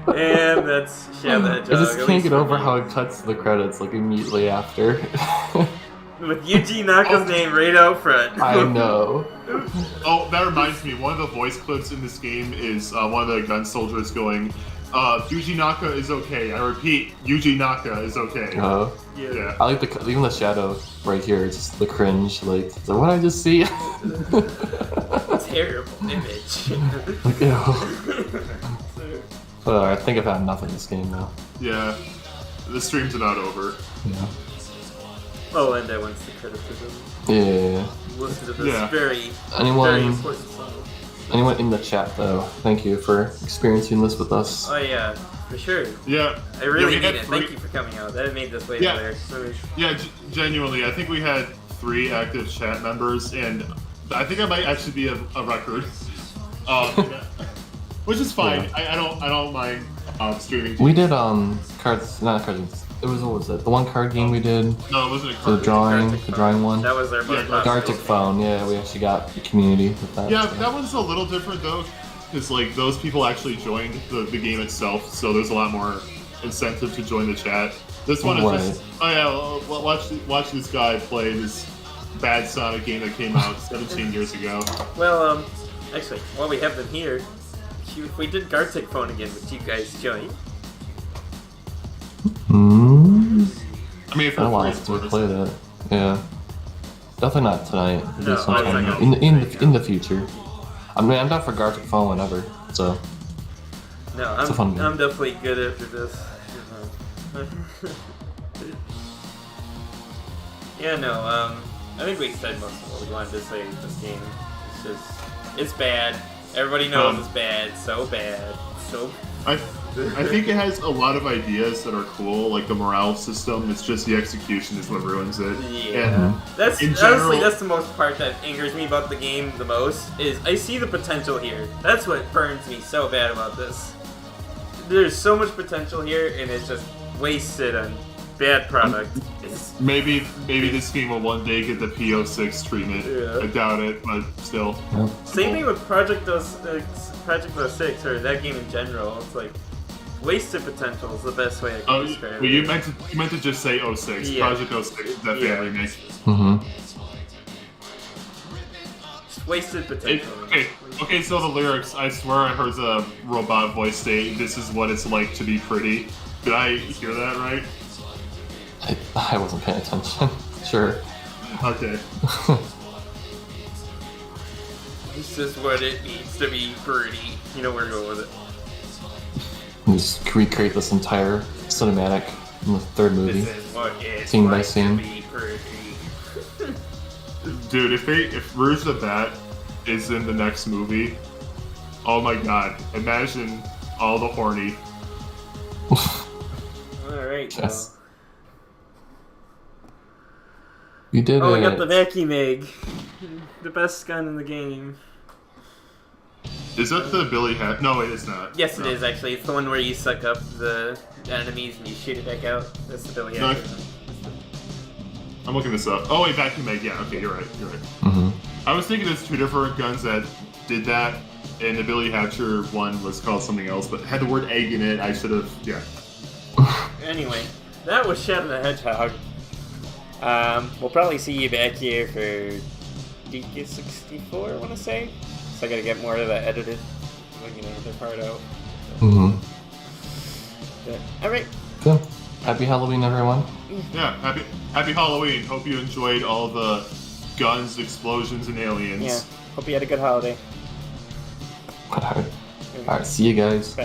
[SPEAKER 2] And that's Shadow the
[SPEAKER 3] I
[SPEAKER 2] Hedgehog.
[SPEAKER 3] just
[SPEAKER 2] at
[SPEAKER 3] can't
[SPEAKER 2] least
[SPEAKER 3] get
[SPEAKER 2] for
[SPEAKER 3] over
[SPEAKER 2] me.
[SPEAKER 3] how it cuts to the credits like immediately after.
[SPEAKER 2] With Yuji Naka's name right out front.
[SPEAKER 3] I know.
[SPEAKER 1] Oh, that reminds me. One of the voice clips in this game is one of the gun soldiers going, Yuji Naka is okay. I repeat, Yuji Naka is okay. Yeah.
[SPEAKER 3] I like even the shadow right here. It's just the cringe. Like, so what did I just see?
[SPEAKER 2] Terrible image.
[SPEAKER 3] Like, ew. I think I've had enough of this game now.
[SPEAKER 1] Yeah. The stream's about over.
[SPEAKER 3] Yeah.
[SPEAKER 2] Oh, and I want the criticism.
[SPEAKER 3] Yeah.
[SPEAKER 2] Listen to this
[SPEAKER 1] Yeah.
[SPEAKER 2] very
[SPEAKER 3] Anyone-
[SPEAKER 2] important song.
[SPEAKER 3] Anyone in the chat though, thank you for experiencing this with us.
[SPEAKER 2] Oh yeah, for sure.
[SPEAKER 1] Yeah.
[SPEAKER 2] I really
[SPEAKER 1] we
[SPEAKER 2] need
[SPEAKER 1] had
[SPEAKER 2] it.
[SPEAKER 1] three-
[SPEAKER 2] Thank you for coming out. That made this way
[SPEAKER 1] Yeah.
[SPEAKER 2] better. So
[SPEAKER 1] Yeah, genuinely, I think we had 3 active chat members, and I think I might actually be a record. Which is fine.
[SPEAKER 3] Yeah.
[SPEAKER 1] I don't mind streaming.
[SPEAKER 3] We did cards, not cards. It was, what was it? The one card game we did,
[SPEAKER 1] No, it wasn't a
[SPEAKER 3] the
[SPEAKER 1] card.
[SPEAKER 3] drawing one.
[SPEAKER 2] that was their most
[SPEAKER 1] Yeah,
[SPEAKER 2] popular.
[SPEAKER 3] Gartic phone, yeah, we actually got the community with that.
[SPEAKER 1] Yeah,
[SPEAKER 3] so.
[SPEAKER 1] that one's a little different though, because like those people actually joined the game itself, so there's a lot more incentive to join the chat. This one is just, oh yeah, well, watch this guy play this bad Sonic game that came out 17 years ago.
[SPEAKER 2] Well, actually, while we have them here, if we did Gartic phone again, would you guys join?
[SPEAKER 1] I mean, if
[SPEAKER 3] I
[SPEAKER 1] you're
[SPEAKER 3] want
[SPEAKER 1] free,
[SPEAKER 3] to play that. Yeah. Definitely not tonight. Maybe
[SPEAKER 2] No,
[SPEAKER 3] sometime
[SPEAKER 2] I was not
[SPEAKER 3] in
[SPEAKER 2] gonna
[SPEAKER 3] in the future. I mean, I'm down for Gartic phone whenever. So
[SPEAKER 2] No,
[SPEAKER 3] It's a fun game.
[SPEAKER 2] I'm definitely good after this. Yeah, no, I think we said most of what we wanted to say in this game. It's just, it's bad. Everybody knows it's bad. So bad. So.
[SPEAKER 1] I think it has a lot of ideas that are cool, like the morale system. It's just the execution is what ruins it.
[SPEAKER 2] Yeah,
[SPEAKER 1] And
[SPEAKER 2] that's
[SPEAKER 1] in
[SPEAKER 2] honestly
[SPEAKER 1] general-
[SPEAKER 2] that's the most part that angers me about the game the most. Is I see the potential here. That's what burns me so bad about this. There's so much potential here, and it's just wasted on bad product. It's,
[SPEAKER 1] maybe this game will one day get the PO6 treatment.
[SPEAKER 2] Yeah.
[SPEAKER 1] I doubt it, but still.
[SPEAKER 3] yeah.
[SPEAKER 2] same thing with Project 06 or that game in general. It's like wasted potential is the best way I can
[SPEAKER 1] Oh,
[SPEAKER 2] describe
[SPEAKER 1] well,
[SPEAKER 2] it.
[SPEAKER 1] you meant to just say 06.
[SPEAKER 2] Yeah.
[SPEAKER 1] Project 06, that
[SPEAKER 2] Yeah.
[SPEAKER 1] fan remake.
[SPEAKER 2] Just wasted potential.
[SPEAKER 1] Okay, so the lyrics, I swear I heard the robot voice say, "This is what it's like to be pretty." Did I hear that right?
[SPEAKER 3] I wasn't paying attention. Sure.
[SPEAKER 1] Okay.
[SPEAKER 2] This is what it needs to be pretty. You know where to go with it.
[SPEAKER 3] Just recreate this entire cinematic in the third movie.
[SPEAKER 2] This is what it's
[SPEAKER 3] Scene by
[SPEAKER 2] like
[SPEAKER 3] scene.
[SPEAKER 2] to be pretty.
[SPEAKER 1] Dude, if Rouge the Bat is in the next movie, oh my god, imagine all the horny.
[SPEAKER 2] Alright,
[SPEAKER 3] Yes. We did
[SPEAKER 2] Oh,
[SPEAKER 3] it.
[SPEAKER 2] we got the vacuum egg. The best gun in the game.
[SPEAKER 1] Is that the Billy Hat? No, it is not.
[SPEAKER 2] Yes,
[SPEAKER 1] No.
[SPEAKER 2] it is actually. It's the one where you suck up the enemies and you shoot it back out. That's the Billy
[SPEAKER 1] No,
[SPEAKER 2] Hatcher.
[SPEAKER 1] I'm looking this up. Oh wait, Vacuum Egg. Yeah, okay, you're right. You're right.
[SPEAKER 3] Mhm.
[SPEAKER 1] I was thinking there's 2 different guns that did that, and the Billy Hatcher one was called something else, but had the word egg in it. I should have. Yeah.
[SPEAKER 2] Anyway, that was Shadow the Hedgehog. We'll probably see you back here for DK64, I want to say. So I gotta get more of that edited, the part out.
[SPEAKER 3] Mhm.
[SPEAKER 2] But, alright.
[SPEAKER 3] Cool. Happy Halloween, everyone.
[SPEAKER 1] Yeah. Happy Halloween. Hope you enjoyed all the guns, explosions, and aliens.
[SPEAKER 2] Yeah. Hope you had a good holiday.
[SPEAKER 3] Alright, see you guys.